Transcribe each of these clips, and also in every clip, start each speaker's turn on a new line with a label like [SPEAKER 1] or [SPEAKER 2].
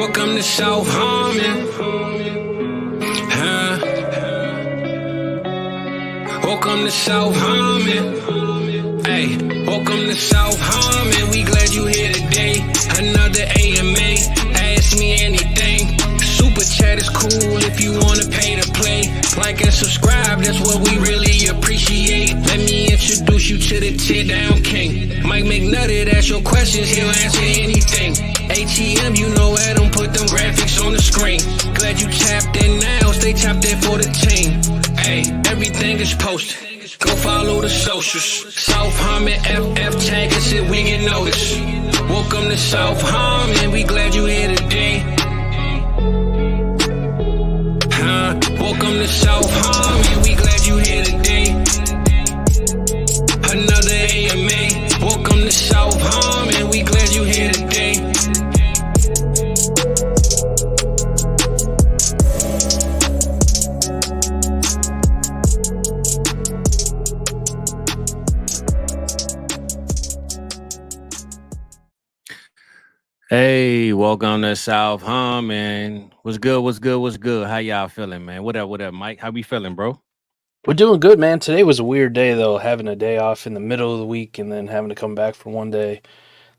[SPEAKER 1] Welcome to South Harmon. Welcome to South Harmon. Hey, welcome to South Harmon. We glad you here today. Another AMA. Ask me anything. Super chat is cool if you wanna pay to play. Like and subscribe, that's what we really appreciate. Let me introduce you to the tear down king. Mike McNutted, ask your questions, he'll answer anything. ATM, you know Adam, put them graphics on the screen. Glad you tapped in now, stay tapped in for the team. Hey, everything is posted. Go follow the socials. South Harmon FF tag us if we get noticed. Welcome to South Harmon, we glad you here today. Welcome to South Harmon, we glad you here today. Another AMA. Welcome to South Harmon, we glad you here today.
[SPEAKER 2] Hey, welcome to South Harmon. What's good? What's good? What's good? How y'all feeling, man? What up, Mike? How we feeling, bro?
[SPEAKER 3] We're doing good, man. Today was a weird day, though, having a day off in the middle of the week and then having to come back for one day.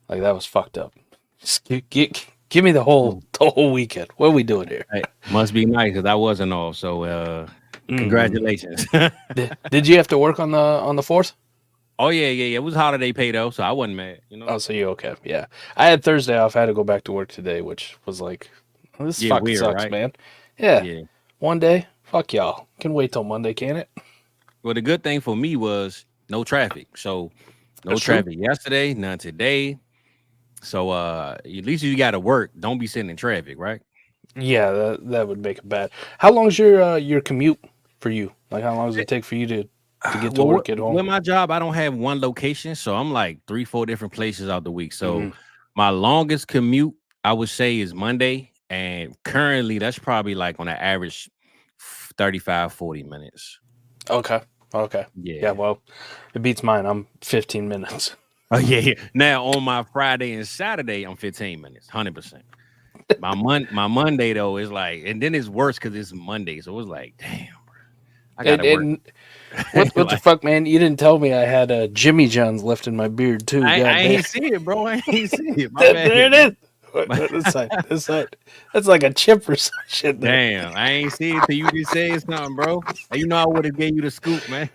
[SPEAKER 3] Like, that was fucked up. Just give me the whole weekend. What are we doing here?
[SPEAKER 2] Hey, must be nice because I wasn't off. So, congratulations.
[SPEAKER 3] Did you have to work on the 4th?
[SPEAKER 2] Oh yeah. It was holiday pay though, so I wasn't mad. You know.
[SPEAKER 3] Oh, so you okay? Yeah, I had Thursday off. I had to go back to work today, which was like, this fucking
[SPEAKER 2] weird,
[SPEAKER 3] sucks,
[SPEAKER 2] right?
[SPEAKER 3] man. Yeah, one day. Fuck y'all. Can wait till Monday, can it?
[SPEAKER 2] Well, the good thing for me was no traffic. So no
[SPEAKER 3] That's
[SPEAKER 2] traffic yesterday, none today. So at least you got to work. Don't be sitting in traffic, right?
[SPEAKER 3] Yeah, that would make it bad. How long's your commute for you? Like, how long does it take for you to get to work at home?
[SPEAKER 2] With my job, I don't have one location, so I'm like 3-4 different places out the week. So my longest commute, I would say, is Monday, and currently that's probably like on an average 35-40 minutes.
[SPEAKER 3] Okay. Yeah, well, it beats mine. I'm 15 minutes.
[SPEAKER 2] Oh yeah. Now on my Friday and Saturday, I'm 15 minutes, 100%. My Monday though is like, and then it's worse because it's Monday, so it's like, damn, bro, I gotta work.
[SPEAKER 3] What the fuck, man? You didn't tell me I had Jimmy John's left in my beard too.
[SPEAKER 2] I ain't see it, bro. I ain't see it.
[SPEAKER 3] There it is. This side. That's like a chip or some shit.
[SPEAKER 2] Damn, I ain't see it till you just said something, bro. You know I would have gave you the scoop, man.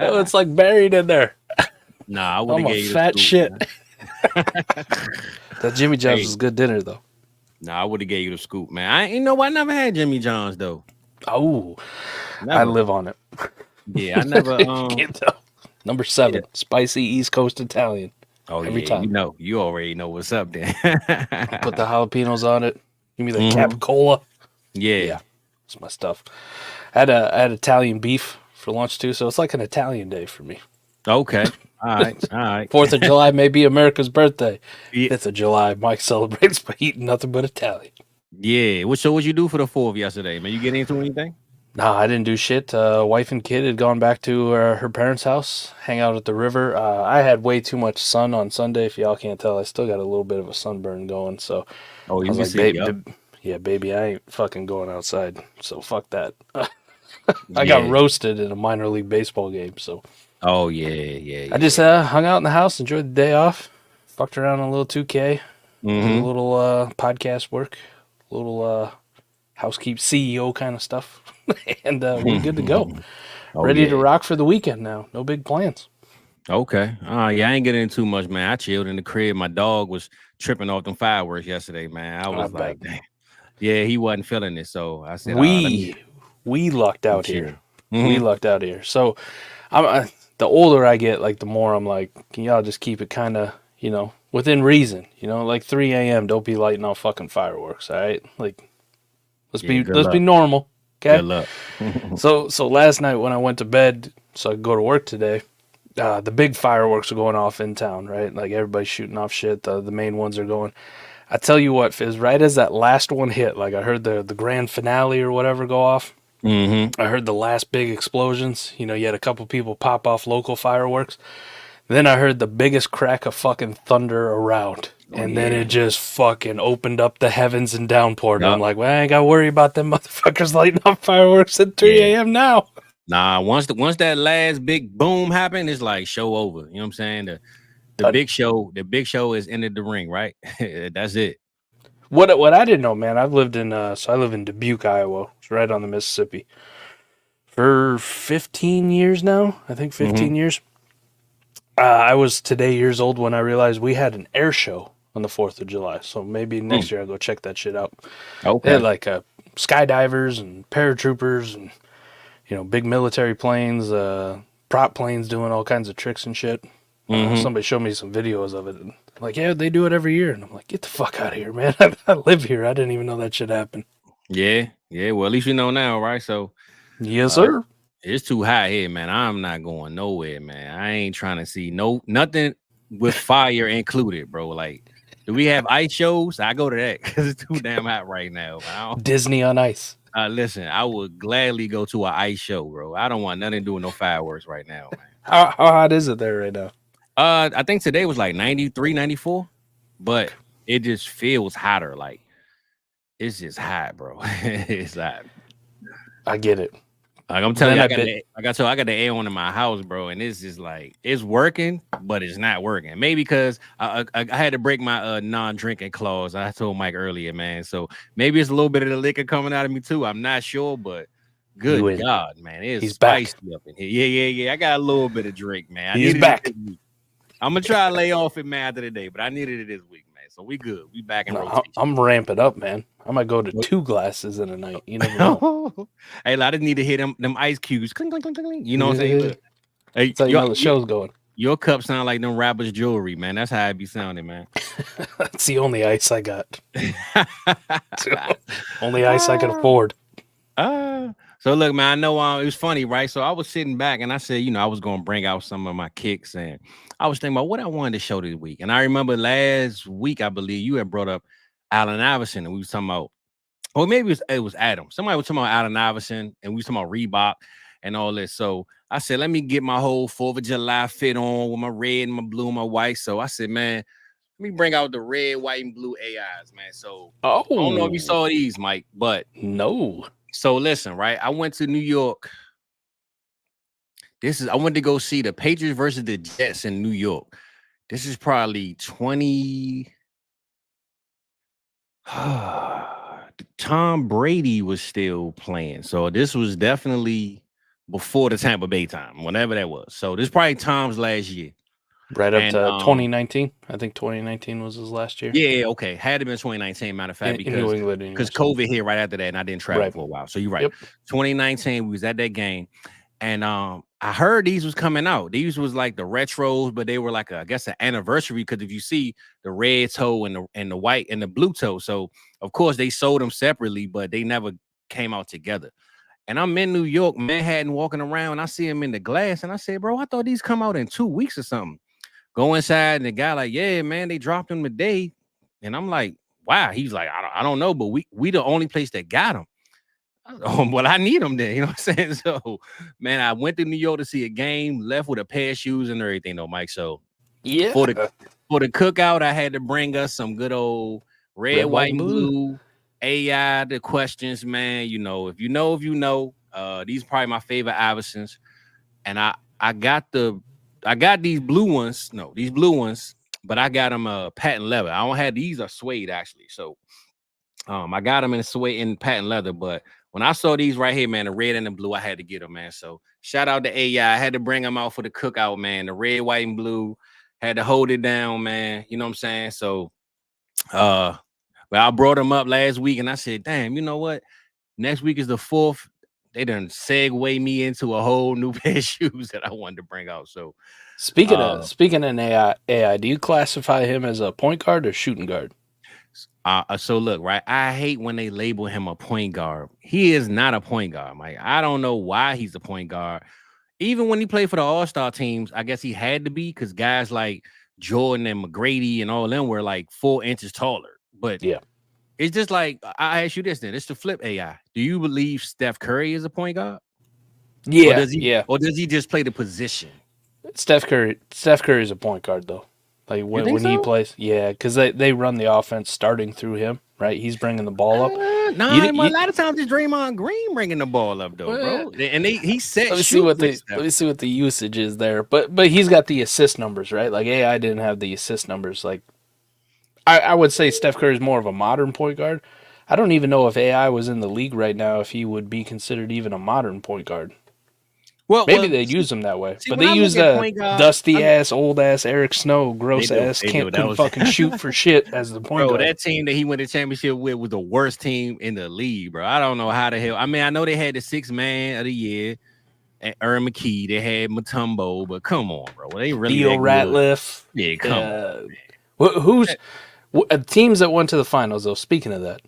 [SPEAKER 3] Oh, it's like buried in there.
[SPEAKER 2] Nah, I would have gave you the
[SPEAKER 3] fat
[SPEAKER 2] scoop,
[SPEAKER 3] shit. That Jimmy John's was good dinner though.
[SPEAKER 2] Nah, I would have gave you the scoop, man. I never had Jimmy John's though.
[SPEAKER 3] Oh, never. I live on it.
[SPEAKER 2] Yeah, I never.
[SPEAKER 3] Can't tell. Number 7, spicy East Coast Italian.
[SPEAKER 2] Oh, every time. You already know what's up there.
[SPEAKER 3] Put the jalapenos on it. Give me the capicola.
[SPEAKER 2] Yeah,
[SPEAKER 3] it's my stuff. I had Italian beef for lunch too, so it's like an Italian day for me.
[SPEAKER 2] Okay, all right.
[SPEAKER 3] 4th of July may be America's birthday. 5th of July, Mike celebrates by eating nothing but Italian.
[SPEAKER 2] Yeah. So what you do for the 4th yesterday, man? You get into anything?
[SPEAKER 3] No, I didn't do shit. Wife and kid had gone back to her parents' house, hang out at the river. I had way too much sun on Sunday. If y'all can't tell, I still got a little bit of a sunburn going. So,
[SPEAKER 2] you
[SPEAKER 3] was like, baby, I ain't fucking going outside. So fuck that. I got roasted in a minor league baseball game. So,
[SPEAKER 2] oh yeah.
[SPEAKER 3] I just hung out in the house, enjoyed the day off, fucked around on a little 2K, a little podcast work, a little housekeep CEO kind of stuff. And we're good to go. Ready to rock for the weekend now. No big plans.
[SPEAKER 2] Okay. I ain't getting into too much, man. I chilled in the crib. My dog was tripping off them fireworks yesterday, man. I was like, damn. Yeah, he wasn't feeling it. So I said,
[SPEAKER 3] we lucked out here. We lucked out here. So the older I get, like the more I'm like, can y'all just keep it kind of, within reason, like 3 a.m. Don't be lighting off fucking fireworks. All right. Like, let's be normal. Okay.
[SPEAKER 2] Good luck.
[SPEAKER 3] So last night when I went to bed, so I could go to work today, the big fireworks are going off in town, right? Like everybody's shooting off shit. The main ones are going. I tell you what, Fizz, right as that last one hit, like I heard the grand finale or whatever go off. I heard the last big explosions. You had a couple people pop off local fireworks. Then I heard the biggest crack of fucking thunder around. And then it just fucking opened up the heavens and downpoured. And I'm like, well, I ain't got to worry about them motherfuckers lighting up fireworks at 3 a.m. now.
[SPEAKER 2] Nah, once that last big boom happened, it's like show over. You know what I'm saying? The big show is ended the ring, right? That's it.
[SPEAKER 3] What I didn't know, man, I live in Dubuque, Iowa. It's right on the Mississippi. For 15 years now, I think 15 years. I was today years old when I realized we had an air show on the 4th of July. So maybe next year I'll go check that shit out.
[SPEAKER 2] Okay.
[SPEAKER 3] They had like skydivers and paratroopers and, big military planes, prop planes doing all kinds of tricks and shit. Somebody showed me some videos of it. And like, yeah, they do it every year. And I'm like, get the fuck out of here, man. I live here. I didn't even know that shit happened.
[SPEAKER 2] Yeah. Well, at least you know now, right? So,
[SPEAKER 3] yes, sir.
[SPEAKER 2] It's too hot here, man. I'm not going nowhere, man. I ain't trying to see nothing with fire included, bro. Like, do we have ice shows? I go to that because it's too damn hot right now.
[SPEAKER 3] Disney on ice.
[SPEAKER 2] Listen, I would gladly go to an ice show, bro. I don't want nothing to do with no fireworks right now, man.
[SPEAKER 3] How hot is it there right now?
[SPEAKER 2] I think today was like 93, 94, but it just feels hotter. Like, it's just hot, bro. It's hot.
[SPEAKER 3] I get it.
[SPEAKER 2] Like I'm telling you, I got the air on in my house, bro, and it's just like it's working, but it's not working. Maybe because I had to break my non-drinking clause. I told Mike earlier, man. So maybe it's a little bit of the liquor coming out of me too. I'm not sure, but good God, man, it's spicy up in here. Yeah. I got a little bit of drink, man.
[SPEAKER 3] He's back.
[SPEAKER 2] I'm gonna try to lay off it, man, after the day, but I needed it this week, man. So we good. We back in rotation.
[SPEAKER 3] I'm ramping up, man. I might go to 2 glasses in a night. You never know.
[SPEAKER 2] Hey, I just need to hit them ice cubes. Cling, cling, cling, cling. You know what I'm saying? Hey,
[SPEAKER 3] that's how you know the show's going.
[SPEAKER 2] Your cup sound like them rappers' jewelry, man. That's how it be sounding, man.
[SPEAKER 3] That's the only ice I got. Only ice I can afford.
[SPEAKER 2] So look, man, I know it was funny, right? So I was sitting back and I said, I was going to bring out some of my kicks and I was thinking about what I wanted to show this week. And I remember last week, I believe you had brought up Allen Iverson and we was talking about, or maybe it was Adam. Somebody was talking about Allen Iverson and we was talking about Reebok and all this. So I said, let me get my whole 4th of July fit on with my red and my blue and my white. So I said, man, let me bring out the red, white, and blue AIs, man. So I don't know if you saw these, Mike, but
[SPEAKER 3] no.
[SPEAKER 2] So listen, right? I went to New York. I went to go see the Patriots versus the Jets in New York. This is probably 20. Tom Brady was still playing. So this was definitely before the Tampa Bay time, whatever that was. So this is probably Tom's last year.
[SPEAKER 3] Right up to 2019. I think 2019 was his last year.
[SPEAKER 2] Yeah, okay. Had to been 2019, matter of fact, because COVID hit right after that, and I didn't travel for a while. So you're right. Yep. 2019, we was at that game, and I heard these was coming out. These was like the retros, but they were like I guess an anniversary, because if you see the red toe and the white and the blue toe, so of course they sold them separately, but they never came out together. And I'm in New York, Manhattan, walking around, and I see them in the glass, and I said, bro, I thought these come out in 2 weeks or something. Go inside, and the guy like, yeah, man, they dropped them today. And I'm like, wow. He's like, I don't know, but we the only place that got them. Well, I need them then, you know what I'm saying? So, man, I went to New York to see a game, left with a pair of shoes and everything, though, Mike. So,
[SPEAKER 3] yeah,
[SPEAKER 2] for the cookout, I had to bring us some good old red, white, and blue AI. The questions, man. If you know. These are probably my favorite Iversons, and I got these blue ones. No, these blue ones, but I got them patent leather. I don't have these are suede actually. So I got them in suede and patent leather. But when I saw these right here, man, the red and the blue, I had to get them, man. So shout out to AI. I had to bring them out for the cookout, man. The red, white, and blue. Had to hold it down, man. You know what I'm saying? So well, I brought them up last week and I said, damn, you know what? Next week is the 4th. They done segue me into a whole new pair of shoes that I wanted to bring out. So
[SPEAKER 3] speaking of AI, do you classify him as a point guard or shooting guard?
[SPEAKER 2] So look, right. I hate when they label him a point guard. He is not a point guard, Mike. I don't know why he's a point guard. Even when he played for the All-Star teams, I guess he had to be, because guys like Jordan and McGrady and all of them were like 4 inches taller. But yeah. It's just like, I ask you this then. It's the flip AI. Do you believe Steph Curry is a point guard?
[SPEAKER 3] Yeah.
[SPEAKER 2] Or does he just play the position?
[SPEAKER 3] Steph Curry is a point guard, though. Like when he plays, yeah, because they run the offense starting through him, right? He's bringing the ball up.
[SPEAKER 2] A lot of times it's Draymond Green bringing the ball up though, bro. And he set.
[SPEAKER 3] Let me see what the usage is there. But he's got the assist numbers, right? Like AI didn't have the assist numbers. Like I would say Steph Curry is more of a modern point guard. I don't even know if AI was in the league right now if he would be considered even a modern point guard. Maybe they use him that way, but they use dusty ass, old ass Eric Snow, gross ass, couldn't fucking shoot for shit as the point guard.
[SPEAKER 2] That team that he went to championship with was the worst team in the league, bro. I don't know how the hell. I mean, I know they had the 6th man of the year, and Aaron McKee. They had Mutombo, but come on, bro. They really
[SPEAKER 3] Theo Ratliff.
[SPEAKER 2] Yeah, come on.
[SPEAKER 3] Who's teams that went to the finals though? Speaking of that,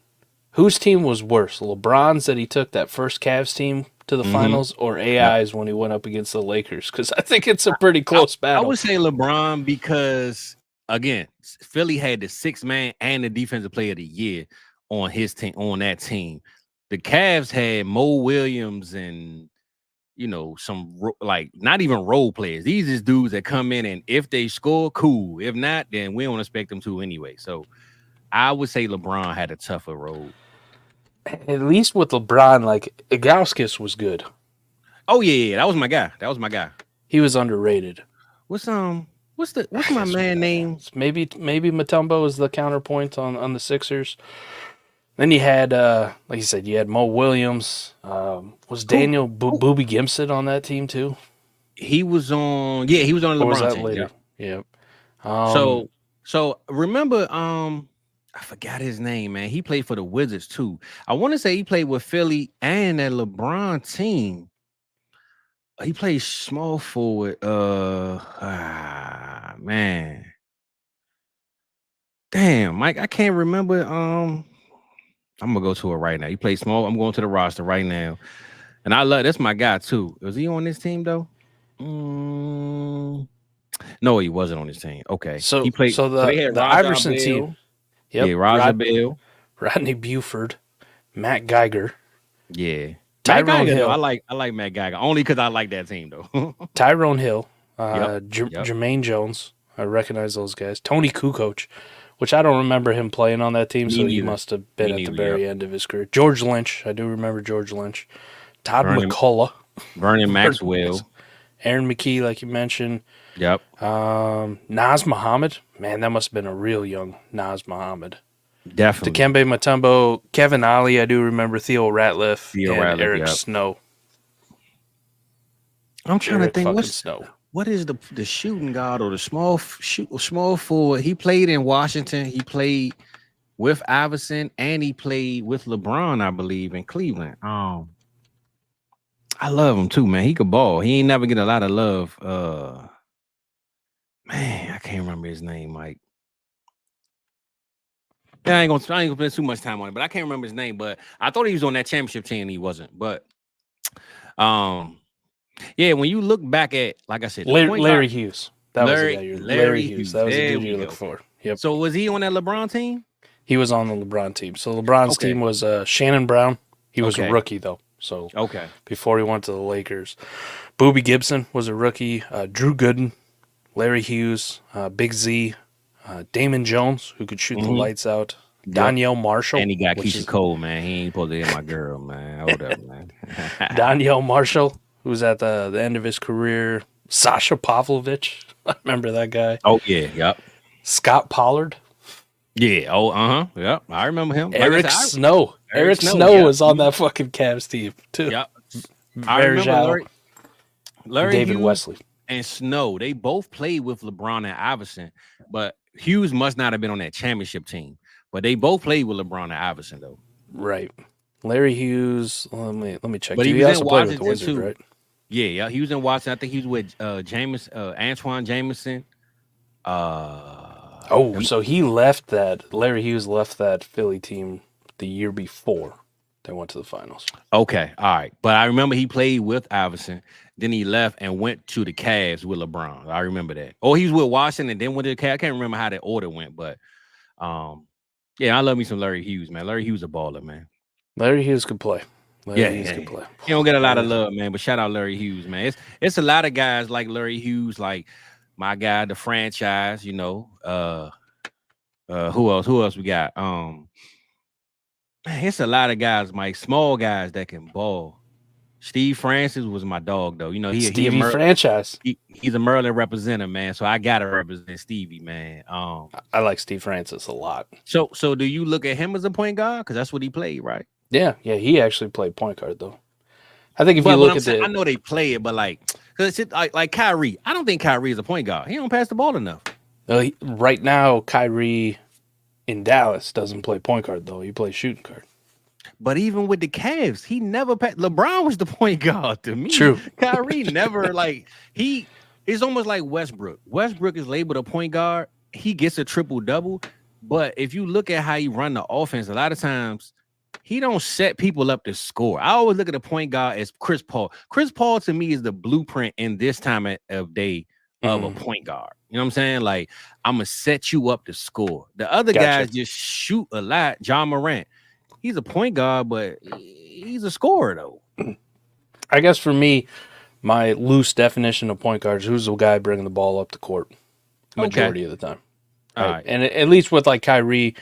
[SPEAKER 3] whose team was worse? LeBron's that he took that first Cavs team to the finals, or AI's when he went up against the Lakers? Because I think it's a pretty close battle.
[SPEAKER 2] I would say LeBron because, again, Philly had the 6th man and the defensive player of the year on his team, on that team. The Cavs had Mo Williams and, some like not even role players. These is dudes that come in and if they score, cool. If not, then we don't expect them to anyway. So I would say LeBron had a tougher road.
[SPEAKER 3] At least with LeBron, like Igauskas was good.
[SPEAKER 2] Oh yeah, that was my guy.
[SPEAKER 3] He was underrated.
[SPEAKER 2] What's my man name?
[SPEAKER 3] Maybe Mutombo is the counterpoint on the Sixers. Then you had, like you said, you had Mo Williams. Was Daniel Boobie Gibson on that team too?
[SPEAKER 2] He was on. Yeah, he was on the LeBron team.
[SPEAKER 3] Later?
[SPEAKER 2] Yep.
[SPEAKER 3] So
[SPEAKER 2] remember, I forgot his name, man. He played for the Wizards too. I want to say he played with Philly and that LeBron team. He played small forward. Man. Damn, Mike, I can't remember. I'm gonna go to it right now. He played small. I'm going to the roster right now. And that's my guy too. Was he on this team though? No, he wasn't on this team. Okay.
[SPEAKER 3] So
[SPEAKER 2] he played.
[SPEAKER 3] So the Iverson team.
[SPEAKER 2] Yep. Yeah, Roger Bell,
[SPEAKER 3] Rodney Buford, Matt Geiger.
[SPEAKER 2] Yeah,
[SPEAKER 3] Tyrone Hill.
[SPEAKER 2] I like Matt Geiger only because I like that team though.
[SPEAKER 3] Tyrone Hill, Jermaine Jones. I recognize those guys. Tony Kukoc, which I don't remember him playing on that team, so he must have been at the very end of his career. George Lynch. I do remember George Lynch. Todd McCullough.
[SPEAKER 2] Vernon Maxwell.
[SPEAKER 3] Aaron McKee, like you mentioned.
[SPEAKER 2] Yep.
[SPEAKER 3] Naz Muhammad. Man, that must have been a real young Naz Muhammad.
[SPEAKER 2] Definitely.
[SPEAKER 3] Dikembe Mutombo, Kevin Ollie, I do remember Theo Ratliff, and Eric Snow.
[SPEAKER 2] I'm trying to think. What is the shooting guard or the small forward? He played in Washington. He played with Iverson, and he played with LeBron, I believe, in Cleveland. I love him too, man. He could ball. He ain't never get a lot of love. Man, I can't remember his name, Mike. Yeah, I ain't gonna spend too much time on it, but I can't remember his name. But I thought he was on that championship team, and he wasn't. But yeah, when you look back at, like I said,
[SPEAKER 3] Larry Hughes. Larry Hughes. That was the dude you look for. Yep.
[SPEAKER 2] So was he on that LeBron team?
[SPEAKER 3] He was on the LeBron team. So LeBron's team was Shannon Brown. He was a rookie though. So before he went to the Lakers, Boobie Gibson was a rookie. Drew Gooden, Larry Hughes, Big Z, Damon Jones, who could shoot the lights out. Donyell Marshall.
[SPEAKER 2] And he got Keisha Cole, man. He ain't supposed to hit my girl, man. Hold up, man.
[SPEAKER 3] Donyell Marshall, who's at the end of his career. Sasha Pavlovich. I remember that guy.
[SPEAKER 2] Oh, yeah. Yep.
[SPEAKER 3] Scott Pollard.
[SPEAKER 2] Yeah. Oh, Yep. I remember him.
[SPEAKER 3] Eric Snow. Eric Snow was on that fucking Cavs team, too.
[SPEAKER 2] Yep. I remember Larry
[SPEAKER 3] David
[SPEAKER 2] Hughes
[SPEAKER 3] Wesley.
[SPEAKER 2] And Snow. They both played with LeBron and Iverson, but Hughes must not have been on that championship team. But they both played with LeBron and Iverson, though.
[SPEAKER 3] Right. Larry Hughes. Let me check.
[SPEAKER 2] But he also
[SPEAKER 3] played with the Wizards, right?
[SPEAKER 2] Yeah. He was in Washington. I think he was with Antoine Jameson.
[SPEAKER 3] So he left that. Larry Hughes left that Philly team the year before they went to the finals.
[SPEAKER 2] Okay, all right. But I remember he played with Iverson. Then he left and went to the Cavs with LeBron. I remember that. Oh, he was with Washington and then went to the Cavs. I can't remember how that order went, but yeah, I love me some Larry Hughes, man. Larry Hughes a baller, man.
[SPEAKER 3] Larry Hughes could play.
[SPEAKER 2] He don't get a lot of love, man. But shout out Larry Hughes, man. It's a lot of guys like Larry Hughes, like my guy, the franchise. Who else? Who else we got? Man, it's a lot of guys, Mike. Small guys that can ball. Steve Francis was my dog, though. He a
[SPEAKER 3] Stevie
[SPEAKER 2] Maryland,
[SPEAKER 3] franchise.
[SPEAKER 2] he's a Maryland representative, man. So I gotta represent Stevie, man.
[SPEAKER 3] I like Steve Francis a lot.
[SPEAKER 2] So do you look at him as a point guard? Because that's what he played, right?
[SPEAKER 3] Yeah. He actually played point guard though. I think if you look at
[SPEAKER 2] I know they play it, but because it's like Kyrie, I don't think Kyrie is a point guard. He don't pass the ball enough.
[SPEAKER 3] Right now, Kyrie in Dallas doesn't play point guard though. He plays shooting guard.
[SPEAKER 2] But even with the Cavs, he never passed. LeBron was the point guard to me.
[SPEAKER 3] True.
[SPEAKER 2] Kyrie never it's almost like Westbrook. Westbrook is labeled a point guard. He gets a triple double, but if you look at how he run the offense, a lot of times he don't set people up to score. I always look at a point guard as Chris Paul. Chris Paul to me is the blueprint in this time of day of a point guard. You know what I'm saying? Like, I'm gonna set you up to score. The other guys just shoot a lot. John Morant, he's a point guard, but he's a scorer though.
[SPEAKER 3] I guess for me, my loose definition of point guard is who's the guy bringing the ball up the court majority of the time.
[SPEAKER 2] All right.
[SPEAKER 3] And at least with like Kyrie,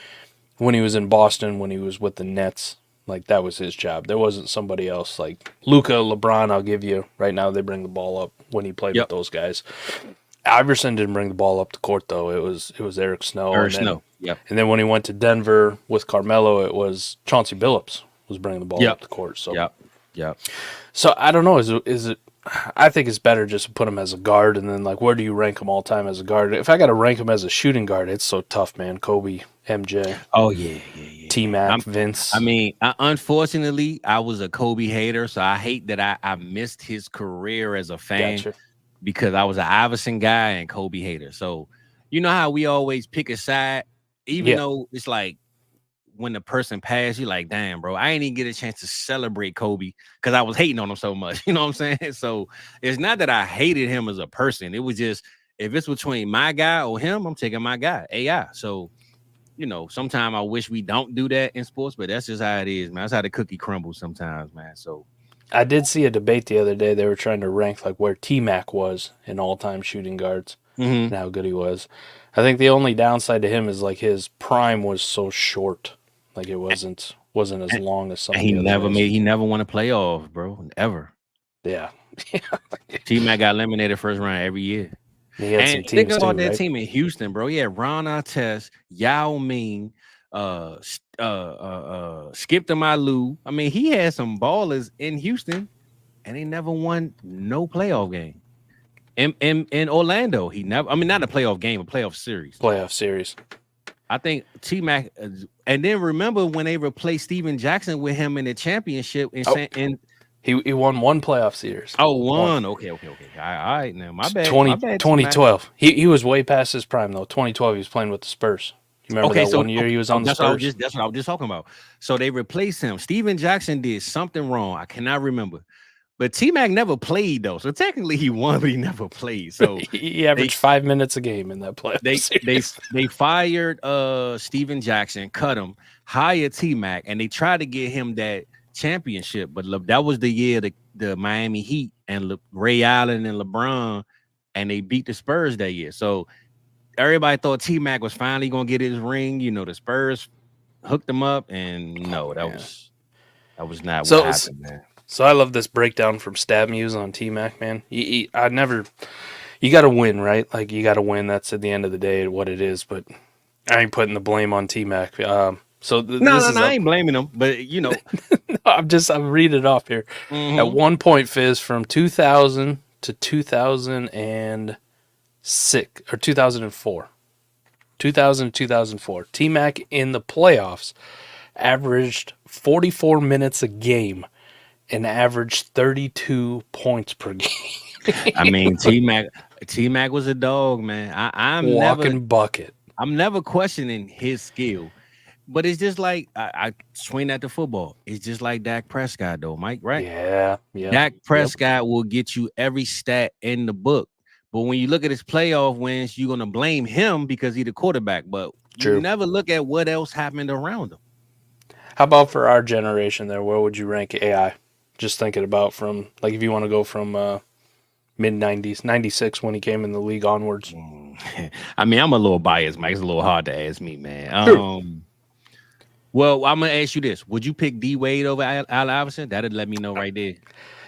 [SPEAKER 3] when he was in Boston, when he was with the Nets, like that was his job. There wasn't somebody else like Luka, LeBron. I'll give you right now. They bring the ball up when he played with those guys. Iverson didn't bring the ball up the court though. It was Eric Snow.
[SPEAKER 2] Yep.
[SPEAKER 3] And then when he went to Denver with Carmelo, it was Chauncey Billups was bringing the ball up the court. So
[SPEAKER 2] Yep.
[SPEAKER 3] So I don't know. Is it? I think it's better just to put him as a guard, and then like where do you rank him all time as a guard? If I got to rank him as a shooting guard, it's so tough, man. Kobe, MJ.
[SPEAKER 2] Oh yeah.
[SPEAKER 3] T-Mac, Vince.
[SPEAKER 2] I mean, unfortunately, I was a Kobe hater, so I hate that I missed his career as a fan because I was an Iverson guy and Kobe hater. So you know how we always pick a side, even though it's like when the person passed, you're like, damn, bro, I ain't even get a chance to celebrate Kobe because I was hating on him so much. You know what I'm saying? So it's not that I hated him as a person. It was just, if it's between my guy or him, I'm taking my guy, AI. So, sometimes I wish we don't do that in sports, but that's just how it is, man. That's how the cookie crumbles sometimes, man. So
[SPEAKER 3] I did see a debate the other day. They were trying to rank like where T-Mac was in all-time shooting guards and how good he was. I think the only downside to him is like his prime was so short. Like it wasn't as long as some.
[SPEAKER 2] He never won a playoff, bro. Ever.
[SPEAKER 3] Yeah.
[SPEAKER 2] T-Mac got eliminated first round every year.
[SPEAKER 3] He had some
[SPEAKER 2] think
[SPEAKER 3] teams
[SPEAKER 2] about
[SPEAKER 3] too,
[SPEAKER 2] that
[SPEAKER 3] right?
[SPEAKER 2] team in Houston, bro. Yeah, Ron Artest, Yao Ming, Skip to Malu. I mean, he had some ballers in Houston, and he never won no playoff game. In Orlando, he never. I mean, not a playoff game, a playoff series.
[SPEAKER 3] Playoff series.
[SPEAKER 2] I think T-Mac, and then remember when they replaced Steven Jackson with him in the championship
[SPEAKER 3] He won one playoff series.
[SPEAKER 2] Oh, one. Okay. All right, now my bad.
[SPEAKER 3] 2012. He was way past his prime though. 2012, he was playing with the Spurs. You remember that 1 year he was on the Spurs?
[SPEAKER 2] That's what I was just talking about. So they replaced him. Steven Jackson did something wrong. I cannot remember. But T-Mac never played though. So technically he won, but he never played. So
[SPEAKER 3] he averaged 5 minutes a game in that playoff series.
[SPEAKER 2] They fired Steven Jackson, cut him, hired T-Mac, and they tried to get him that championship, but that was the year the Miami Heat and Ray Allen and LeBron, and they beat the Spurs that year. So everybody thought T-Mac was finally gonna get his ring. The Spurs hooked him up, and no, that was not what happened, man.
[SPEAKER 3] So I love this breakdown from Stab Muse on T-Mac, man. You got to win, right? Like you got to win. That's at the end of the day what it is. But I ain't putting the blame on T-Mac. No,
[SPEAKER 2] I ain't blaming him, but
[SPEAKER 3] no, I'm reading it off here. At one point, Fizz, from 2000 to 2006 or 2004, 2000 to 2004, T-Mac in the playoffs averaged 44 minutes a game and averaged 32 points per game.
[SPEAKER 2] I mean, T-Mac was a dog, man. I'm
[SPEAKER 3] walking bucket.
[SPEAKER 2] I'm never questioning his skill. But it's just like I swing at the football. It's just like Dak Prescott, though, Mike, right?
[SPEAKER 3] Yeah.
[SPEAKER 2] Dak Prescott will get you every stat in the book. But when you look at his playoff wins, you're going to blame him because he's the quarterback. But you never look at what else happened around him.
[SPEAKER 3] How about for our generation there? Where would you rank AI? Just thinking about from, like, if you want to go from mid-90s, 96 when he came in the league onwards.
[SPEAKER 2] I mean, I'm a little biased, Mike. It's a little hard to ask me, man. Well, I'm gonna ask you this: would you pick D Wade over Allen Iverson? That'd let me know right there.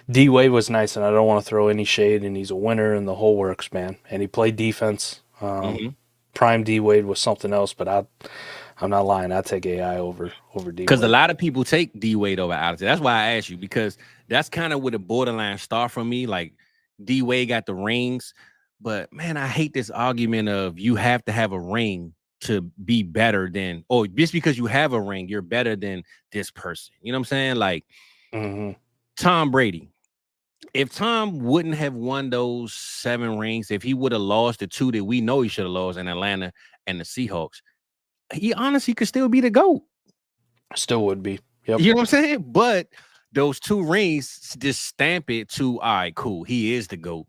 [SPEAKER 3] D Wade was nice, and I don't want to throw any shade, and he's a winner in the whole works, man. And he played defense. Prime D Wade was something else, but I'm not lying. I'd take AI over D Wade.
[SPEAKER 2] Because a lot of people take D Wade over Iverson. That's why I asked you, because that's kind of where the borderline start from me. Like D Wade got the rings, but man, I hate this argument of you have to have a ring to be better than, or just because you have a ring, you're better than this person. You know what I'm saying? Like Tom Brady. If Tom wouldn't have won those 7 rings, if he would have lost the 2 that we know he should have lost in Atlanta and the Seahawks, he honestly could still be the GOAT.
[SPEAKER 3] Still would be. Yep.
[SPEAKER 2] You know what I'm saying? But those 2 rings just stamp it to, all right, cool, he is the GOAT.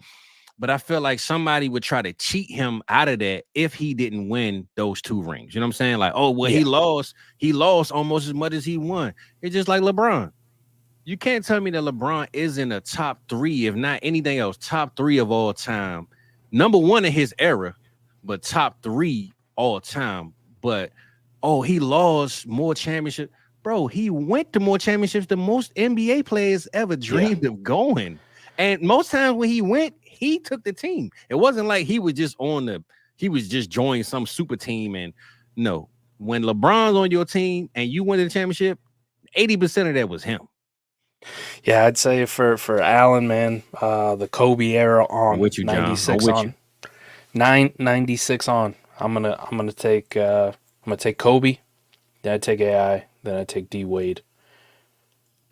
[SPEAKER 2] But I feel like somebody would try to cheat him out of that if he didn't win those 2 rings. You know what I'm saying? Like, oh, well, he lost almost as much as he won. It's just like LeBron. You can't tell me that LeBron isn't a top 3, if not anything else, top 3 of all time. Number 1 in his era, but top 3 all time. But, oh, he lost more championships. Bro, he went to more championships than most NBA players ever dreamed of going. And most times when he went, he took the team. It wasn't like he was just joining some super team. And no, when LeBron's on your team and you win the championship, 80% of that was him.
[SPEAKER 3] Yeah, I'd say for Allen, man, the Kobe era on,
[SPEAKER 2] with you,
[SPEAKER 3] 96 on, 96 on. I'm gonna take Kobe, then I take AI, then I take D Wade,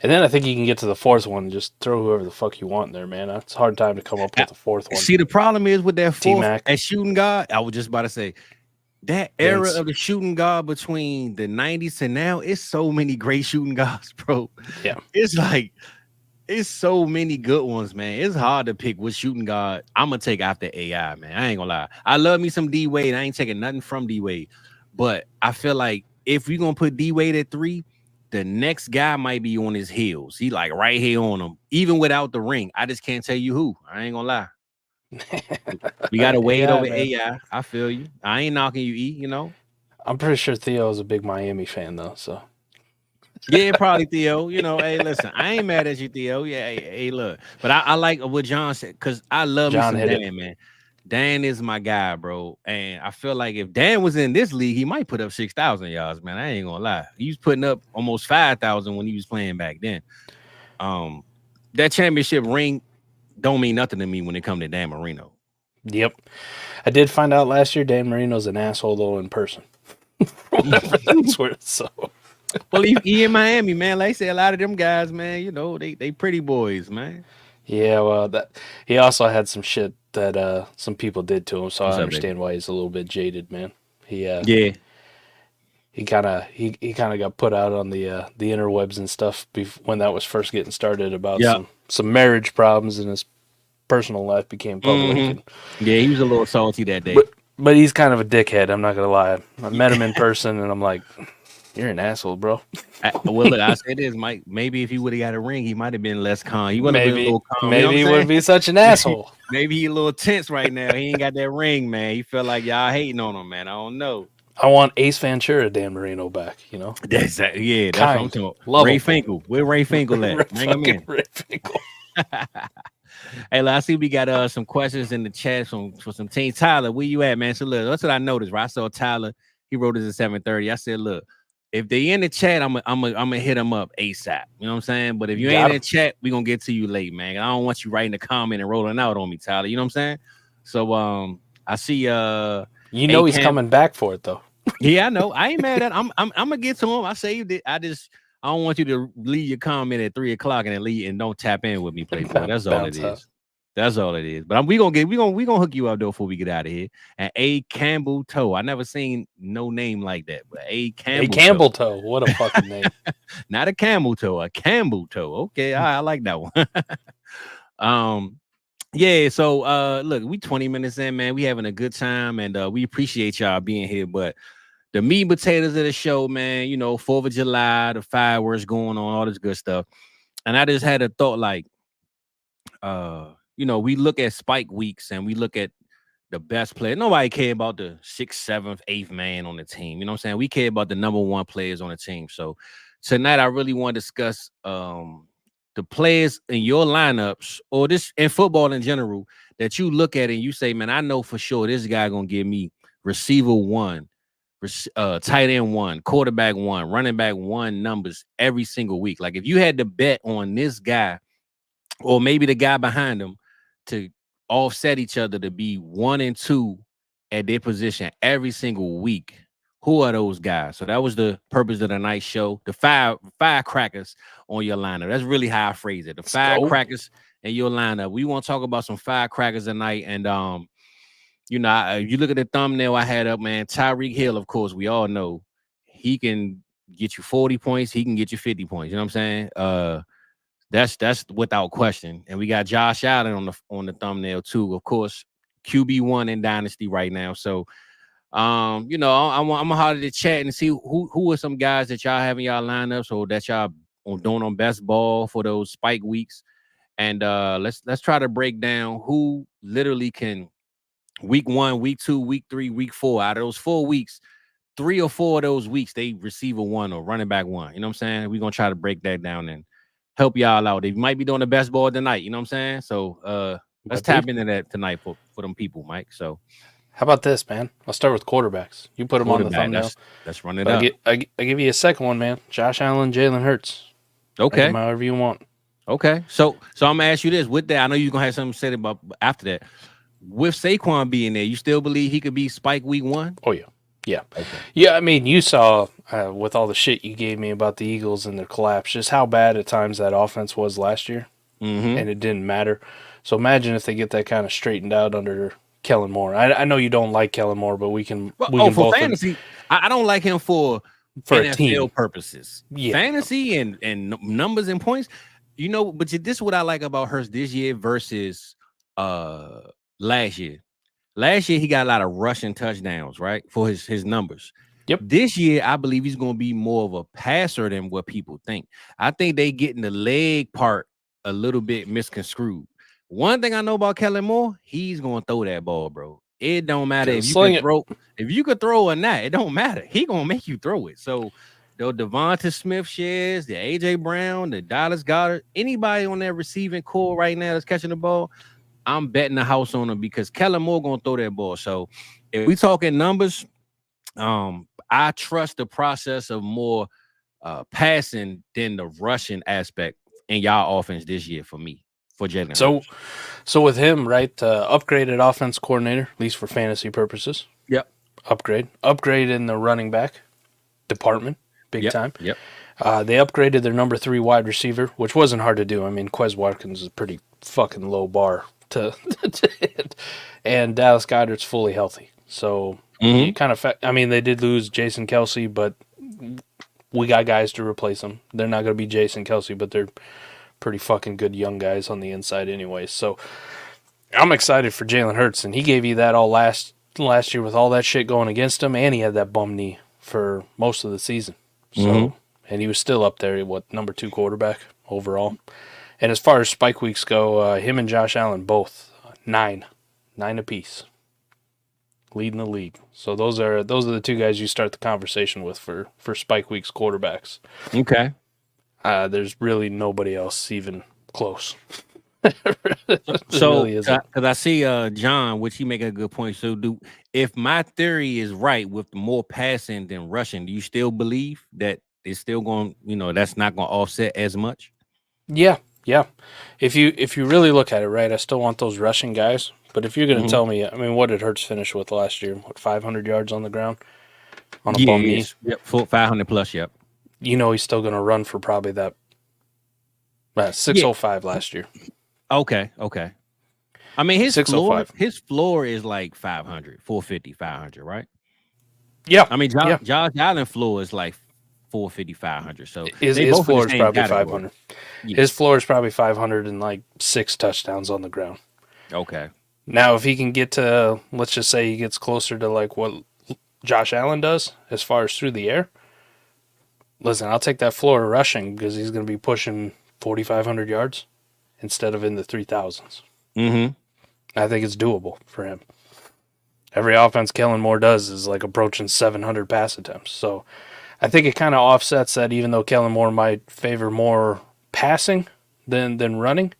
[SPEAKER 3] and then I think you can get to the 4th one. And just throw whoever the fuck you want there, man. It's a hard time to come up with the 4th one.
[SPEAKER 2] See, the problem is with that 4th
[SPEAKER 3] T-Mac.
[SPEAKER 2] at shooting guard. I was just about to say that era of the shooting guard between the 90s to now. It's so many great shooting guards, bro.
[SPEAKER 3] Yeah,
[SPEAKER 2] it's like it's so many good ones, man. It's hard to pick which shooting guard I'm gonna take after AI, man. I ain't gonna lie. I love me some D Wade. I ain't taking nothing from D Wade, but I feel like if we're gonna put D Wade at 3, the next guy might be on his heels. He like right here on him, even without the ring. I just can't tell you who. I ain't gonna lie. We gotta wait over man. AI. I feel you. I ain't knocking you, E. You know.
[SPEAKER 3] I'm pretty sure Theo is a big Miami fan though. So
[SPEAKER 2] yeah, probably Theo. You know, hey, listen, I ain't mad at you, Theo. Yeah, hey look, but I like what John said because I love
[SPEAKER 3] John
[SPEAKER 2] me some Dan, man. Dan is my guy, bro, and I feel like if Dan was in this league, he might put up 6,000 yards, man. I ain't gonna lie. He was putting up almost 5,000 when he was playing back then. That championship ring don't mean nothing to me when it comes to Dan Marino.
[SPEAKER 3] Yep. I did find out last year Dan Marino's an asshole though in person. Whatever that's worth. So
[SPEAKER 2] well, he in Miami, man. Like I say, a lot of them guys, man, you know, they pretty boys, man.
[SPEAKER 3] Yeah, well, that he also had some shit that some people did to him, so I understand why he's a little bit jaded, man. He kind of got put out on the interwebs and stuff when that was first getting started about some marriage problems, and his personal life became public. And,
[SPEAKER 2] yeah, he was a little salty that day.
[SPEAKER 3] But he's kind of a dickhead. I'm not gonna lie. I met him in person, and I'm like, you're an asshole, bro.
[SPEAKER 2] Well, look, I say this, Mike. Maybe if he would have got a ring, he might have been less calm. He would have been a little calm.
[SPEAKER 3] Maybe he wouldn't be such an asshole.
[SPEAKER 2] Maybe he a little tense right now. He ain't got that ring, man. He felt like y'all hating on him, man. I don't know.
[SPEAKER 3] I want Ace Ventura, Dan Marino back. You know.
[SPEAKER 2] That's what I'm talking about. Ray Finkel. Where Ray Finkel at? Bring him in. Ray Finkel. Hey, I see we got some questions in the chat for some team. Tyler, where you at, man? So look, that's what I noticed. Right? I saw Tyler. He wrote us at 7:30. I said, look. If they in the chat, I'm gonna hit them up ASAP. You know what I'm saying? But if you ain't in the chat, we gonna get to you late, man. I don't want you writing a comment and rolling out on me, Tyler. You know what I'm saying? So I see
[SPEAKER 3] he's coming back for it though.
[SPEAKER 2] Yeah, I know. I ain't mad at him. I'm gonna get to him. I saved it. I don't want you to leave your comment at 3:00 and then leave and don't tap in with me, Playboy. That's all it is. That's all it is. But we gonna hook you up though before we get out of here. And A Campbell Toe. I never seen no name like that, but A Campbell
[SPEAKER 3] Toe. What a fucking name.
[SPEAKER 2] Not a camel toe, a Campbell Toe. Okay, I like that one. Yeah, so look, we 20 minutes in, man. We having a good time, and we appreciate y'all being here. But the meat and potatoes of the show, man, you know, 4th of July, the fireworks going on, all this good stuff. And I just had a thought like we look at spike weeks and we look at the best player. Nobody care about the 6th, 7th, 8th man on the team. You know what I'm saying? We care about the number one players on the team. So tonight I really want to discuss the players in your lineups or this in football in general that you look at and you say, man, I know for sure this guy gonna give me receiver 1, tight end 1, quarterback 1, running back 1 numbers every single week. Like if you had to bet on this guy or maybe the guy behind him to offset each other to be 1 and 2 at their position every single week, who are those guys? So that was the purpose of the night show. The firecrackers on your lineup. That's really how I phrase it. The firecrackers in your lineup. We want to talk about some firecrackers tonight. And you look at the thumbnail I had up, man. Tyreek Hill, of course, we all know he can get you 40 points. He can get you 50 points. You know what I'm saying? That's without question. And we got Josh Allen on the thumbnail too. Of course, QB1 in Dynasty right now. So I'm gonna holler to chat and see who are some guys that y'all have in y'all lineups or that y'all doing on best ball for those spike weeks. And let's try to break down who literally can week 1, week 2, week 3, week 4. Out of those 4 weeks, 3 or 4 of those weeks they receiver 1 or running back 1. You know what I'm saying? We're gonna try to break that down and help y'all out. They might be doing the best ball tonight. You know what I'm saying? So let's tap into that tonight for them people, Mike. So
[SPEAKER 3] how about this, man? I'll start with quarterbacks. You put them on the thumbnail.
[SPEAKER 2] Let's run it up.
[SPEAKER 3] I give you a second one, man. Josh Allen, Jalen Hurts.
[SPEAKER 2] Okay.
[SPEAKER 3] However you want.
[SPEAKER 2] Okay. So I'm gonna ask you this. With that, I know you're gonna have something to say about after that. With Saquon being there, you still believe he could be spike week 1?
[SPEAKER 3] Oh yeah. Yeah.
[SPEAKER 2] Okay.
[SPEAKER 3] Yeah, I mean, you saw with all the shit you gave me about the Eagles and their collapse, just how bad at times that offense was last year, and it didn't matter. So imagine if they get that kind of straightened out under Kellen Moore. I know you don't like Kellen Moore, but we can
[SPEAKER 2] for
[SPEAKER 3] both
[SPEAKER 2] fantasy. I don't like him for NFL
[SPEAKER 3] a team
[SPEAKER 2] purposes.
[SPEAKER 3] Yeah.
[SPEAKER 2] Fantasy and numbers and points. But this is what I like about Hurts this year versus last year. Last year, he got a lot of rushing touchdowns, right, for his numbers.
[SPEAKER 3] Yep.
[SPEAKER 2] This year, I believe he's going to be more of a passer than what people think. I think they getting the leg part a little bit misconstrued. One thing I know about Kellen Moore, he's going to throw that ball, bro. It don't matter if you could throw or not. It don't matter. He going to make you throw it. So the Devonta Smith shares, the A.J. Brown, the Dallas Goedert, anybody on that receiving core right now that's catching the ball, I'm betting the house on him because Kellen Moore gonna throw that ball. So if we talking numbers, I trust the process of more passing than the rushing aspect in y'all offense this year for me, for Jalen.
[SPEAKER 3] So with him, right, upgraded offense coordinator, at least for fantasy purposes.
[SPEAKER 2] Yep.
[SPEAKER 3] Upgrade in the running back department, big time.
[SPEAKER 2] Yep.
[SPEAKER 3] They upgraded their number 3 wide receiver, which wasn't hard to do. I mean, Quez Watkins is a pretty fucking low bar to hit. And Dallas Goedert's fully healthy. So you kind of they did lose Jason Kelce, but we got guys to replace him. They're not going to be Jason Kelce, but they're pretty fucking good young guys on the inside anyway. So I'm excited for Jalen Hurts, and he gave you that all last year with all that shit going against him, and he had that bum knee for most of the season. So and he was still up there, number 2 quarterback overall. And as far as spike weeks go, him and Josh Allen both 9 apiece, leading the league. So those are the 2 guys you start the conversation with for spike weeks quarterbacks.
[SPEAKER 2] Okay.
[SPEAKER 3] There's really nobody else even close.
[SPEAKER 2] So because I see John, which he make a good point. So if my theory is right with more passing than rushing, do you still believe that it's still going? That's not going to offset as much.
[SPEAKER 3] Yeah. If you really look at it, right, I still want those rushing guys. But if you're going to tell me, I mean, what did Hurts finish with last year? 500 yards on the ground on a bum knee?
[SPEAKER 2] Yep, 500 plus. Yep.
[SPEAKER 3] He's still going to run for probably that 605 last year.
[SPEAKER 2] Okay. I mean, his floor is like 500, 450, 500, right?
[SPEAKER 3] Yeah.
[SPEAKER 2] I mean, Josh Allen floor is like 450, 500. So
[SPEAKER 3] his floor is probably 500. Yeah. His floor is probably 500 and like 6 touchdowns on the ground.
[SPEAKER 2] Okay.
[SPEAKER 3] Now, if he can get to, let's just say he gets closer to like what Josh Allen does as far as through the air, listen, I'll take that floor rushing because he's going to be pushing 4,500 yards instead of in the 3,000s.
[SPEAKER 2] Mm-hmm.
[SPEAKER 3] I think it's doable for him. Every offense Kellen Moore does is like approaching 700 pass attempts. So I think it kind of offsets that, even though Kellen Moore might favor more passing than running,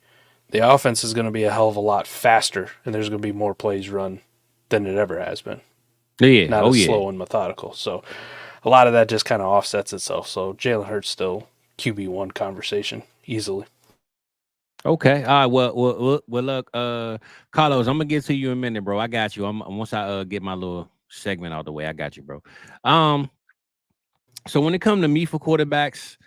[SPEAKER 3] the offense is going to be a hell of a lot faster, and there's going to be more plays run than it ever has been.
[SPEAKER 2] Yeah.
[SPEAKER 3] Not
[SPEAKER 2] Oh
[SPEAKER 3] as
[SPEAKER 2] yeah.
[SPEAKER 3] slow and methodical. So a lot of that just kind of offsets itself. So Jalen Hurts still QB1 conversation easily.
[SPEAKER 2] Okay. All right. Well. Look, Carlos, I'm gonna get to you in a minute, bro. I got you. Once I get my little segment out the way, I got you, bro. So when it comes to me for quarterbacks,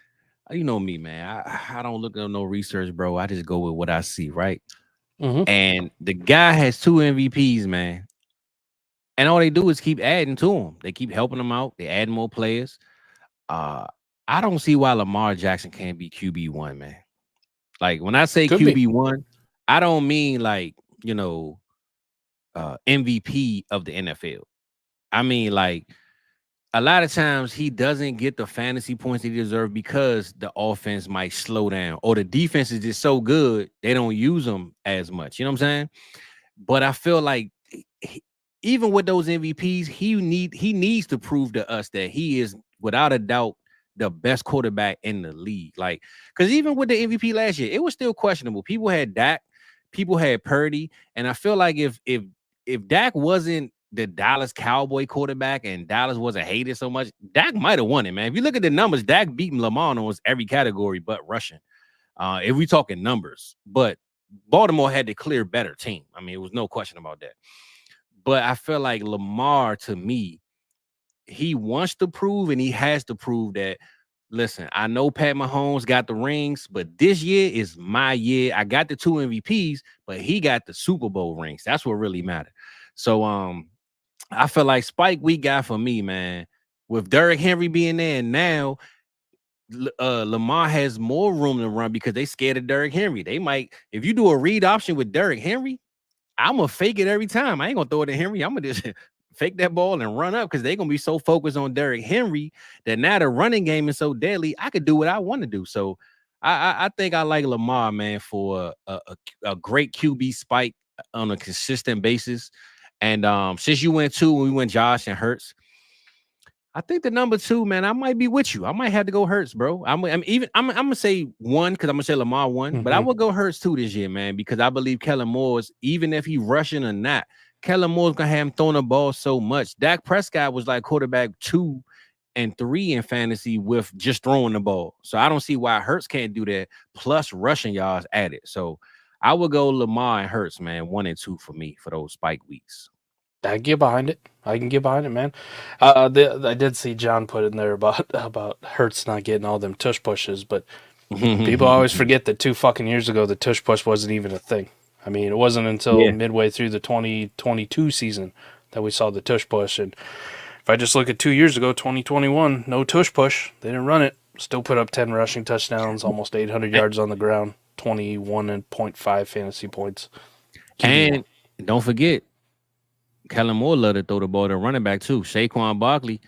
[SPEAKER 2] you know me, man. I don't look at no research, bro. I just go with what I see, right?
[SPEAKER 3] Mm-hmm.
[SPEAKER 2] And the guy has 2 MVPs, man. And all they do is keep adding to him. They keep helping him out. They add more players. I don't see why Lamar Jackson can't be QB1, man. Like when I say
[SPEAKER 3] Could be.
[SPEAKER 2] QB1, I don't mean like, MVP of the NFL. I mean like a lot of times he doesn't get the fantasy points he deserves because the offense might slow down or the defense is just so good they don't use them as much. You know what I'm saying? But I feel like even with those MVPs, he needs to prove to us that he is without a doubt the best quarterback in the league. Like, because even with the MVP last year, it was still questionable. People had Dak, people had Purdy, and I feel like if Dak wasn't the Dallas Cowboy quarterback and Dallas wasn't hated so much, Dak might have won it, man. If you look at the numbers, Dak beating Lamar on almost every category but rushing. If we talking numbers, but Baltimore had the clear better team. I mean, it was no question about that. But I feel like Lamar, to me, he wants to prove and he has to prove that. Listen, I know Pat Mahomes got the rings, but this year is my year. I got the 2 MVPs, but he got the Super Bowl rings. That's what really matters. So, I feel like Spike Week guy for me, man. With Derrick Henry being there, and now Lamar has more room to run because they scared of Derrick Henry. They might, if you do a read option with Derrick Henry, I'm gonna fake it every time. I ain't gonna throw it to Henry. I'm gonna just fake that ball and run up because they're gonna be so focused on Derrick Henry that now the running game is so deadly. I could do what I want to do. So I think I like Lamar, man, for a great QB spike on a consistent basis. And since you went 2 and we went Josh and Hurts, I think the number 2, man, I might be with you. I might have to go Hurts, bro. I'm gonna say 1 because I'm gonna say Lamar 1, but I will go Hurts 2 this year, man, because I believe Kellen Moore's, even if he rushing or not, Kellen Moore's gonna have him throwing the ball so much. Dak Prescott was like quarterback 2 and 3 in fantasy with just throwing the ball. So I don't see why Hurts can't do that, plus rushing yards added. So I would go Lamar and Hurts, man, 1 and 2 for me for those spike weeks.
[SPEAKER 3] I can get behind it. I can get behind it, man. I did see John put in there about Hurts not getting all them tush pushes, but people always forget that 2 fucking years ago the tush push wasn't even a thing. I mean, it wasn't until midway through the 2022 season that we saw the tush push. And if I just look at 2 years ago, 2021, no tush push. They didn't run it. Still put up 10 rushing touchdowns, almost 800 yards on the ground, 21.5 fantasy points.
[SPEAKER 2] And don't forget, Kellen Moore loved to throw the ball to running back too. Saquon Barkley,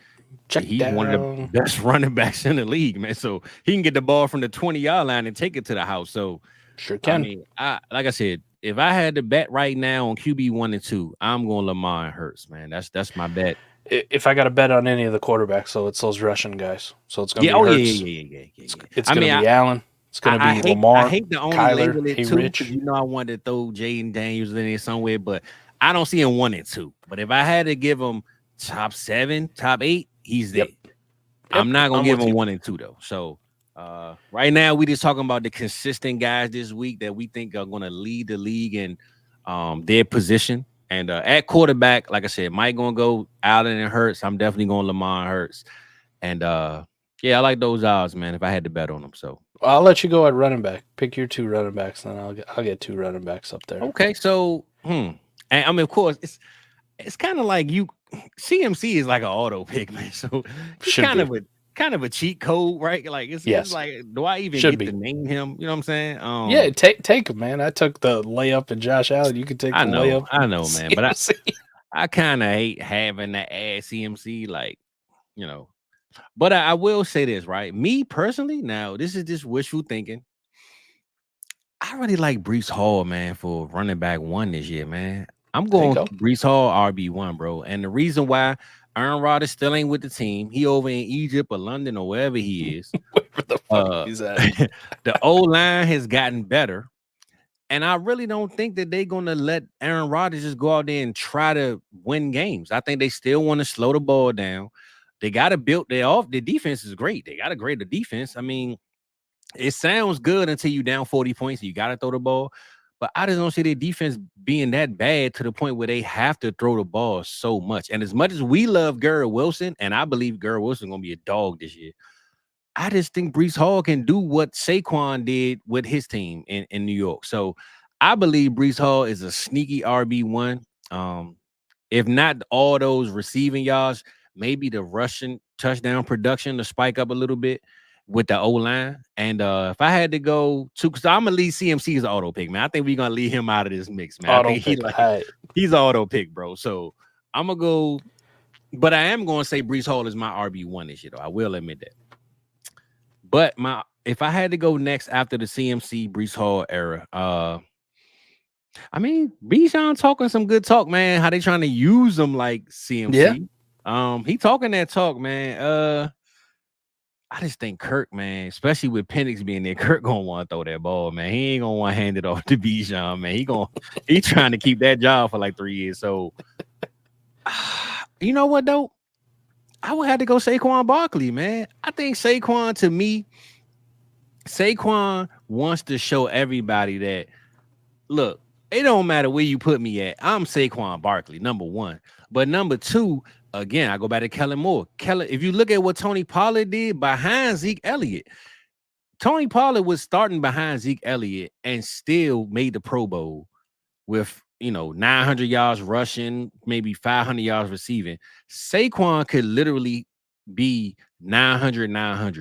[SPEAKER 2] he's one of the best running backs in the league, man. So he can get the ball from the 20-yard line and take it to the house. So
[SPEAKER 3] sure can.
[SPEAKER 2] I mean, like I said, if I had to bet right now on QB 1 and 2, I'm going Lamar and Hurts, man. That's my bet.
[SPEAKER 3] If I got to bet on any of the quarterbacks, so it's those Russian guys. So it's going to be Hurts.
[SPEAKER 2] Yeah.
[SPEAKER 3] It's going to be Allen. It's going to be Lamar.
[SPEAKER 2] I hate to only label it 2 because you know I wanted to throw Jaden Daniels in there somewhere, but I don't see him 1 and 2. But if I had to give him top 7, top 8, he's there. Yep. I'm not gonna give him 1 and 2 though. So right now we just talking about the consistent guys this week that we think are gonna lead the league in their position. And at quarterback, like I said, Mike gonna go Allen and Hurts. I'm definitely going Lamar and Hurts. And yeah, I like those odds, man. If I had to bet on them, so
[SPEAKER 3] I'll let you go at running back. Pick your 2 running backs, and I'll get 2 running backs up there.
[SPEAKER 2] Okay, so and I mean, of course, it's kind of like CMC is like an auto pick, man. So it's kind of a cheat code, right? Like it's like, do I even get to name him? You know what I'm saying?
[SPEAKER 3] Yeah, take him, man. I took the layup and Josh Allen. You could take the layup.
[SPEAKER 2] I know, man. But I kind of hate having to add CMC, like, you know. But I will say this, right? Me personally, now this is just wishful thinking. I really like Brees Hall, man, for running back one this year, man. I'm
[SPEAKER 3] There you
[SPEAKER 2] going
[SPEAKER 3] go.
[SPEAKER 2] Brees Hall RB1, bro. And the reason why Aaron Rodgers still ain't with the team, he over in Egypt or London or wherever he is.
[SPEAKER 3] Where the fuck is that?
[SPEAKER 2] The O-line has gotten better. And I really don't think that they're going to let Aaron Rodgers just go out there and try to win games. I think they still want to slow the ball down. They got to build their defense is great. They got a greater defense. I mean, it sounds good until you down 40 points. You got to throw the ball. But I just don't see their defense being that bad to the point where they have to throw the ball so much. And as much as we love Garrett Wilson, and I believe Garrett Wilson is going to be a dog this year, I just think Brees Hall can do what Saquon did with his team in New York. So I believe Brees Hall is a sneaky RB1. If not all those receiving yards, maybe the rushing touchdown production to spike up a little bit with the O-line. And if I had to go to, because I'm going to leave CMC as an auto pick, man. I think we're going to leave him out of this mix, man.
[SPEAKER 3] Auto
[SPEAKER 2] I think
[SPEAKER 3] pick.
[SPEAKER 2] he's auto pick, bro. So I'm going to go, but I am going to say Brees Hall is my RB1 this year, though. I will admit that. But if I had to go next after the CMC Brees Hall era, I mean, Bijan talking some good talk, man. How they trying to use them like CMC? Yeah. He talking that talk, man. I just think Kirk, man, especially with Penix being there, Kirk gonna want to throw that ball, man. He ain't gonna want to hand it off to Bijan, man. He trying to keep that job for like 3 years. So, you know what though? I would have to go Saquon Barkley, man. I think Saquon, to me, Saquon wants to show everybody that, look, it don't matter where you put me at. I'm Saquon Barkley, number one. But number two, again, I go back to Kellen Moore. If you look at what Tony Pollard did behind Zeke Elliott, Tony Pollard was starting behind Zeke Elliott and still made the Pro Bowl with, 900 yards rushing, maybe 500 yards receiving. Saquon could literally be 900,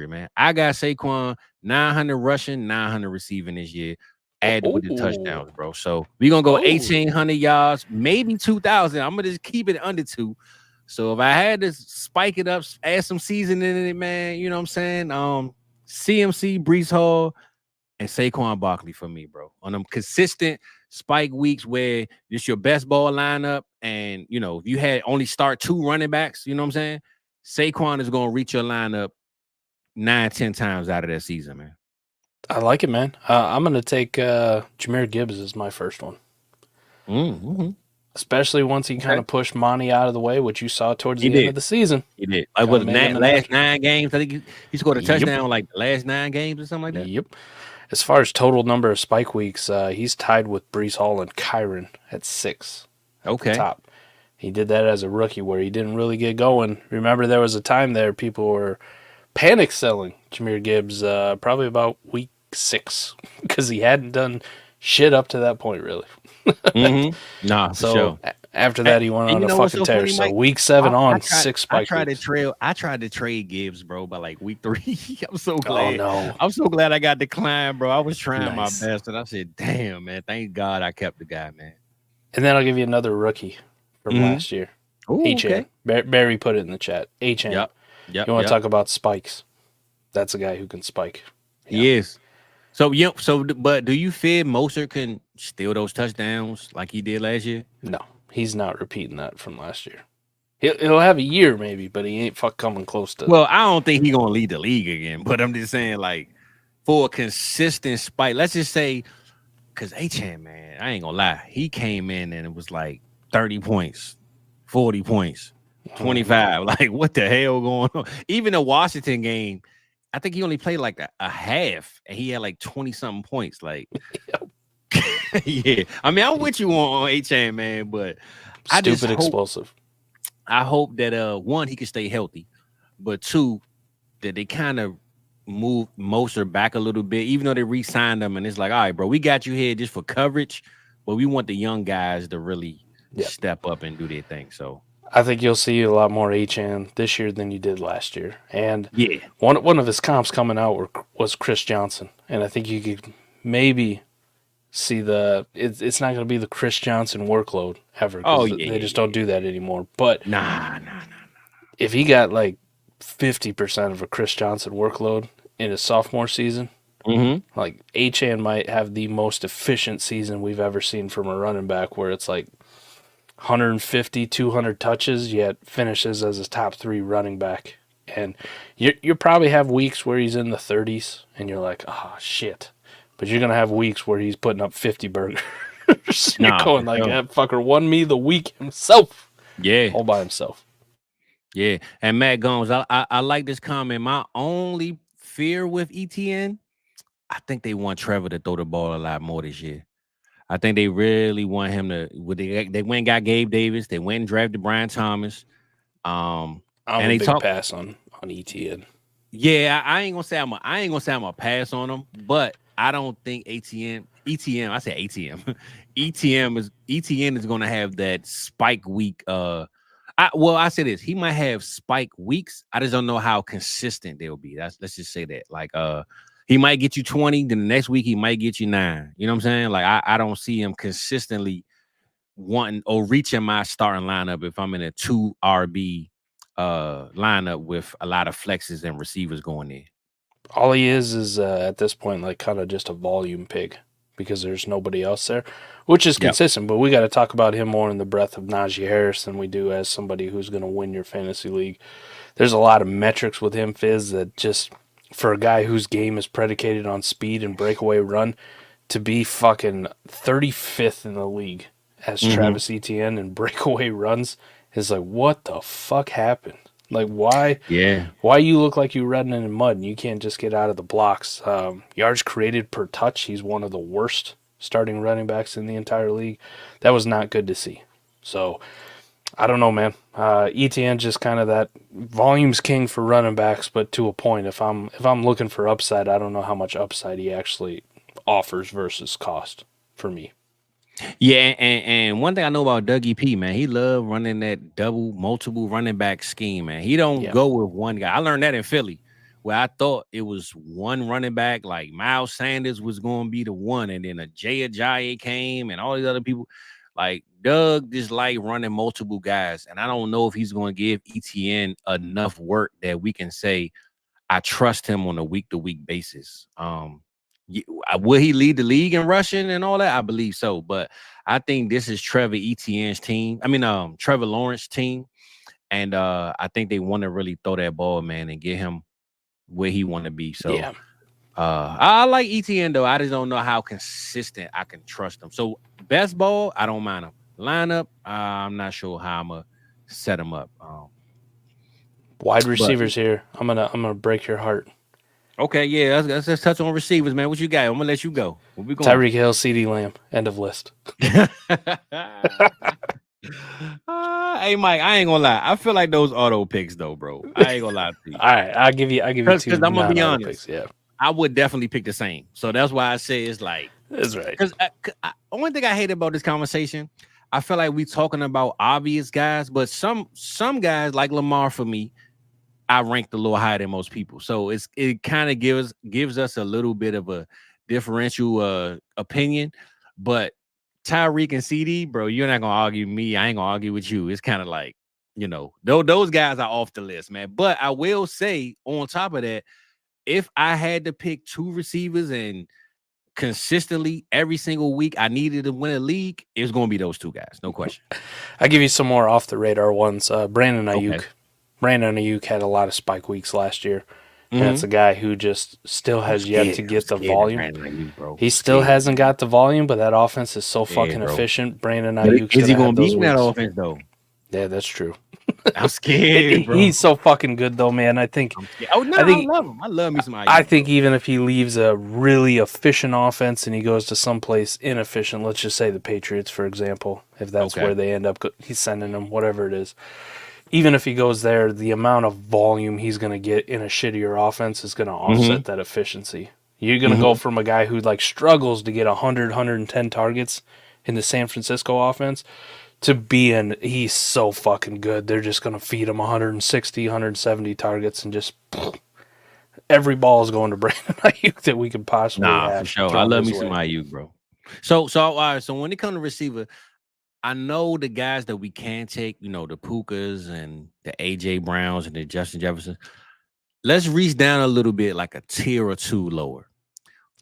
[SPEAKER 2] man. I got Saquon 900 rushing, 900 receiving this year, added with the touchdowns, bro. So we're going to go 1,800 yards, maybe 2,000. I'm going to just keep it under 2. So if I had to spike it up, add some seasoning in it, man, you know what I'm saying? CMC, Brees Hall, and Saquon Barkley for me, bro. On them consistent spike weeks where it's your best ball lineup, and if you had only start 2 running backs, you know what I'm saying? Saquon is gonna reach your lineup 9-10 times out of that season, man.
[SPEAKER 3] I like it, man. I'm gonna take Jahmyr Gibbs as my first one.
[SPEAKER 2] Mm-hmm.
[SPEAKER 3] Especially once he kind of pushed Monty out of the way, which you saw towards the end of the season.
[SPEAKER 2] He did. Like was the last 9 games. I think he scored a touchdown like the last 9 games or something like that.
[SPEAKER 3] Yep. As far as total number of spike weeks, he's tied with Brees Hall and Kyron at 6.
[SPEAKER 2] Okay.
[SPEAKER 3] Top. He did that as a rookie where he didn't really get going. Remember, there was a time there people were panic selling Jahmyr Gibbs probably about week 6 because he hadn't done shit up to that point, really.
[SPEAKER 2] Mm-hmm. Nah,
[SPEAKER 3] so
[SPEAKER 2] sure.
[SPEAKER 3] After that, he went on a fucking tear. Funny, so week 7 6 spike weeks.
[SPEAKER 2] I tried to trade Gibbs, bro, by like week 3. I'm so glad.
[SPEAKER 3] Oh, no.
[SPEAKER 2] I'm so glad I got declined, bro. I was trying my best, and I said, damn, man, thank God I kept the guy, man.
[SPEAKER 3] And then I'll give you another rookie from last year.
[SPEAKER 2] Ooh,
[SPEAKER 3] HN. Okay. Barry put it in the chat. HN.
[SPEAKER 2] Yep.
[SPEAKER 3] You want to talk about spikes? That's a guy who can spike.
[SPEAKER 2] He is. But do you fear Moser can steal those touchdowns like he did last year?
[SPEAKER 3] No, he's not repeating that from last year. He'll have a year maybe, but he ain't coming close to.
[SPEAKER 2] Well, I don't think he's gonna lead the league again. But I'm just saying, like, for a consistent spike, let's just say, because H-Man, man, I ain't gonna lie, he came in and it was like 30 points, 40 points, 25. Like, what the hell going on? Even the Washington game, I think he only played like a half, and he had like 20-something points. Like, yeah. I mean, I'm with you on H-Man, man, but
[SPEAKER 3] stupid explosive.
[SPEAKER 2] I hope that one, he can stay healthy, but 2, that they kind of move Moser back a little bit, even though they re-signed him, and it's like, all right, bro, we got you here just for coverage, but we want the young guys to really step up and do their thing. So
[SPEAKER 3] I think you'll see a lot more HN this year than you did last year. And one of his comps coming out was Chris Johnson, and I think you could maybe see it's not going to be the Chris Johnson workload ever. They just don't do that anymore. But
[SPEAKER 2] nah.
[SPEAKER 3] If he got like 50% of a Chris Johnson workload in his sophomore season,
[SPEAKER 2] Mm-hmm.
[SPEAKER 3] Like Achane might have the most efficient season we've ever seen from a running back, where it's like 150, 200 touches, yet finishes as a top 3 running back. And you probably have weeks where he's in the 30s, and you're like, oh, shit. But you're going to have weeks where he's putting up 50 burgers. You're going like, that fucker won me the week himself.
[SPEAKER 2] Yeah.
[SPEAKER 3] All by himself.
[SPEAKER 2] Yeah. And Matt Gomes, I like this comment. My only fear with ETN, I think they want Trevor to throw the ball a lot more this year. I think they really want him to. They went and got Gabe Davis. They went and drafted Brian Thomas.
[SPEAKER 3] I'm
[SPEAKER 2] and
[SPEAKER 3] a big pass on ETN.
[SPEAKER 2] Yeah, I ain't gonna say I'm a pass on him, but I don't think ETN is gonna have that spike week. I say this, he might have spike weeks. I just don't know how consistent they'll be. Let's just say that. Like he might get you 20, then the next week he might get you 9. You know what I'm saying? Like I don't see him consistently wanting or reaching my starting lineup if I'm in a 2 RB lineup with a lot of flexes and receivers going in.
[SPEAKER 3] All he is at this point like kind of just a volume pig because there's nobody else there, which is consistent. But we got to talk about him more in the breadth of Najee Harris than we do as somebody who's going to win your fantasy league. There's a lot of metrics with him, Fizz, that just for a guy whose game is predicated on speed and breakaway run to be fucking 35th in the league as Travis Etienne and breakaway runs is like, what the fuck happened? Like, why?
[SPEAKER 2] Yeah.
[SPEAKER 3] Why you look like you're running in mud and you can't just get out of the blocks? Yards created per touch, he's one of the worst starting running backs in the entire league. That was not good to see. So, I don't know, man. ETN just kind of that volume's king for running backs, but to a point. If I'm looking for upside, I don't know how much upside he actually offers versus cost for me.
[SPEAKER 2] Yeah, and one thing I know about Dougie P, man, he loved running that multiple running back scheme, man. He don't go with one guy. I learned that in Philly, where I thought it was one running back, like Miles Sanders was going to be the one, and then Jay Ajayi came, and all these other people. Like Doug just like running multiple guys, and I don't know if he's going to give ETN enough work that we can say I trust him on a week-to-week basis. Will he lead the league in rushing and all that? I believe so, but I think this is Trevor Etienne's team. I mean, Trevor Lawrence's team, and I think they want to really throw that ball, man, and get him where he want to be. So, I like Etienne though. I just don't know how consistent I can trust him. So, best ball, I don't mind him. Lineup, I'm not sure how I'm gonna set him up.
[SPEAKER 3] Wide receivers here. I'm gonna break your heart.
[SPEAKER 2] Okay, yeah, let's touch on receivers, man. What you got? I'm gonna let you go. Where we going?
[SPEAKER 3] Tyreek Hills, CeeDee Lamb. End of list.
[SPEAKER 2] Hey, Mike, I ain't gonna lie. I feel like those auto picks, though, bro. I ain't gonna lie to you.
[SPEAKER 3] All right, I'll give you 2.
[SPEAKER 2] Because I'm gonna be honest.
[SPEAKER 3] Picks, yeah,
[SPEAKER 2] I would definitely pick the same. So that's why I say it's like
[SPEAKER 3] that's right.
[SPEAKER 2] Because one thing I hate about this conversation, I feel like we talking about obvious guys, but some guys like Lamar for me, I ranked a little higher than most people. So it kind of gives us a little bit of a differential opinion. But Tyreek and CD, bro, you're not gonna argue with me. I ain't gonna argue with you. It's kind of like, those guys are off the list, man. But I will say, on top of that, if I had to pick 2 receivers and consistently every single week I needed to win a league, it's gonna be those 2 guys, no question.
[SPEAKER 3] I'll give you some more off the radar ones. Brandon Ayuk. Okay. Brandon Ayuk had a lot of spike weeks last year. And it's a guy who just still has yet to get the volume. Ayuk, he still hasn't got the volume, but that offense is so fucking efficient. Brandon Ayuk
[SPEAKER 2] is he going to be in that offense, though?
[SPEAKER 3] Yeah, that's true.
[SPEAKER 2] I'm scared, bro.
[SPEAKER 3] He's so fucking good, though, man. I think.
[SPEAKER 2] I love him. I love me some Ayuk.
[SPEAKER 3] I think even if he leaves a really efficient offense and he goes to someplace inefficient, let's just say the Patriots, for example, if that's where they end up, he's sending them, whatever it is. Even if he goes there, the amount of volume he's going to get in a shittier offense is going to offset that efficiency. You're going to go from a guy who struggles to get 100, 110 targets in the San Francisco offense to he's so fucking good. They're just going to feed him 160, 170 targets and just every ball is going to Brandon Ayuk that we could possibly have.
[SPEAKER 2] For sure. I love me some Ayuk, bro. So when it comes to receiver, I know the guys that we can take, the Pukas and the AJ Browns and the Justin Jefferson. Let's reach down a little bit, like a tier or 2 lower.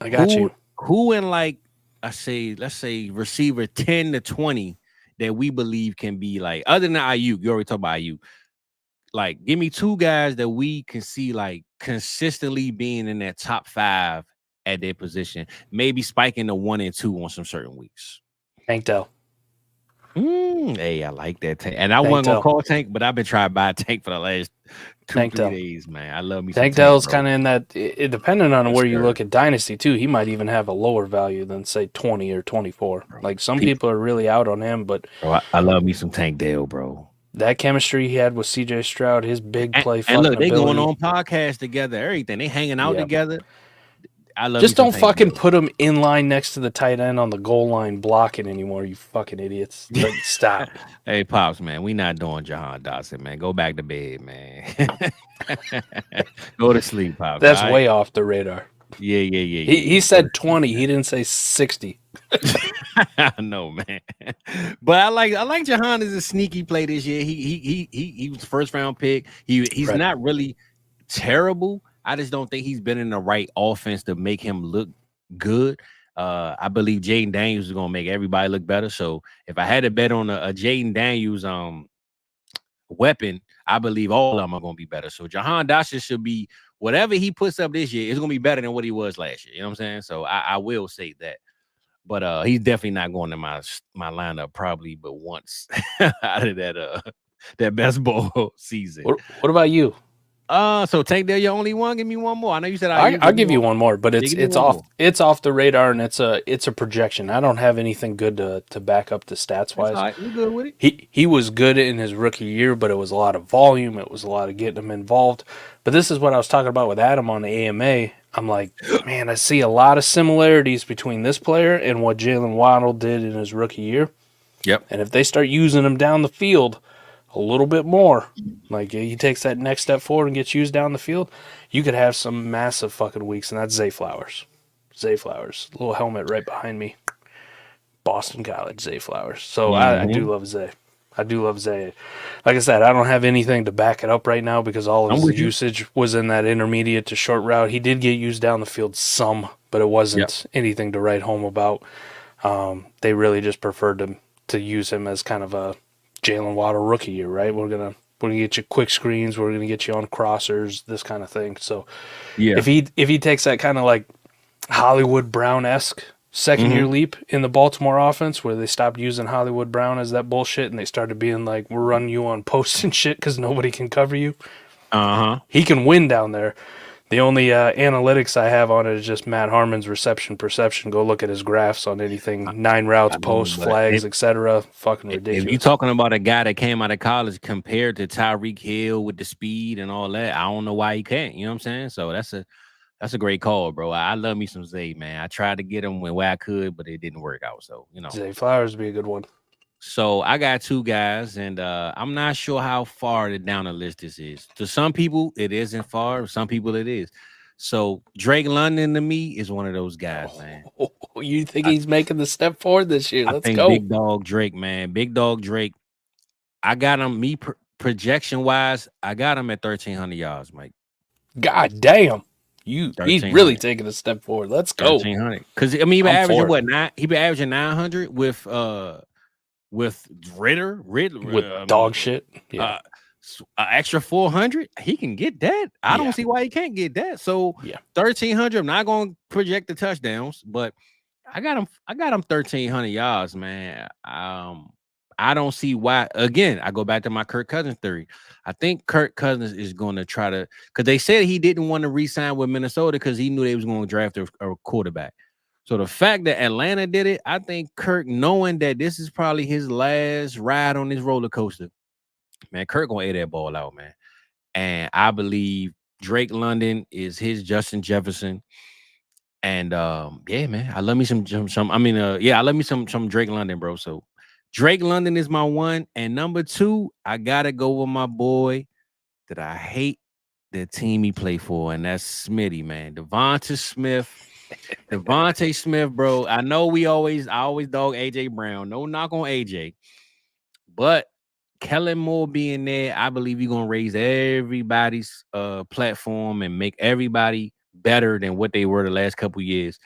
[SPEAKER 3] I got you.
[SPEAKER 2] Who in like let's say receiver 10 to 20 that we believe can be like other than Ayuk. You already talked about Ayuk. Like, give me two guys that we can see like consistently being in that top 5 at their position, maybe spiking to 1 and 2 on some certain weeks.
[SPEAKER 3] Tank Dell.
[SPEAKER 2] Hey, I like that Tank. And I
[SPEAKER 3] Tank
[SPEAKER 2] wasn't gonna
[SPEAKER 3] Dell.
[SPEAKER 2] call Tank, but I've been trying to buy Tank for the last 2-3 days, man. I love me some
[SPEAKER 3] Tank
[SPEAKER 2] Tank,
[SPEAKER 3] Dell's
[SPEAKER 2] bro.
[SPEAKER 3] kind of in that. Depending on
[SPEAKER 2] Yes,
[SPEAKER 3] where you
[SPEAKER 2] sir.
[SPEAKER 3] look at Dynasty too, he might even have a lower value than say 20 or 24.
[SPEAKER 2] Bro,
[SPEAKER 3] Like some people are really out on him, but
[SPEAKER 2] bro, I love me some Tank Dell, bro.
[SPEAKER 3] that chemistry he had with CJ Stroud, his big play
[SPEAKER 2] And
[SPEAKER 3] fucking
[SPEAKER 2] look, they
[SPEAKER 3] ability.
[SPEAKER 2] going on podcasts together, everything. They hanging out
[SPEAKER 3] Yeah.
[SPEAKER 2] together. I love
[SPEAKER 3] Just
[SPEAKER 2] me some
[SPEAKER 3] don't
[SPEAKER 2] Tank
[SPEAKER 3] fucking
[SPEAKER 2] Dell.
[SPEAKER 3] put him in line next to the tight end on the goal line blocking anymore, you fucking idiots. Like, stop.
[SPEAKER 2] Hey, Pops, man, we not doing Jahan Dotson, man. Go back to bed, man. Go to sleep, Pops.
[SPEAKER 3] That's
[SPEAKER 2] all right?
[SPEAKER 3] way off the radar.
[SPEAKER 2] Yeah.
[SPEAKER 3] He said 20. He didn't say 60.
[SPEAKER 2] I know, man. But I like Jahan as a sneaky play this year. He was first round pick. He's
[SPEAKER 3] Right.
[SPEAKER 2] not really terrible. I just don't think he's been in the right offense to make him look good. I believe Jaden Daniels is gonna make everybody look better. So if I had to bet on a Jaden Daniels weapon, I believe all of them are gonna be better. So Jahan Dotson should be whatever he puts up this year is gonna be better than what he was last year. You know what I'm saying? So I will say that. But he's definitely not going to my lineup probably but once out of that best ball season.
[SPEAKER 3] What about you?
[SPEAKER 2] So Tank Dell, your only one. Give me one more. I know you said
[SPEAKER 3] I'll give you one more, but it's off the radar and it's a projection. I don't have anything good to back up the stats wise.
[SPEAKER 2] Right. We good with it.
[SPEAKER 3] He was good in his rookie year, but it was a lot of volume. It was a lot of getting him involved. But this is what I was talking about with Adam on the AMA. I'm like, man, I see a lot of similarities between this player and what Jalen Waddle did in his rookie year.
[SPEAKER 2] Yep.
[SPEAKER 3] And if they start using him down the field a little bit more, like he takes that next step forward and gets used down the field, you could have some massive fucking weeks, and that's Zay Flowers. Zay Flowers. Little helmet right behind me. Boston College, Zay Flowers. So I do love Zay. I do love Zay. Like I said, I don't have anything to back it up right now because all of his usage was in that intermediate to short route. He did get used down the field some, but it wasn't anything to write home about. They really just preferred to use him as kind of a Jalen Waddle rookie year, right? We're gonna get you quick screens, we're gonna get you on crossers, this kind of thing. So if he takes that kind of like Hollywood Brown-esque second year leap in the Baltimore offense where they stopped using Hollywood Brown as that bullshit and they started being like, we're running you on posts and shit because nobody can cover you. He can win down there. The only analytics I have on it is just Matt Harmon's reception perception. Go look at his graphs on anything, 9 routes, posts, flags, etc. Fucking ridiculous.
[SPEAKER 2] If you're talking about a guy that came out of college compared to Tyreek Hill with the speed and all that, I don't know why he can't. You know what I'm saying? So that's a great call, bro. I love me some Zay, man. I tried to get him where I could, but it didn't work out. So,
[SPEAKER 3] Zay Flowers would be a good one.
[SPEAKER 2] So I got two guys, and I'm not sure how far down the list this is. To some people, it isn't far. Some people, it is. So Drake London to me is one of those guys, man.
[SPEAKER 3] You think he's making the step forward this year? Let's go.
[SPEAKER 2] Big Dog Drake, man. Big Dog Drake. I got him, projection-wise, I got him at 1,300 yards, Mike.
[SPEAKER 3] God damn. He's really taking a step forward. Let's go.
[SPEAKER 2] 1,300. Because, I mean, he been averaging what? He been averaging 900 with Ritter
[SPEAKER 3] with dog shit. Yeah.
[SPEAKER 2] Extra 400, he can get that. I don't see why he can't get that. So 1,300. I'm not going to project the touchdowns, but I got him 1,300 yards, man. I don't see why. Again, I go back to my Kirk Cousins theory. I think Kirk Cousins is going to try to, because they said he didn't want to re-sign with Minnesota because he knew they was going to draft a quarterback. So the fact that Atlanta did it, I think Kirk, knowing that this is probably his last ride on this roller coaster, man, Kirk gonna air that ball out, man. And I believe Drake London is his Justin Jefferson. And man, I love me some. I love me some Drake London, bro. So Drake London is my one, and number two, I gotta go with my boy that I hate the team he played for, and that's Smitty, man, Devonta Smith, bro. I know I always dog AJ Brown. No knock on AJ, but Kellen Moore being there, I believe you're gonna raise everybody's platform and make everybody better than what they were the last couple years.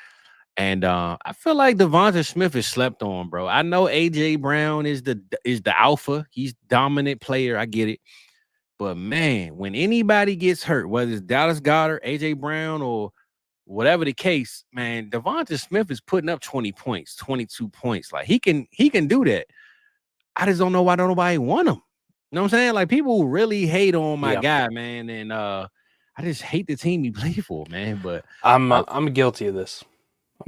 [SPEAKER 2] And I feel like Devonta Smith is slept on, bro. I know AJ Brown is the alpha. He's dominant player. I get it. But man, when anybody gets hurt, whether it's Dallas Goedert, AJ Brown, or whatever the case, man, Devonta Smith is putting up 20 points, 22 points. Like he can do that. I just don't know why nobody want him. You know what I'm saying? Like people really hate on my guy, man. And I just hate the team he played for, man. But
[SPEAKER 3] I'm guilty of this.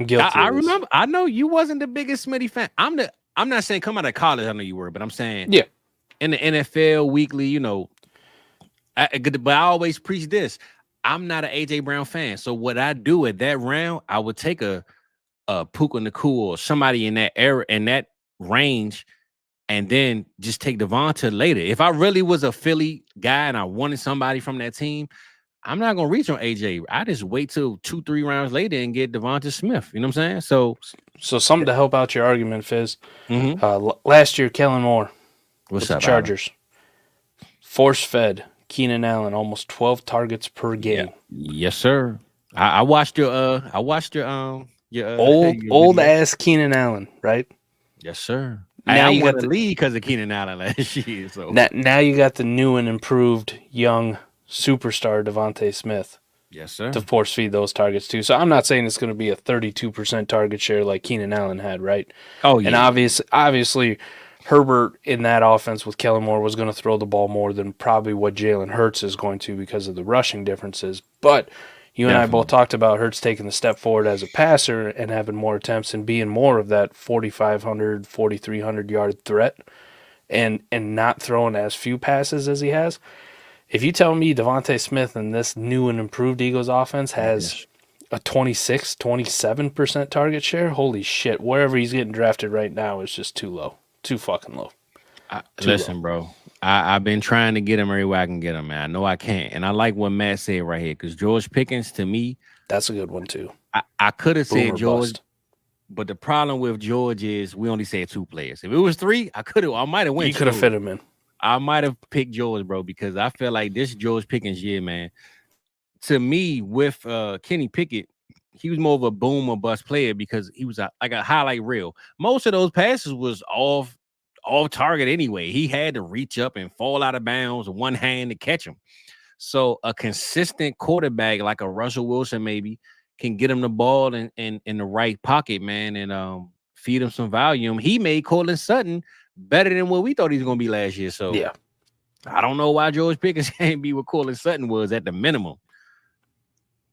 [SPEAKER 3] I'm guilty.
[SPEAKER 2] I remember. I know you wasn't the biggest Smitty fan. I'm not saying come out of college. I know you were, but I'm saying in the NFL weekly, you know. But I always preach this. I'm not an AJ Brown fan, so what I do at that round, I would take a Puka Nacua or somebody in that era in that range, and then just take Devonta later. If I really was a Philly guy and I wanted somebody from that team, I'm not gonna reach on AJ. I just wait till 2-3 rounds later and get Devonta Smith. You know what I'm saying? So
[SPEAKER 3] something to help out your argument, Fizz. Last year, Kellen Moore with the Chargers force fed Keenan Allen almost 12 targets per game.
[SPEAKER 2] Yeah. Yes, sir. I watched your
[SPEAKER 3] old ass Keenan Allen, right?
[SPEAKER 2] Yes, sir.
[SPEAKER 3] Now
[SPEAKER 2] you got the lead because of Keenan Allen last year. So
[SPEAKER 3] now you got the new and improved young superstar Devontae Smith.
[SPEAKER 2] Yes, sir.
[SPEAKER 3] To force feed those targets too. So I'm not saying it's going to be a 32% target share like Keenan Allen had, right?
[SPEAKER 2] Oh yeah.
[SPEAKER 3] And obviously Herbert in that offense with Kellen Moore was going to throw the ball more than probably what Jalen Hurts is going to because of the rushing differences. But you and I both talked about Hurts taking the step forward as a passer and having more attempts and being more of that 4,500, 4,300 yard threat and not throwing as few passes as he has. If you tell me Devontae Smith and this new and improved Eagles offense has a 26, 27% target share, holy shit, wherever he's getting drafted right now is just too low. Too fucking low.
[SPEAKER 2] Listen, bro. I've been trying to get him everywhere I can get him, man. I know I can't. And I like what Matt said right here, because George Pickens, to me,
[SPEAKER 3] that's a good one, too.
[SPEAKER 2] I could have said George,
[SPEAKER 3] bust.
[SPEAKER 2] But the problem with George is we only said 2 players. If it was 3, I might have went.
[SPEAKER 3] You could have fit him in.
[SPEAKER 2] I might have picked George, bro, because I feel like this George Pickens year, man. To me, with Kenny Pickett, he was more of a boom or bust player because he was like a highlight reel. Most of those passes was off target anyway. He had to reach up and fall out of bounds with one hand to catch him. So a consistent quarterback like a Russell Wilson maybe can get him the ball in the right pocket, man, and feed him some volume. He made Cortland Sutton better than what we thought he was going to be last year. So
[SPEAKER 3] yeah,
[SPEAKER 2] I don't know why George Pickens can't be what Cortland Sutton was at the minimum.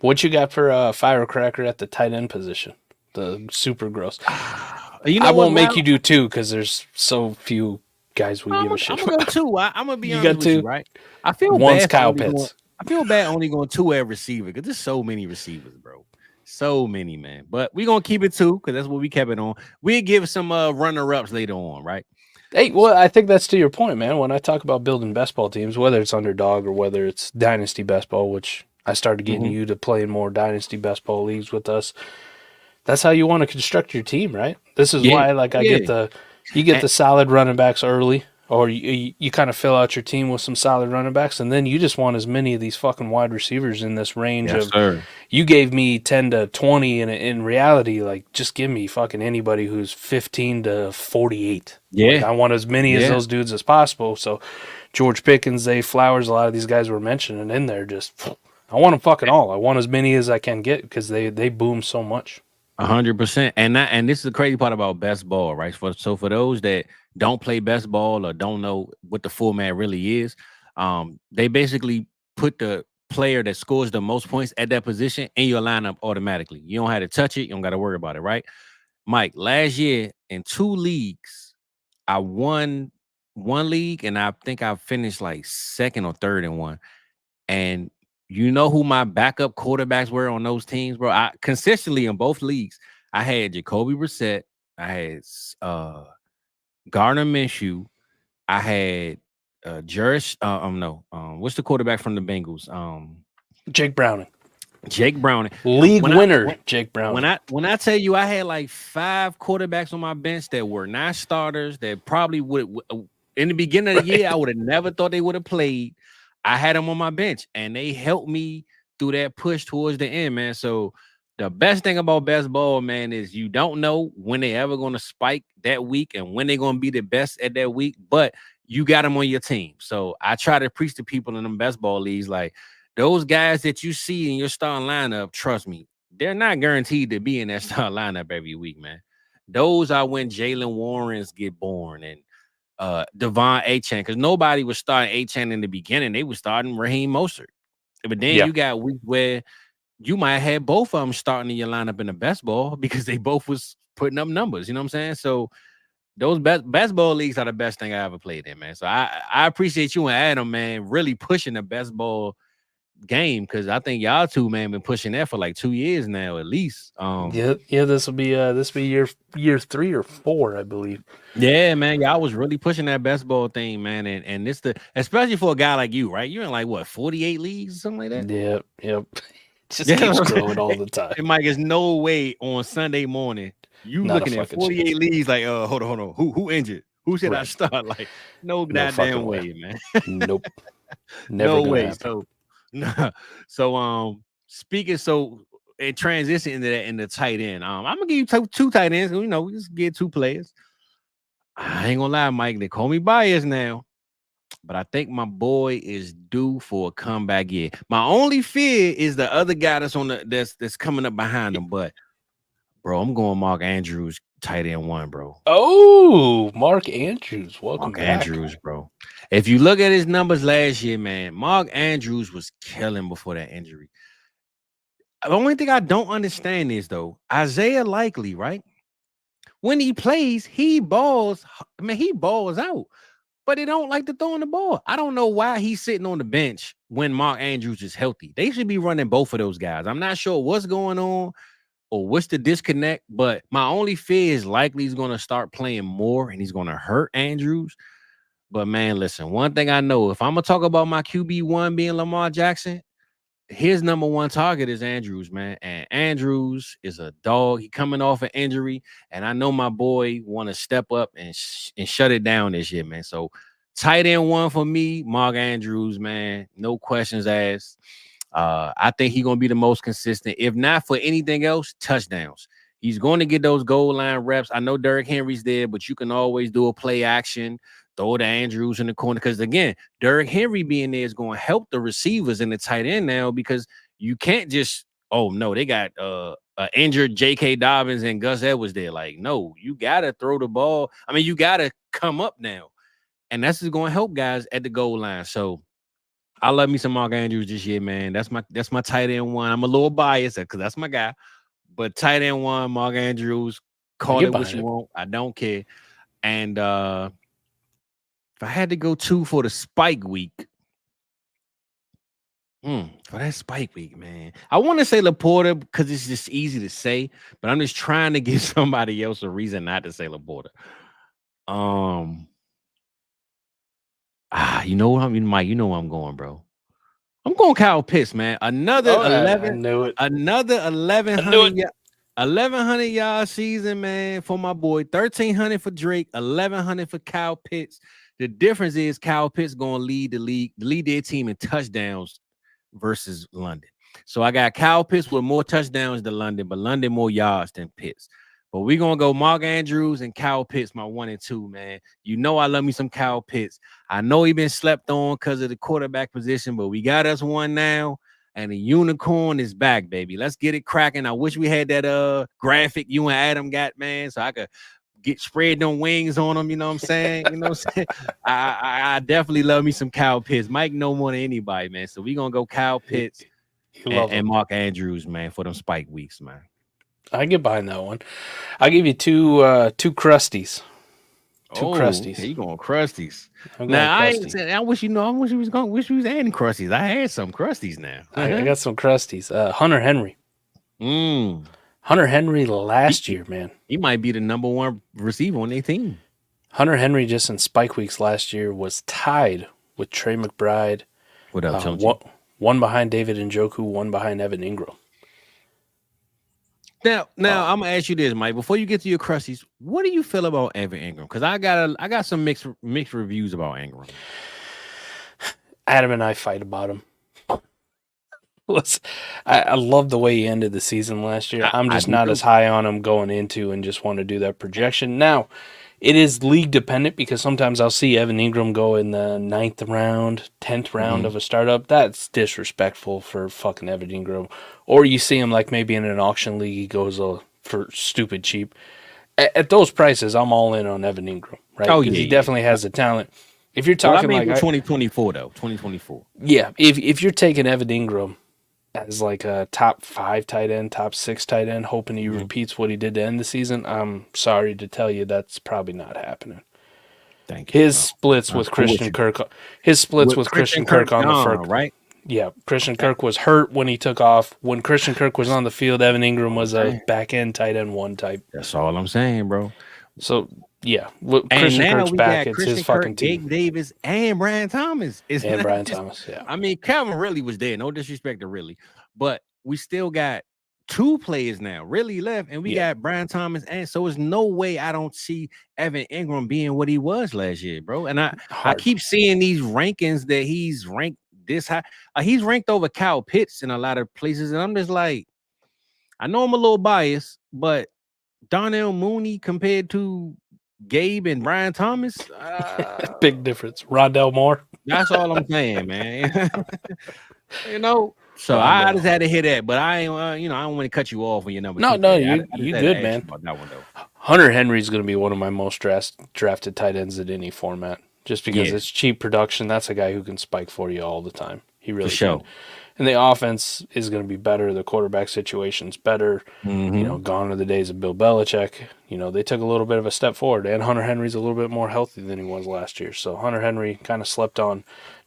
[SPEAKER 3] What you got for Firecracker at the tight end position? The super gross. I won't make you do 2 because there's so few guys we give a shit.
[SPEAKER 2] I'm gonna go 2. I'm gonna be honest with you, right? I feel
[SPEAKER 3] one's
[SPEAKER 2] bad.
[SPEAKER 3] Kyle Pitts.
[SPEAKER 2] I feel bad only going 2 at receiver because there's so many receivers, bro. So many, man. But we're gonna keep it 2 because that's what we kept it on. We'll give some runner-ups later on, right?
[SPEAKER 3] Hey, well, I think that's to your point, man. When I talk about building best ball teams, whether it's underdog or whether it's dynasty best ball, which I started getting you to play in more dynasty best ball leagues with us. That's how you want to construct your team, right? This is why, like, you get the solid running backs early, or you kind of fill out your team with some solid running backs, and then you just want as many of these fucking wide receivers in this range of.
[SPEAKER 2] Sir.
[SPEAKER 3] You gave me 10 to 20, and in reality, like, just give me fucking anybody who's 15 to 48.
[SPEAKER 2] Yeah,
[SPEAKER 3] like, I want as many as those dudes as possible. So, George Pickens, Zay Flowers, a lot of these guys were mentioning in there. Just, I want them fucking all. I want as many as I can get because they boom so much.
[SPEAKER 2] 100%, and this is the crazy part about best ball, right? So for those that don't play best ball or don't know what the format really is, they basically put the player that scores the most points at that position in your lineup automatically. You don't have to touch it. You don't got to worry about it, right? Mike, last year in 2 leagues, I won 1 league, and I think I finished like 2nd or 3rd in one. And you know who my backup quarterbacks were on those teams, bro? I consistently in both leagues, I had Jacoby Brissett, I had Gardner Minshew, I had what's the quarterback from the Bengals?
[SPEAKER 3] Jake Browning.
[SPEAKER 2] League
[SPEAKER 3] winner, Jake Browning.
[SPEAKER 2] When I tell you I had like 5 quarterbacks on my bench that were not starters, that probably would in the beginning of the year I would have never thought they would have played. I had them on my bench, and they helped me through that push towards the end, man. So the best thing about best ball, man, is you don't know when they ever going to spike that week and when they're going to be the best at that week, but you got them on your team. So I try to preach to people in them best ball leagues, like those guys that you see in your starting lineup, trust me, they're not guaranteed to be in that starting lineup every week, man. Those are when Jalen Warrens get born and Devon Achane, because nobody was starting Achane in the beginning. They were starting Raheem Mostert. But then you got weeks where you might have both of them starting in your lineup in the best ball because they both was putting up numbers. You know what I'm saying? So those best ball leagues are the best thing I ever played in, man. So I appreciate you and Adam, man, really pushing the best ball game, because I think y'all two, man, been pushing that for like 2 years now at least.
[SPEAKER 3] This will be year 3 or 4, I believe.
[SPEAKER 2] Yeah, man, y'all was really pushing that best ball thing, man, and this especially for a guy like you, right? You're in like what 48 leagues or something like that.
[SPEAKER 3] Yep. Just keeps growing all the time.
[SPEAKER 2] And Mike, there's no way on Sunday morning you
[SPEAKER 3] Not
[SPEAKER 2] looking at 48
[SPEAKER 3] chance.
[SPEAKER 2] leagues like, hold on, who injured? Who should I start? Like, no goddamn way, man.
[SPEAKER 3] Nope, never
[SPEAKER 2] no way.
[SPEAKER 3] Happen.
[SPEAKER 2] So speaking, so it transition into that in the tight end. I'm gonna give you two tight ends. You know, we just get 2 players. I ain't gonna lie, Mike. They call me biased now, but I think my boy is due for a comeback year. My only fear is the other guy that's coming up behind him. But bro, I'm going Mark Andrews, tight end 1, bro.
[SPEAKER 3] Oh, Mark Andrews, welcome back.
[SPEAKER 2] Andrews, bro. If you look at his numbers last year, man, Mark Andrews was killing before that injury. The only thing I don't understand is though, Isaiah Likely, right? When he plays, he balls. I mean, he balls out. But they don't like to throw in the ball. I don't know why he's sitting on the bench when Mark Andrews is healthy. They should be running both of those guys. I'm not sure what's going on or what's the disconnect, but my only fear is likely he's going to start playing more and he's going to hurt Andrews. But man, listen, one thing I know, if I'm going to talk about my QB1 being Lamar Jackson, his number 1 target is Andrews, man. And Andrews is a dog. He coming off an injury, and I know my boy want to step up and shut it down this year, man. So tight end 1 for me, Mark Andrews, man. No questions asked. I think he's going to be the most consistent. If not for anything else, touchdowns. He's going to get those goal line reps. I know Derrick Henry's there, but you can always do a play action. Throw the Andrews in the corner. Because, again, Derrick Henry being there is going to help the receivers in the tight end now, because you can't just, they got injured J.K. Dobbins and Gus Edwards there. Like, no, you got to throw the ball. I mean, you got to come up now. And that's just going to help guys at the goal line. So I love me some Mark Andrews this year, man. That's my tight end 1. I'm a little biased because that's my guy. But tight end 1, Mark Andrews, call it what you want. I don't care. And if I had to go 2 for the spike week, for that spike week, man, I want to say Laporta because it's just easy to say, but I'm just trying to give somebody else a reason not to say Laporta. You know what I mean, Mike? You know where I'm going, bro. I'm going Kyle Pitts, man. Another 11. I knew it. Another 1,100 yard season, man, for my boy. 1,300 for Drake. 1,100 for Kyle Pitts. The difference is Kyle Pitts going to lead their team in touchdowns versus London. So I got Kyle Pitts with more touchdowns than London, but London more yards than Pitts. But we're going to go Mark Andrews and Kyle Pitts, my 1 and 2, man. You know I love me some Kyle Pitts. I know he been slept on because of the quarterback position, but we got us one now, and the unicorn is back, baby. Let's get it cracking. I wish we had that graphic you and Adam got, man, so I could spread them wings on them, you know what I'm saying? You know what I'm saying? I definitely love me some Kyle Pitts. Mike know more than anybody, man. So we're going to go Kyle Pitts and Mark Andrews, man, for them spike weeks, man.
[SPEAKER 3] I get behind that one. I'll give you two crusties. Crusties.
[SPEAKER 2] Okay, you going crusties. Now I ain't saying, I wish he was adding crusties. I had some crusties now.
[SPEAKER 3] I got some crusties. Hunter Henry. Hunter Henry last year, man.
[SPEAKER 2] He might be the number 1 receiver on their team.
[SPEAKER 3] Hunter Henry just in spike weeks last year was tied with Trey McBride.
[SPEAKER 2] What up, Chunky?
[SPEAKER 3] One behind David Njoku, 1 behind Evan Ingram.
[SPEAKER 2] Now I'm gonna ask you this, Mike. Before you get to your crusties, what do you feel about Evan Ingram? Because I got some mixed reviews about Ingram.
[SPEAKER 3] Adam and I fight about him. Listen, I love the way he ended the season last year. I'm
[SPEAKER 2] I
[SPEAKER 3] just
[SPEAKER 2] do
[SPEAKER 3] not
[SPEAKER 2] too.
[SPEAKER 3] as high on him going into and just want to do that projection. Now, it is league dependent because sometimes I'll see Evan Ingram go in the 9th round, 10th round of a startup. That's disrespectful for fucking Evan Ingram. Or you see him like maybe in an auction league, he goes for stupid cheap. At those prices, I'm all in on Evan Ingram, right?
[SPEAKER 2] Oh
[SPEAKER 3] Because
[SPEAKER 2] yeah,
[SPEAKER 3] he
[SPEAKER 2] yeah.
[SPEAKER 3] definitely has the talent. If you're
[SPEAKER 2] Well, I
[SPEAKER 3] talking
[SPEAKER 2] mean
[SPEAKER 3] like,
[SPEAKER 2] for 2024 though, 2024.
[SPEAKER 3] yeah, if you're taking Evan Ingram as like a top 5 tight end, top 6 tight end, hoping he repeats what he did to end the season, I'm sorry to tell you that's probably not happening.
[SPEAKER 2] Thank you,
[SPEAKER 3] His
[SPEAKER 2] bro.
[SPEAKER 3] splits with
[SPEAKER 2] I'm with
[SPEAKER 3] Christian
[SPEAKER 2] you.
[SPEAKER 3] Kirk, his splits with
[SPEAKER 2] Christian
[SPEAKER 3] Christian
[SPEAKER 2] Kirk
[SPEAKER 3] Kirk on the
[SPEAKER 2] gone,
[SPEAKER 3] first.
[SPEAKER 2] right?
[SPEAKER 3] Yeah, Christian
[SPEAKER 2] Okay.
[SPEAKER 3] Kirk was hurt when he took off. When Christian Kirk was on the field, Evan Ingram was a
[SPEAKER 2] Okay.
[SPEAKER 3] back end tight end 1 type.
[SPEAKER 2] That's all I'm saying, bro.
[SPEAKER 3] So yeah,
[SPEAKER 2] And
[SPEAKER 3] Christian
[SPEAKER 2] now
[SPEAKER 3] Kirk's
[SPEAKER 2] we
[SPEAKER 3] back.
[SPEAKER 2] got
[SPEAKER 3] It's his
[SPEAKER 2] Christian
[SPEAKER 3] fucking
[SPEAKER 2] Kirk,
[SPEAKER 3] team.
[SPEAKER 2] Gabe Davis, and Brian Thomas. It's
[SPEAKER 3] And
[SPEAKER 2] not
[SPEAKER 3] Brian
[SPEAKER 2] just,
[SPEAKER 3] Thomas, yeah.
[SPEAKER 2] I mean, Calvin really was there. No disrespect to really, but we still got 2 players now really left, and we got Brian Thomas, and so there's no way I don't see Evan Ingram being what he was last year, bro. And I keep seeing these rankings that he's ranked this high. He's ranked over Kyle Pitts in a lot of places, and I'm just like, I know I'm a little biased, but Darnell Mooney compared to Gabe and Brian Thomas,
[SPEAKER 3] Big difference. Rondell Moore.
[SPEAKER 2] that's all I'm saying, man. So I just had to hit that, but I ain't, I don't want to cut you off when your number.
[SPEAKER 3] No,
[SPEAKER 2] I
[SPEAKER 3] you
[SPEAKER 2] just had
[SPEAKER 3] good,
[SPEAKER 2] to ask
[SPEAKER 3] man.
[SPEAKER 2] you about that one though.
[SPEAKER 3] Hunter Henry's going to be one of my most drafted tight ends at any format, just because it's cheap production. That's a guy who can spike for you all the time. He really can. And the offense is going to be better. The quarterback situation's better. Gone are the days of Bill Belichick. They took a little bit of a step forward, and Hunter Henry's a little bit more healthy than he was last year. So Hunter Henry kind of slept on,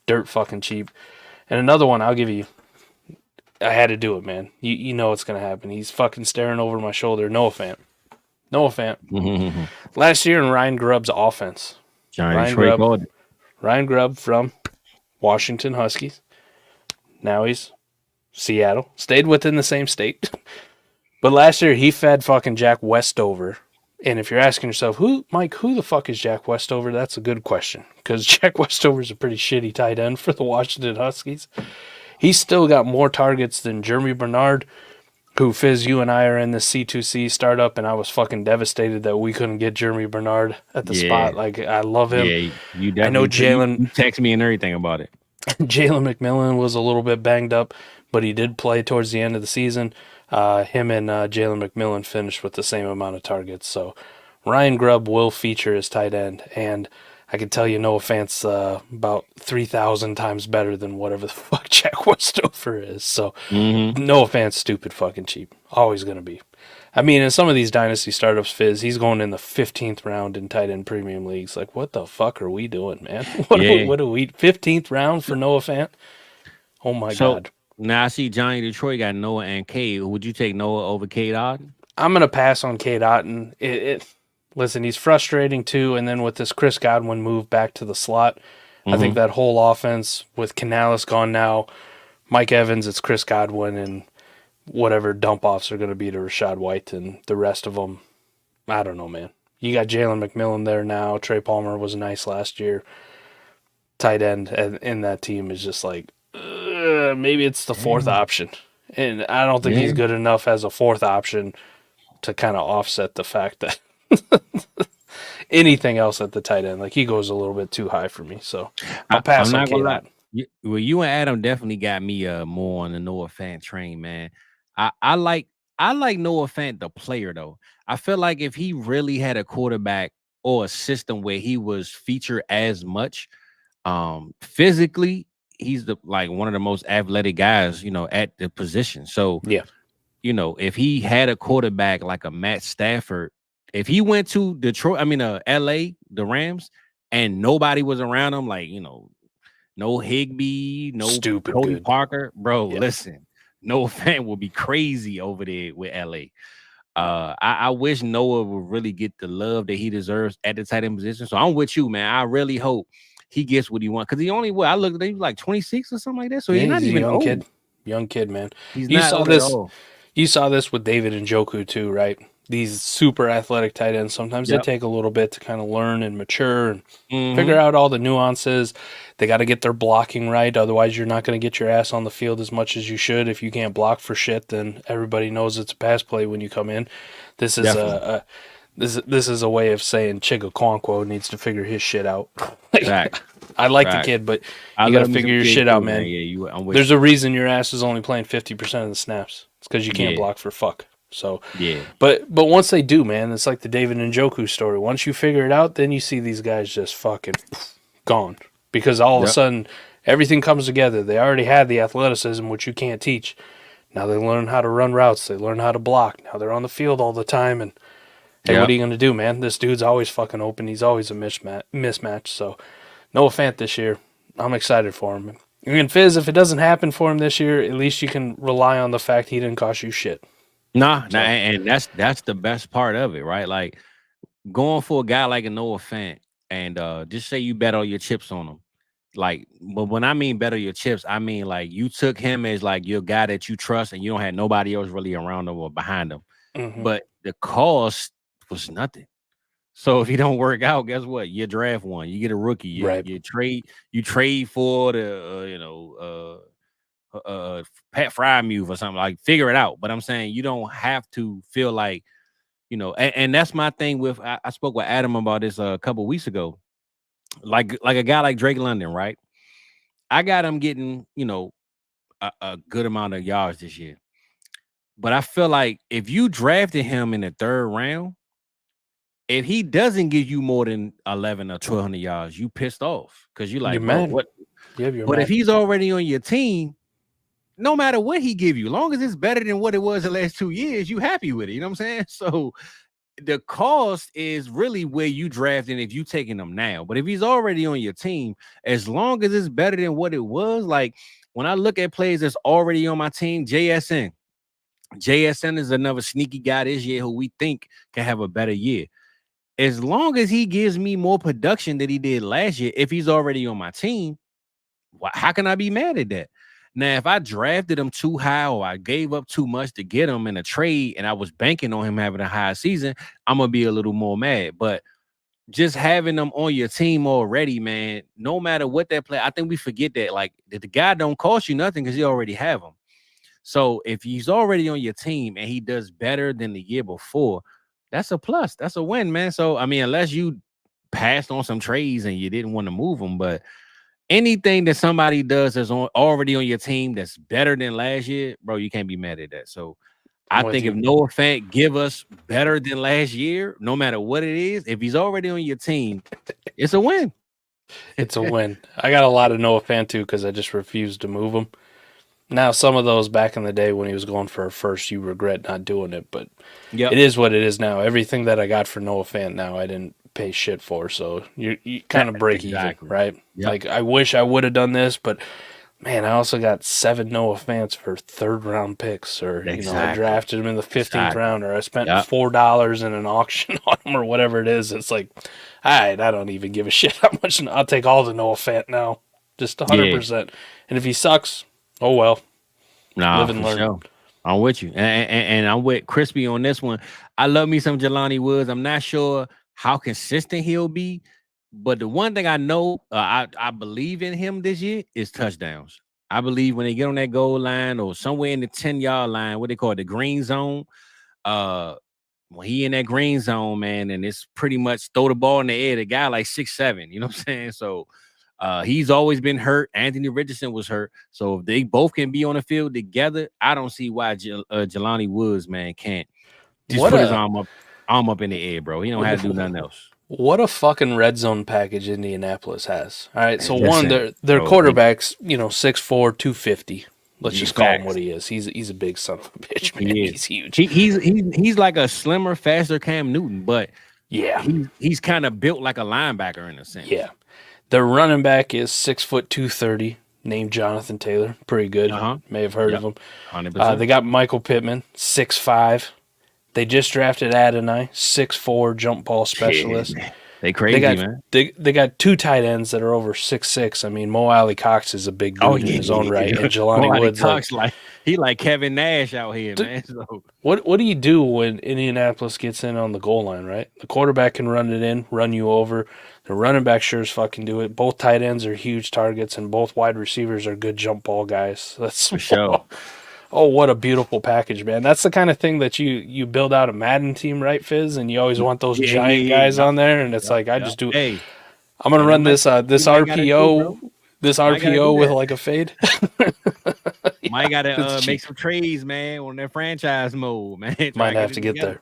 [SPEAKER 3] dirt fucking cheap. And another one I'll give you. I had to do it, man. You know what's going to happen. He's fucking staring over my shoulder. Noah Fant. Last year in Ryan Grubb's offense. Ryan Grubb from Washington Huskies. Now he's Seattle. Stayed within the same state. But last year he fed fucking Jack Westover. And if you're asking yourself, who the fuck is Jack Westover? That's a good question. Because Jack Westover's a pretty shitty tight end for the Washington Huskies. He's still got more targets than Jeremy Bernard, who, Fizz, you and I are in the C2C startup, and I was fucking devastated that we couldn't get Jeremy Bernard at the spot. Like, I love him.
[SPEAKER 2] Yeah, you definitely.
[SPEAKER 3] I know Jalen.
[SPEAKER 2] You text me and everything about it.
[SPEAKER 3] Jalen McMillan was a little bit banged up, but he did play towards the end of the season. Him and Jalen McMillan finished with the same amount of targets. So Ryan Grubb will feature as tight end, and I can tell you Noah Fant's about 3,000 times better than whatever the fuck Jack Westover is. So Noah Fant's stupid fucking cheap. Always going to be. I mean, in some of these Dynasty startups, Fizz, he's going in the 15th round in tight end premium leagues. Like, what the fuck are we doing, man? What are we 15th round for Noah Fant? Oh, my God.
[SPEAKER 2] Now I see Johnny Detroit got Noah and Cade. Would you take Noah over Cade Otton?
[SPEAKER 3] I'm going to pass on Cade Otton. Listen, he's frustrating too, and then with this Chris Godwin move back to the slot, I think that whole offense with Canales gone now, Mike Evans, it's Chris Godwin, and whatever dump-offs are going to be to Rachaad White and the rest of them, I don't know, man. You got Jalen McMillan there now. Trey Palmer was nice last year. Tight end in that team is just like, maybe it's the fourth option. And I don't think he's good enough as a fourth option to kind of offset the fact that anything else at the tight end, like he goes a little bit too high for me. So I'll pass on Cade.
[SPEAKER 2] Well, you and Adam definitely got me more on the Noah Fant train, man. I like Noah Fant the player though. I feel like if he really had a quarterback or a system where he was featured as much, physically, he's one of the most athletic guys, at the position. So if he had a quarterback like a Matt Stafford, if he went to LA, the Rams, and nobody was around him, no Higbee, no
[SPEAKER 3] Stupid
[SPEAKER 2] Cody
[SPEAKER 3] good.
[SPEAKER 2] Parker, bro. Listen, Noah Fant will be crazy over there with LA. I wish Noah would really get the love that he deserves at the tight end position. So I'm with you, man. I really hope he gets what he wants, because he only I looked at him, he was like 26 or something like that. So he's not even
[SPEAKER 3] young
[SPEAKER 2] old.
[SPEAKER 3] Young kid, man.
[SPEAKER 2] You saw this with David Njoku too, right?
[SPEAKER 3] these super athletic tight ends, sometimes they take a little bit to kind of learn and mature and figure
[SPEAKER 2] Mhm.
[SPEAKER 3] out all the nuances. They got to get their blocking right. Otherwise, you're not going to get your ass on the field as much as you should. If you can't block for shit, then everybody knows it's a pass play when you come in. This is
[SPEAKER 2] Definitely.
[SPEAKER 3] this is a way of saying Chigaquanquo needs to figure his shit out.
[SPEAKER 2] Fact.
[SPEAKER 3] I like the
[SPEAKER 2] Fact.
[SPEAKER 3] kid, but
[SPEAKER 2] I
[SPEAKER 3] you got to
[SPEAKER 2] love me
[SPEAKER 3] figure
[SPEAKER 2] some
[SPEAKER 3] your
[SPEAKER 2] kid
[SPEAKER 3] shit
[SPEAKER 2] too,
[SPEAKER 3] out,
[SPEAKER 2] man.
[SPEAKER 3] man.
[SPEAKER 2] Yeah, I'm with
[SPEAKER 3] There's
[SPEAKER 2] you.
[SPEAKER 3] a reason your ass is only playing 50% of the snaps. It's because you can't
[SPEAKER 2] Yeah.
[SPEAKER 3] block for fuck. So,
[SPEAKER 2] Yeah.
[SPEAKER 3] but once they do, man, it's like the David Njoku story. Once you figure it out, then you see these guys just fucking gone because all of a
[SPEAKER 2] Yep.
[SPEAKER 3] sudden everything comes together. They already had the athleticism, which you can't teach. Now they learn how to run routes. They learn how to block. Now they're on the field all the time. And hey, what are
[SPEAKER 2] Yep.
[SPEAKER 3] you going to do, man? This dude's always fucking open. He's always a mismatch. So, Noah Fant this year. I'm excited for him. And Fizz, if it doesn't happen for him this year, at least you can rely on the fact he didn't cost you shit.
[SPEAKER 2] Nah,
[SPEAKER 3] So,
[SPEAKER 2] and that's the best part of it, right? Like going for a guy like a Noah Fant and just say you bet all your chips on him. Like, but when I mean bet all your chips, I mean like you took him as like your guy that you trust and you don't have nobody else really around him or behind him. But the cost was nothing. So if he don't work out, guess what? You draft one, you get a rookie,
[SPEAKER 3] right.
[SPEAKER 2] you trade for the Pat Frymuth or something, like figure it out. But I'm saying you don't have to feel like, and that's my thing with I spoke with Adam about this a couple weeks ago. Like a guy like Drake London, right? I got him getting, a good amount of yards this year. But I feel like if you drafted him in the third round, if he doesn't give you more than 11 or 1,200 yards, you pissed off because you're like,
[SPEAKER 3] You're
[SPEAKER 2] bro,
[SPEAKER 3] mad.
[SPEAKER 2] what?
[SPEAKER 3] Yeah, you're
[SPEAKER 2] But
[SPEAKER 3] mad.
[SPEAKER 2] if he's already on your team, no matter what he give you, long as it's better than what it was the last 2 years, you happy with it. You know what I'm saying? So the cost is really where you drafting if you taking him now. But if he's already on your team, as long as it's better than what it was, like when I look at players that's already on my team, JSN is another sneaky guy this year who we think can have a better year. As long as he gives me more production than he did last year, if he's already on my team, how can I be mad at that? Now, if I drafted him too high or I gave up too much to get him in a trade and I was banking on him having a high season, I'm going to be a little more mad. But just having them on your team already, man, no matter what that play, I think we forget that, like, that the guy don't cost you nothing because you already have him. So if he's already on your team and he does better than the year before, that's a plus. That's a win, man. So, I mean, unless you passed on some trades and you didn't want to move them, but anything that somebody does that's already on your team that's better than last year, bro, you can't be mad at that. So I
[SPEAKER 3] I'm with
[SPEAKER 2] think if
[SPEAKER 3] you.
[SPEAKER 2] Noah Fant give us better than last year, no matter what it is, if he's already on your team, it's a win.
[SPEAKER 3] It's a win. I got a lot of Noah Fant too because I just refused to move him. Now, some of those back in the day when he was going for a first, you regret not doing it, but
[SPEAKER 2] Yep.
[SPEAKER 3] it is what it is now. Everything that I got for Noah Fant now, I didn't pay shit for, so you kind of break
[SPEAKER 2] Exactly.
[SPEAKER 3] even, right?
[SPEAKER 2] Yep.
[SPEAKER 3] Like, I wish I would have done this, but man, I also got 7 Noah Fants for third-round picks, or, I
[SPEAKER 2] Exactly.
[SPEAKER 3] drafted him in the 15th round, or I spent
[SPEAKER 2] Yep.
[SPEAKER 3] $4 in an auction on him, or whatever it is. It's like, all right, I don't even give a shit how much. I'll take all the Noah Fant now, just 100%. And if he sucks, oh well.
[SPEAKER 2] Nah,
[SPEAKER 3] Live and
[SPEAKER 2] for
[SPEAKER 3] learn.
[SPEAKER 2] sure. I'm with you. And I'm with Crispy on this one. I love me some Jelani Woods. I'm not sure how consistent he'll be, but the one thing I know, I believe in him this year is touchdowns. I believe when they get on that goal line or somewhere in the 10-yard line, what they call it, the green zone, when he in that green zone, man, and it's pretty much throw the ball in the air, the guy like 6'7", you know what I'm saying? So he's always been hurt. Anthony Richardson was hurt. So if they both can be on the field together, I don't see why Jelani Woods, man, can't just put his arm up in the air, bro. He don't have to do nothing else.
[SPEAKER 3] What a fucking red zone package Indianapolis has. All right, so one,
[SPEAKER 2] Listen,
[SPEAKER 3] their
[SPEAKER 2] bro,
[SPEAKER 3] quarterback's 6'4", 250. Let's just call him
[SPEAKER 2] facts.
[SPEAKER 3] what he is. He's a big son of a bitch, man.
[SPEAKER 2] He is.
[SPEAKER 3] He's huge.
[SPEAKER 2] He's like a slimmer, faster Cam Newton, but
[SPEAKER 3] Yeah,
[SPEAKER 2] he's kind of built like a linebacker in a sense.
[SPEAKER 3] yeah. Their running back is 6 foot 230, named Jonathan Taylor. Pretty good. May have heard of him.
[SPEAKER 2] 100%.
[SPEAKER 3] They got Michael Pittman, 6'5". They just drafted Ep.9, 6'4", jump ball specialist.
[SPEAKER 2] They crazy, man.
[SPEAKER 3] They got 2 tight ends that are over 6'6". I mean, Mo Alley Cox is a big dude in his own right, and Jelani Woods
[SPEAKER 2] Cox, he like Kevin Nash out here, man. So.
[SPEAKER 3] What do you do when Indianapolis gets in on the goal line, right? The quarterback can run it in, run you over. The running back sure as fuck can do it. Both tight ends are huge targets, and both wide receivers are good jump ball guys. That's
[SPEAKER 2] for sure.
[SPEAKER 3] Oh, what a beautiful package, man. That's the kind of thing that you build out a Madden team, right, Fizz? And you always want those giant guys on there, and it's I just do
[SPEAKER 2] Hey,
[SPEAKER 3] I'm going to run this RPO with like a fade.
[SPEAKER 2] Might got to make some trades, man, on that franchise mode, man.
[SPEAKER 3] Might have to get there.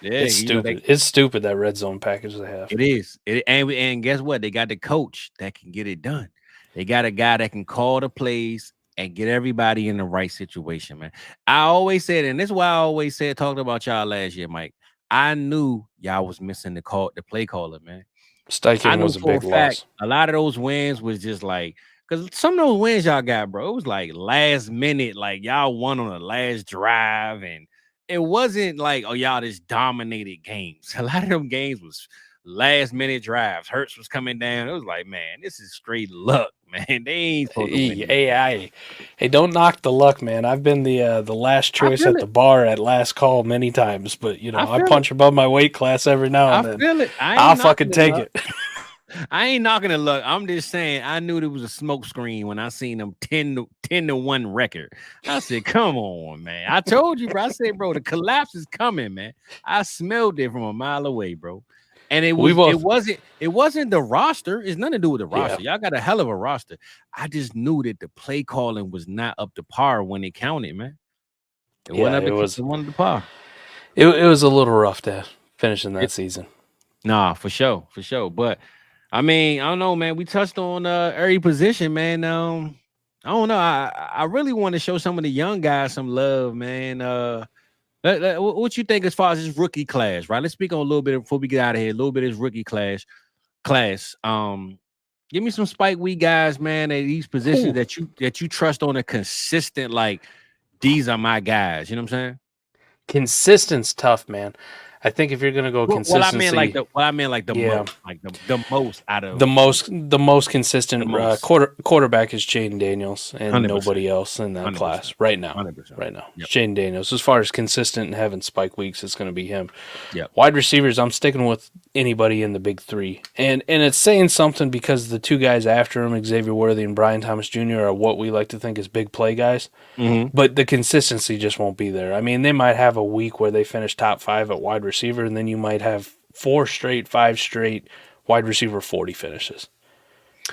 [SPEAKER 3] Yeah, it's stupid. It's stupid, that red zone package they have.
[SPEAKER 2] It is. And guess what? They got the coach that can get it done. They got a guy that can call the plays and get everybody in the right situation, man. I always said, and this is why I always said, talked about y'all last year, Mike. I knew y'all was missing the play caller, man.
[SPEAKER 3] Steichen was a big loss.
[SPEAKER 2] A lot of those wins was just like, because some of those wins y'all got, bro, it was like last minute, like y'all won on the last drive, and it wasn't like, oh, y'all just dominated games. A lot of them games was last minute drives. Hurts was coming down. It was like, man, this is straight luck, man. They ain't supposed to win.
[SPEAKER 3] Hey, don't knock the luck, man. I've been the last choice at the bar at last call many times, but I punch above my weight class every now and then.
[SPEAKER 2] I feel it.
[SPEAKER 3] I'll fucking take it.
[SPEAKER 2] I ain't knocking the luck. I'm just saying I knew there was a smoke screen when I seen them 10-1 record. I said, come on, man. I told you, bro. I said, bro, the collapse is coming, man. I smelled it from a mile away, bro. And it wasn't the roster. It's nothing to do with the roster. Y'all got a hell of a roster. I just knew that the play calling was not up to par when it counted, man. It wasn't up to par.
[SPEAKER 3] It was a little rough to finishing that season.
[SPEAKER 2] Nah, for sure. But I mean, I don't know, man. We touched on every position, man. I don't know. I really want to show some of the young guys some love, man. What you think as far as this rookie class, right? Let's speak on a little bit before we get out of here. A little bit of this rookie class. Give me some Spike Week guys, man, at these positions that you trust on a consistent, like, these are my guys. You know what I'm saying?
[SPEAKER 3] Consistent's tough, man. I think if you're gonna go consistency,
[SPEAKER 2] I mean like the most out of
[SPEAKER 3] the most consistent quarterback is Jaden Daniels, and 100%. Nobody else in that 100%. Class right now. 100%. Right now, yep. Jaden Daniels. As far as consistent and having spike weeks, it's going to be him.
[SPEAKER 2] Yeah.
[SPEAKER 3] Wide receivers, I'm sticking with anybody in the big three, and it's saying something because the 2 guys after him, Xavier Worthy and Brian Thomas Jr., are what we like to think is big play guys.
[SPEAKER 2] Mm-hmm.
[SPEAKER 3] But the consistency just won't be there. I mean, they might have a week where they finish top 5 at wide receiver, and then you might have 5 straight wide receiver 40 finishes.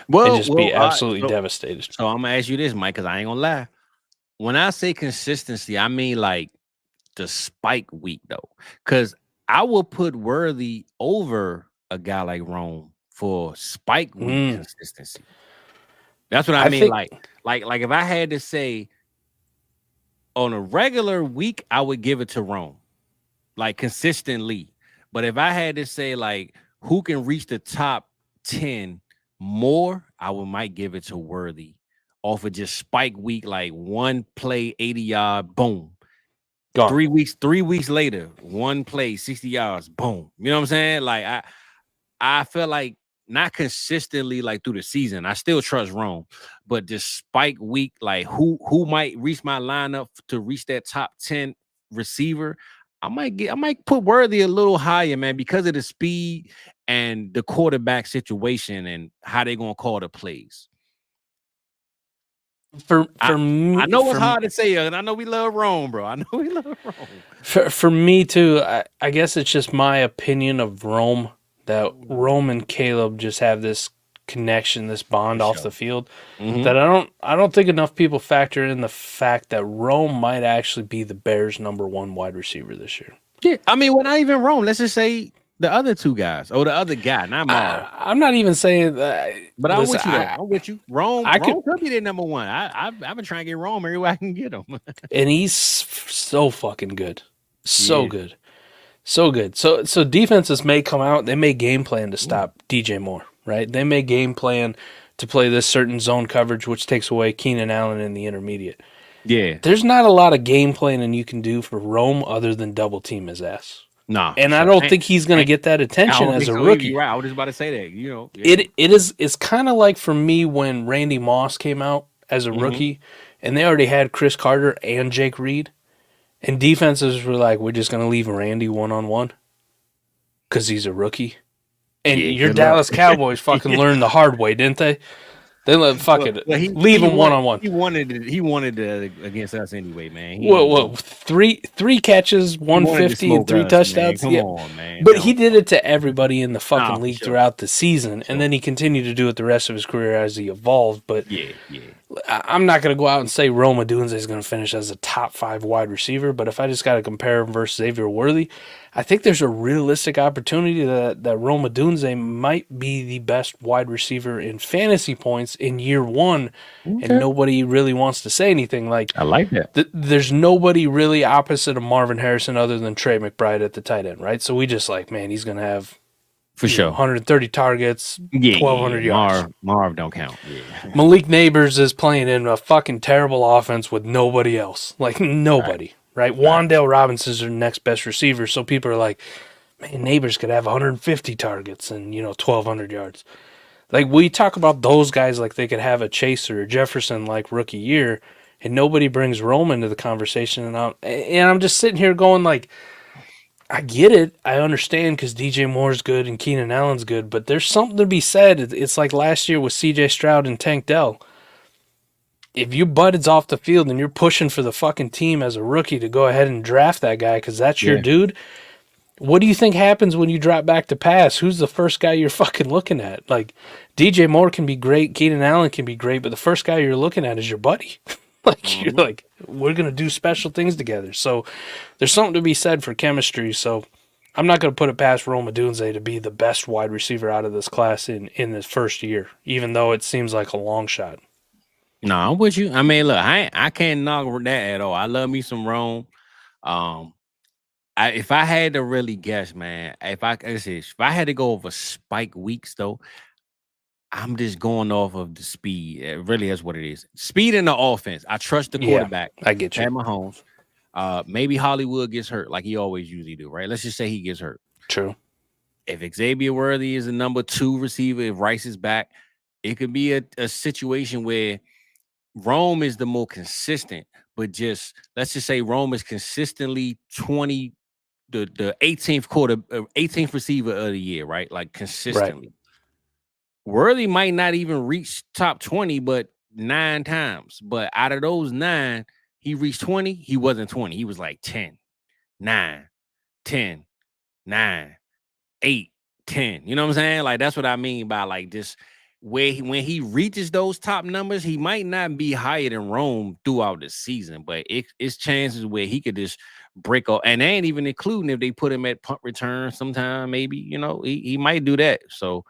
[SPEAKER 3] Well, and just be absolutely devastated.
[SPEAKER 2] So I'm gonna ask you this, Mike, because I ain't gonna lie. When I say consistency, I mean like the spike week, though, because I will put Worthy over a guy like Rome for spike week consistency. That's what I mean. Like if I had to say on a regular week, I would give it to Rome, like consistently. But if I had to say like who can reach the top 10 more, might give it to Worthy off of just spike week, like one play, 80-yard, boom.
[SPEAKER 3] Gone.
[SPEAKER 2] 3 weeks later, one play, 60 yards, boom. You know what I'm saying? Like I feel like not consistently like through the season. I still trust Rome, but just spike week, like who might reach my lineup to reach that top 10 receiver. I might put Worthy a little higher, man, because of the speed and the quarterback situation and how they're gonna call the plays.
[SPEAKER 3] For me,
[SPEAKER 2] I know it's hard to say, and I know we love Rome, bro. I know we love Rome.
[SPEAKER 3] For me too, I guess it's just my opinion of Rome that Rome and Caleb just have this connection, this bond off the field that I don't think enough people factor in the fact that Rome might actually be the Bears' #1 wide receiver this year.
[SPEAKER 2] Yeah, I mean, well, not even Rome. Let's just say the other 2 guys or the other guy, not Mar.
[SPEAKER 3] I'm not even saying that,
[SPEAKER 2] but I'm with you. I'm with you. Rome could be their #1. I've been trying to get Rome everywhere I can get him,
[SPEAKER 3] and he's so fucking good, good. So good. So defenses may come out, they may game plan to stop DJ Moore, right? They may game plan to play this certain zone coverage, which takes away Keenan Allen in the intermediate.
[SPEAKER 2] Yeah.
[SPEAKER 3] There's not a lot of game planning you can do for Rome other than double team his ass.
[SPEAKER 2] Nah,
[SPEAKER 3] And I don't think he's going to get that attention as a rookie.
[SPEAKER 2] You're right. I was just about to say that. Yeah.
[SPEAKER 3] It's kind of like for me when Randy Moss came out as a rookie, and they already had Chris Carter and Jake Reed, and defenses were like, we're just going to leave Randy 1-on-1 because he's a rookie. And your Dallas Cowboys fucking learned the hard way, didn't they? They leave him 1-on-1.
[SPEAKER 2] He wanted it against us anyway, man.
[SPEAKER 3] Three catches, 150, and 3 touchdowns.
[SPEAKER 2] Man. Come on, man.
[SPEAKER 3] But he did it to everybody in the fucking league throughout the season, and then he continued to do it the rest of his career as he evolved. But I'm not going to go out and say Rome Odunze is going to finish as a top 5 wide receiver, but if I just got to compare him versus Xavier Worthy, I think there's a realistic opportunity that Rome Odunze might be the best wide receiver in fantasy points in year 1, and nobody really wants to say anything. Like,
[SPEAKER 2] I like that.
[SPEAKER 3] There's nobody really opposite of Marvin Harrison other than Trey McBride at the tight end, right? So we just like, man, he's going to have
[SPEAKER 2] for sure
[SPEAKER 3] 130 targets, 1,200 yards.
[SPEAKER 2] Marv don't count. Yeah.
[SPEAKER 3] Malik Neighbors is playing in a fucking terrible offense with nobody else. Like, nobody. Right? Wan'Dale Robinson's their next best receiver, so people are like, man, Neighbors could have 150 targets and, 1,200 yards. Like, we talk about those guys like they could have a Chase or a Jefferson like rookie year, and nobody brings Rome into the conversation. And I'm just sitting here going like, I get it. I understand because DJ Moore's good and Keenan Allen's good, but there's something to be said. It's like last year with CJ Stroud and Tank Dell. If you butts off the field and you're pushing for the fucking team as a rookie to go ahead and draft that guy because that's your dude, what do you think happens when you drop back to pass? Who's the first guy you're fucking looking at? Like, DJ Moore can be great, Keenan Allen can be great, but the first guy you're looking at is your buddy. You're like, we're going to do special things together. So there's something to be said for chemistry. So I'm not going to put it past Rome Odunze to be the best wide receiver out of this class in his first year, even though it seems like a long shot.
[SPEAKER 2] No, I'm with you. I mean, look, I can't knock that at all. I love me some Rome. If I had to really guess, man, if I had to go over spike weeks, though, I'm just going off of the speed. It really is what it is. Speed in the offense. I trust the quarterback.
[SPEAKER 3] Yeah, I get you.
[SPEAKER 2] Pat Mahomes. Maybe Hollywood gets hurt like he always usually do, right? Let's just say he gets hurt.
[SPEAKER 3] True.
[SPEAKER 2] If Xavier Worthy is the number 2 receiver, if Rice is back, it could be a situation where Rome is the more consistent, but let's just say Rome is consistently the 18th receiver of the year, right? Like consistently. Right. Worthy might not even reach top 20, but 9 times. But out of those 9, he reached 20. He wasn't 20. He was like 10, 9, 10, 9, 8, 10. You know what I'm saying? Like, that's what I mean by like this. When he reaches those top numbers, he might not be higher than Rome throughout the season, but it's chances where he could just break off. And they ain't even including if they put him at punt return sometime, maybe, he might do that. So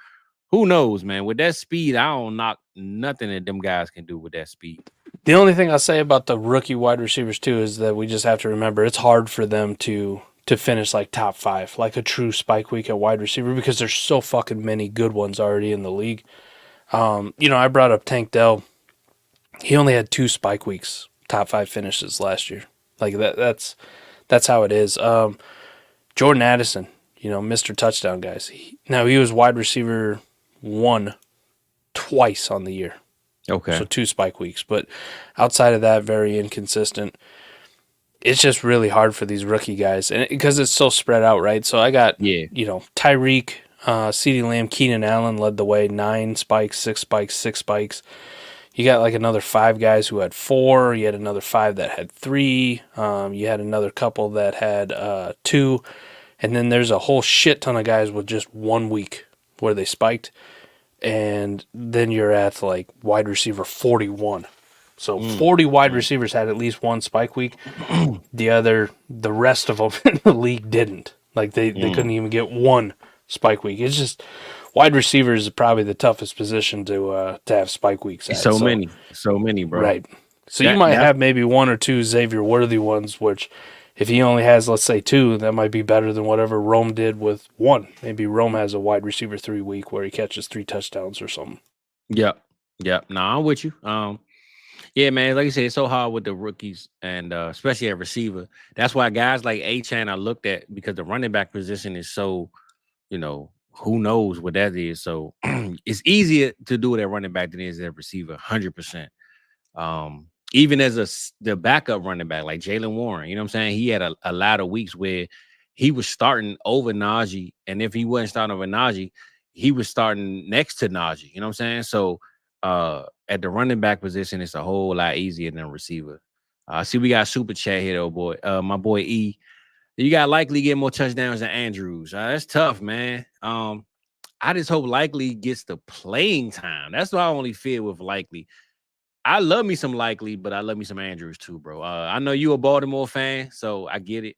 [SPEAKER 2] who knows, man? With that speed, I don't knock nothing that them guys can do with that speed.
[SPEAKER 3] The only thing I'll say about the rookie wide receivers, too, is that we just have to remember it's hard for them to finish like top 5, like a true spike week at wide receiver, because there's so fucking many good ones already in the league. I brought up Tank Dell. He only had 2 spike weeks, top 5 finishes last year. Like that's how it is. Jordan Addison, Mr. Touchdown guys. He was wide receiver 1 twice on the year.
[SPEAKER 2] Okay.
[SPEAKER 3] So 2 spike weeks, but outside of that, very inconsistent. It's just really hard for these rookie guys, and because it's so spread out, right? So I got Tyreek, CeeDee Lamb, Keenan Allen led the way, 9 spikes, 6 spikes, 6 spikes. You got like another 5 guys who had 4. You had another 5 that had 3. You had another couple that had 2. And then there's a whole shit ton of guys with just 1 week where they spiked. And then you're at like wide receiver 41. So 40 wide receivers had at least 1 spike week. The rest of them in the league didn't. Like they couldn't even get 1 spike week. It's just wide receivers is probably the toughest position to have spike weeks at.
[SPEAKER 2] So many, bro.
[SPEAKER 3] Right. So you might have maybe 1 or 2 Xavier Worthy ones, which if he only has, let's say 2, that might be better than whatever Rome did with 1. Maybe Rome has a wide receiver 3 week where he catches 3 touchdowns or something.
[SPEAKER 2] Yep. No, I'm with you. Yeah, man. Like you said, it's so hard with the rookies and especially at receiver. That's why guys like A-Chan I looked at because the running back position is so, who knows what that is. So it's easier to do it at running back than it is at receiver, 100%. Even as the backup running back like Jalen Warren, you know what I'm saying? He had a lot of weeks where he was starting over Najee, and if he wasn't starting over Najee, he was starting next to Najee. You know what I'm saying? So at the running back position, it's a whole lot easier than receiver. See, we got super chat here, though, boy. My boy E, you got likely get more touchdowns than Andrews. That's tough, man. I just hope likely gets the playing time. That's what I only fear with likely. I love me some likely, but I love me some Andrews too, bro. I know you a Baltimore fan, so I get it.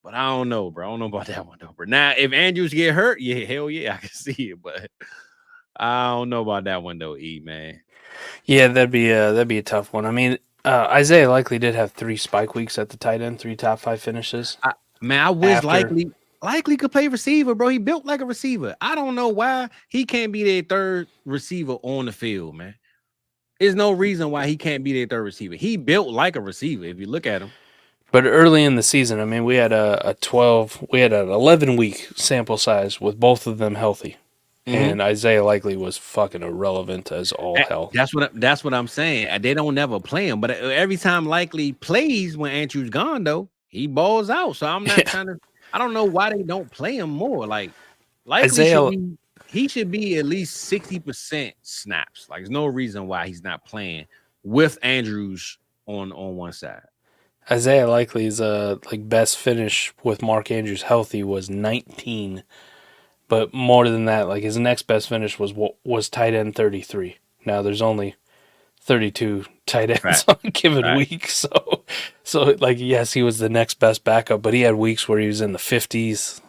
[SPEAKER 2] But I don't know, bro. I don't know about that one, though, bro. Now, if Andrews get hurt, yeah, hell yeah, I can see it. But I don't know about that one, though, E, man.
[SPEAKER 3] Yeah, that'd be a tough one. I mean, Isaiah likely did have 3 spike weeks at the tight end, 3 top 5 finishes.
[SPEAKER 2] I wish likely could play receiver, bro. He built like a receiver. I don't know why he can't be their third receiver on the field, man. There's no reason why he can't be their third receiver. He built like a receiver if you look at him.
[SPEAKER 3] But early in the season, I mean, we had an 11-week sample size with both of them healthy. And Isaiah likely was fucking irrelevant as all hell.
[SPEAKER 2] That's what I'm saying. They don't never play him, but every time likely plays when Andrew's gone, though, he balls out. So I'm not trying to. I don't know why they don't play him more. Like likely he should be at least 60% snaps. Like there's no reason why he's not playing with Andrews on one side.
[SPEAKER 3] Isaiah Likely's best finish with Mark Andrews healthy was 19. But more than that, like his next best finish was tight end 33. Now there's only 32 tight ends on a given week, so like yes, he was the next best backup, but he had weeks where he was in the 50s,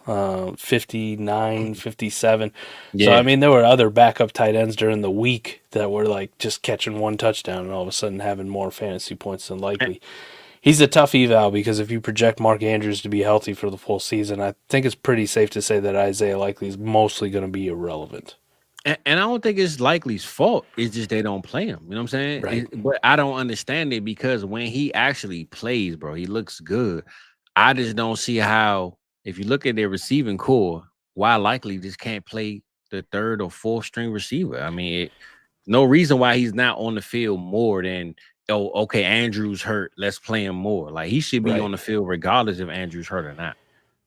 [SPEAKER 3] 59, 57. Yeah. So I mean, there were other backup tight ends during the week that were like just catching one touchdown and all of a sudden having more fantasy points than likely. He's a tough eval because if you project Mark Andrews to be healthy for the full season, I think it's pretty safe to say that Isaiah Likely is mostly going to be irrelevant.
[SPEAKER 2] And I don't think it's Likely's fault. It's just they don't play him. You know what I'm saying?
[SPEAKER 3] Right.
[SPEAKER 2] But I don't understand it because when he actually plays, bro, he looks good. I just don't see how, if you look at their receiving core, why Likely just can't play the third or fourth string receiver. I mean, no reason why he's not on the field more than, oh, okay, Andrews hurt, let's play him more. Like he should be on the field regardless if Andrews hurt or not.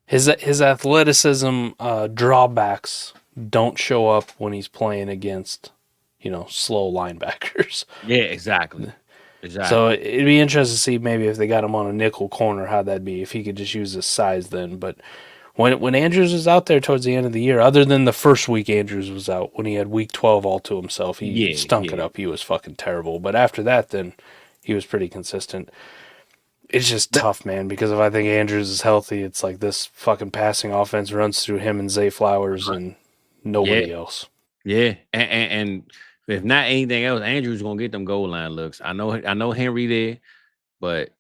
[SPEAKER 3] His athleticism drawbacks don't show up when he's playing against, slow linebackers.
[SPEAKER 2] Yeah, exactly.
[SPEAKER 3] So it'd be interesting to see maybe if they got him on a nickel corner, how that'd be, if he could just use his size then. But when Andrews was out there towards the end of the year, other than the first week Andrews was out, when he had week 12 all to himself, he stunk it up. He was fucking terrible. But after that, then he was pretty consistent. It's just tough, man, because if I think Andrews is healthy, it's like this fucking passing offense runs through him and Zay Flowers and nobody else.
[SPEAKER 2] Yeah, and if not anything else, Andrews gonna get them goal line looks. I know Henry there, but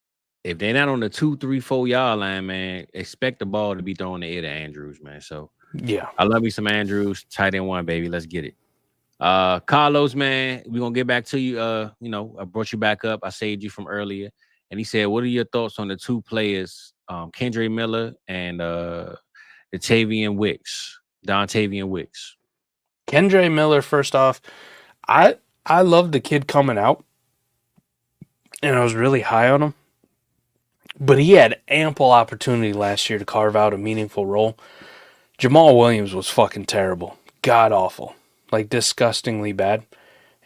[SPEAKER 2] if they're not on the 2, 3, 4 yard line, man, expect the ball to be thrown in the air to Andrews, man. So
[SPEAKER 3] yeah,
[SPEAKER 2] I love me some Andrews. Tight end 1, baby. Let's get it. Carlos, man, we're gonna get back to you. I brought you back up. I saved you from earlier. And he said, what are your thoughts on the 2 players, Kendre Miller and Dontavian Wicks?
[SPEAKER 3] Kendre Miller, first off, I love the kid coming out, and I was really high on him. But he had ample opportunity last year to carve out a meaningful role. Jamal Williams was fucking terrible. God awful. Like, disgustingly bad.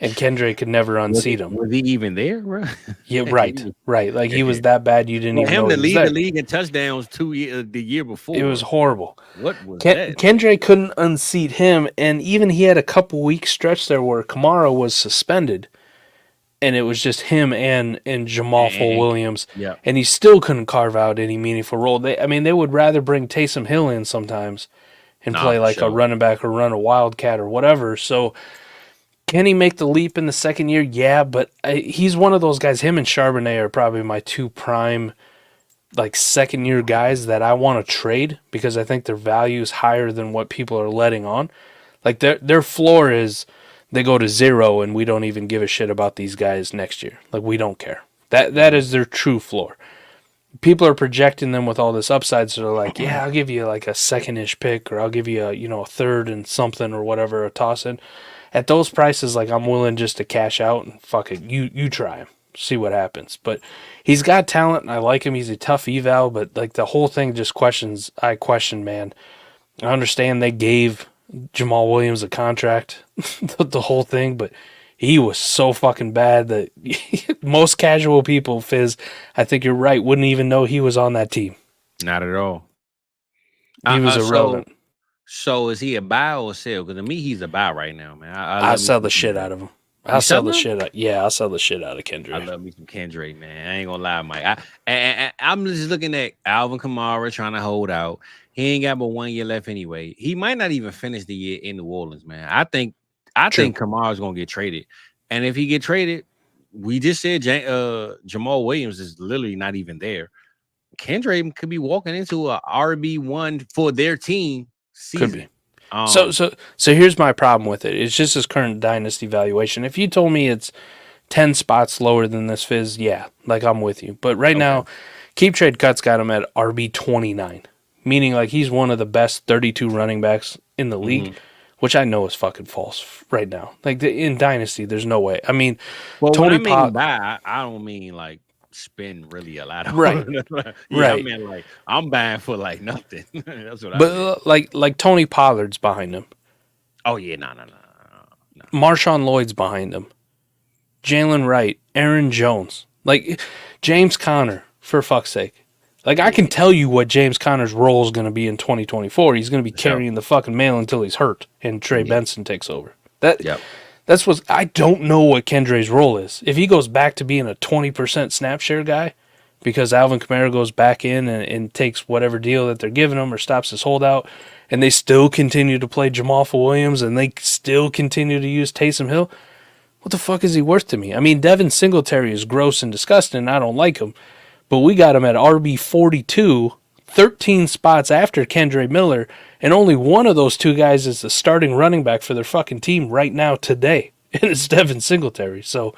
[SPEAKER 3] And Kendre could never unseat him.
[SPEAKER 2] Was he even there, bro?
[SPEAKER 3] Yeah, right. Like, he was that bad you didn't even know
[SPEAKER 2] him to
[SPEAKER 3] he was
[SPEAKER 2] lead
[SPEAKER 3] there.
[SPEAKER 2] the league in touchdowns the year before.
[SPEAKER 3] It was horrible.
[SPEAKER 2] What was that?
[SPEAKER 3] Kendre couldn't unseat him, and even he had a couple week stretch there where Kamara was suspended, and it was just him and Jamal Williams, and he still couldn't carve out any meaningful role. They would rather bring Taysom Hill in sometimes and play like a running back or run a wildcat or whatever. So can he make the leap in the second year? Yeah, but he's one of those guys. Him and Charbonnet are probably my 2 prime, like, second-year guys that I want to trade because I think their value is higher than what people are letting on. Like, their floor is they go to 0 and we don't even give a shit about these guys next year. Like, we don't care. That is their true floor. People are projecting them with all this upside, so they're like, yeah, I'll give you like a second-ish pick, or I'll give you a third and something or whatever, a toss-in. At those prices, like, I'm willing just to cash out and fuck it. You try him. See what happens. But he's got talent, and I like him. He's a tough eval, but like the whole thing just I question, man. I understand they gave Jamal Williams a contract, the whole thing, but he was so fucking bad that most casual people, Fizz, I think you're right, wouldn't even know he was on that team.
[SPEAKER 2] Not at all.
[SPEAKER 3] He was irrelevant.
[SPEAKER 2] So is he a buy or a sell? Because to me, he's a buy right now, man.
[SPEAKER 3] I'll sell the shit out of him. I'll sell the shit out. Yeah, I'll sell the shit out of Kendrick.
[SPEAKER 2] I love me some Kendrick, man. I ain't gonna lie, Mike. I'm just looking at Alvin Kamara trying to hold out. He ain't got but 1 year left anyway. He might not even finish the year in New Orleans, man. I think Kamara's gonna get traded, and if he get traded, we just said Jamal Williams is literally not even there. Kendrick could be walking into a RB1 for their team season.
[SPEAKER 3] Could be. So here's my problem with it. It's just his current dynasty valuation. If you told me it's 10 spots lower than this, Fizz, yeah, like I'm with you. But right now, Keep Trade Cuts got him at RB29, meaning like he's one of the best 32 running backs in the league, which I know is fucking false right now. Like in dynasty, there's no way. I mean,
[SPEAKER 2] Tony buy, I don't mean like spend really a lot of
[SPEAKER 3] right.
[SPEAKER 2] Right. I mean, like I'm buying for like nothing. That's what
[SPEAKER 3] but I mean. Like Tony Pollard's behind him.
[SPEAKER 2] Oh yeah, no.
[SPEAKER 3] Marshawn Lloyd's behind him. Jalen Wright, Aaron Jones, like James Conner, for fuck's sake. Like I can tell you what James Conner's role is going to be in 2024. He's going to be carrying the fucking mail until he's hurt and Trey Benson takes over. That's what I don't know what Kendrick's role is. If he goes back to being a 20% snap share guy because Alvin Kamara goes back in and takes whatever deal that they're giving him or stops his holdout, and they still continue to play Jamal Williams and they still continue to use Taysom Hill, what the fuck is he worth to me? I mean, Devin Singletary is gross and disgusting. I don't like him. But we got him at RB42, 13 spots after Kendre Miller, and only one of those two guys is the starting running back for their fucking team right now today, and it's Devin Singletary. So,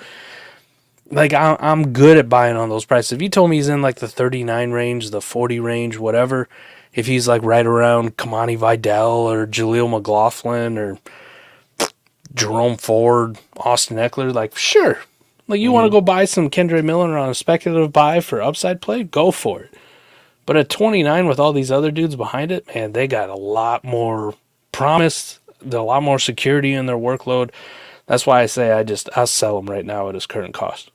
[SPEAKER 3] like, I'm good at buying on those prices. If you told me he's in, like, the 39 range, the 40 range, whatever, if he's, like, right around Kamani Vidal or Jaleel McLaughlin or Jerome Ford, Austin Eckler, like, sure. Like, you want to go buy some Kendre Miller on a speculative buy for upside play? Go for it. But at 29 with all these other dudes behind it, man, they got a lot more promise, a lot more security in their workload. That's why I say I'll sell him right now at his current cost.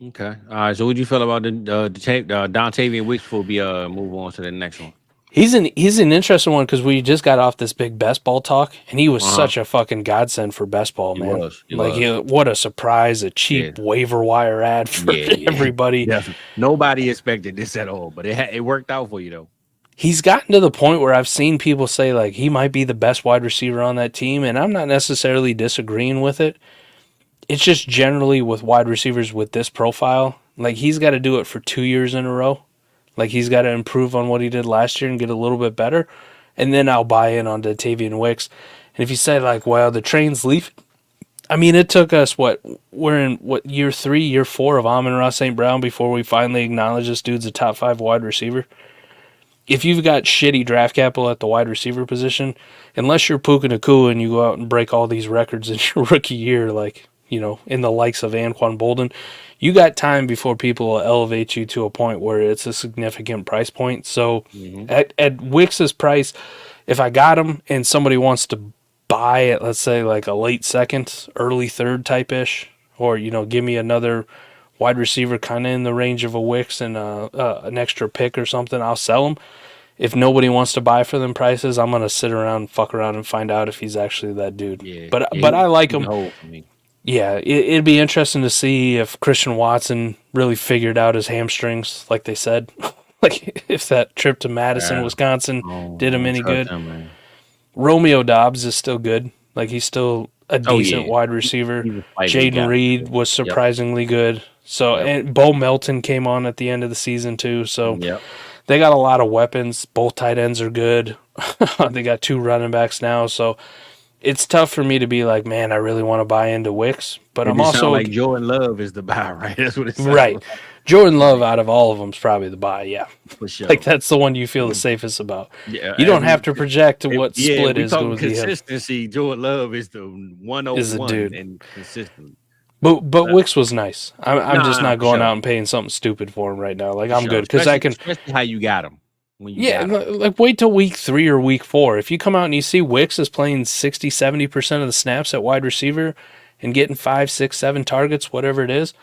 [SPEAKER 2] Okay. All right. So what do you feel about the Dontavian Wicks before we move on to the next one?
[SPEAKER 3] He's an interesting one because we just got off this big best ball talk, and he was such a fucking godsend for best ball, man.
[SPEAKER 2] He was.
[SPEAKER 3] What a surprise, a cheap waiver wire ad for everybody.
[SPEAKER 2] Yeah. Nobody expected this at all, but it worked out for you, though.
[SPEAKER 3] He's gotten to the point where I've seen people say, like, he might be the best wide receiver on that team, and I'm not necessarily disagreeing with it. It's just generally with wide receivers with this profile, like, he's got to do it for 2 years in a row. Like, he's got to improve on what he did last year and get a little bit better. And then I'll buy in on Dontavian Wicks. And if you say, like, well, the train's leaving. I mean, it took us, we're in, year 3, year 4 of Amon-Ra St. Brown before we finally acknowledge this dude's a top 5 wide receiver. If you've got shitty draft capital at the wide receiver position, unless you're Puka Nacua and you go out and break all these records in your rookie year, like, in the likes of Anquan Bolden, you got time before people will elevate you to a point where it's a significant price point. So at Wicks's price, if I got him and somebody wants to buy it, let's say like a late second, early third type-ish, or, give me another wide receiver kind of in the range of a Wicks and an extra pick or something, I'll sell him. If nobody wants to buy for them prices, I'm going to sit around, fuck around, and find out if he's actually that dude. Yeah, but I like him. Yeah, it'd be interesting to see if Christian Watson really figured out his hamstrings, like they said. Like, if that trip to Madison, Wisconsin did him any good. Romeo Doubs is still good. Like, he's still a decent wide receiver. Jaden Reed was surprisingly good. So, and Bo Melton came on at the end of the season, too. So, they got a lot of weapons. Both tight ends are good. They got 2 running backs now. So, it's tough for me to be like, man, I really want to buy into Wicks, but I'm also
[SPEAKER 2] like Jordan Love is the buy, right? That's what it sounds
[SPEAKER 3] right.
[SPEAKER 2] like.
[SPEAKER 3] Jordan Love out of all of them is probably the buy, yeah.
[SPEAKER 2] For sure.
[SPEAKER 3] Like that's the one you feel the safest about.
[SPEAKER 2] Yeah,
[SPEAKER 3] You don't have to project what split
[SPEAKER 2] we
[SPEAKER 3] is going
[SPEAKER 2] talking
[SPEAKER 3] to be him.
[SPEAKER 2] consistency. Jordan Love is the 101 and consistent.
[SPEAKER 3] But Wicks was nice. I'm just not going
[SPEAKER 2] sure.
[SPEAKER 3] out and paying something stupid for him right now. Like I'm
[SPEAKER 2] Sure.
[SPEAKER 3] good because I can.
[SPEAKER 2] Especially how you got him. When you
[SPEAKER 3] Yeah,
[SPEAKER 2] got him.
[SPEAKER 3] like wait till week 3 or week 4. If you come out and you see Wicks is playing 60-70% of the snaps at wide receiver and getting 5, 6, 7 targets, whatever it is,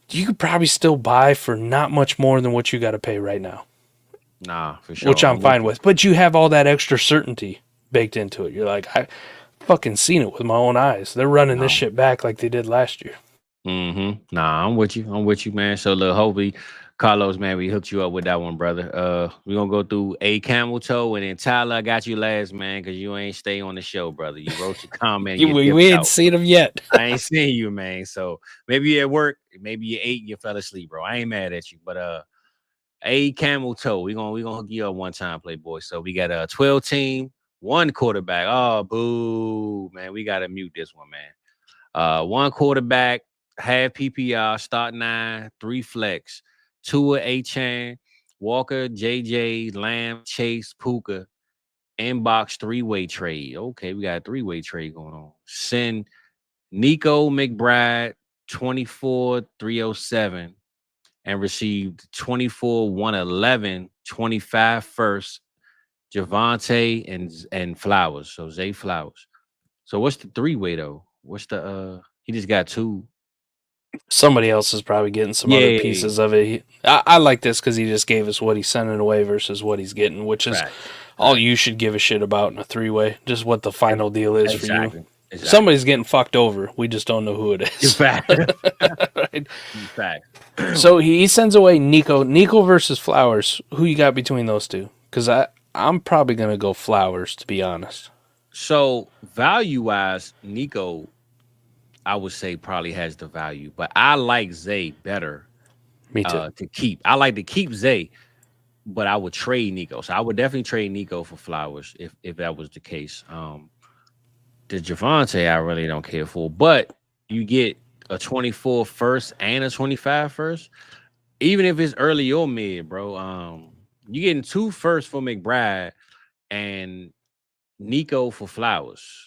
[SPEAKER 3] you could probably still buy for not much more than what you got to pay right now.
[SPEAKER 2] Nah, for sure.
[SPEAKER 3] Which I'm fine with. But you have all that extra certainty baked into it. You're like, I fucking seen it with my own eyes. They're running this shit back like they did last year.
[SPEAKER 2] Mm-hmm. Nah, I'm with you, man. So look, hopefully, Carlos, man, we hooked you up with that one, brother. We're gonna go through a camel toe, and then Tyler, I got you last, man, because you ain't stay on the show, brother. You wrote your comment.
[SPEAKER 3] we ain't seen them yet.
[SPEAKER 2] I ain't seen you, man. So maybe you're at work, maybe you ate, you fell asleep, bro. I ain't mad at you, but a camel toe. We gonna hook you up one time, Playboy. So we got a 12 team, 1 quarterback. Oh, boo, man. We gotta mute this one, man. 1 quarterback, half PPR, start 9, 3 flex, 2 A-Chan, Walker, JJ, Lamb, Chase, Puka, inbox 3-way trade. Okay, we got a 3-way trade going on. Send Nico McBride 24,307 and received 24,111, 25 first, Javante and Flowers. So Zay Flowers. So what's the 3-way though? What's the he just got 2.
[SPEAKER 3] Somebody else is probably getting some other pieces of it. I like this because he just gave us what he's sending away versus what he's getting, which is all you should give a shit about in a 3-way. Just what the final deal is for you. Exactly. Somebody's getting fucked over. We just don't know who it is.
[SPEAKER 2] Fact.
[SPEAKER 3] Right? Fact. So he sends away Nico. Nico versus Flowers. Who you got between those two? Because I'm probably going to go Flowers, to be honest.
[SPEAKER 2] So value-wise, Nico, I would say probably has the value, but I like Zay better.
[SPEAKER 3] Me too.
[SPEAKER 2] To keep. I like to keep Zay, but I would trade Nico. So I would definitely trade Nico for Flowers if that was the case. The Javante, I really don't care for, but you get a 24 first and a 25 first, even if it's early or mid, bro. You getting 2 firsts for McBride and Nico for Flowers.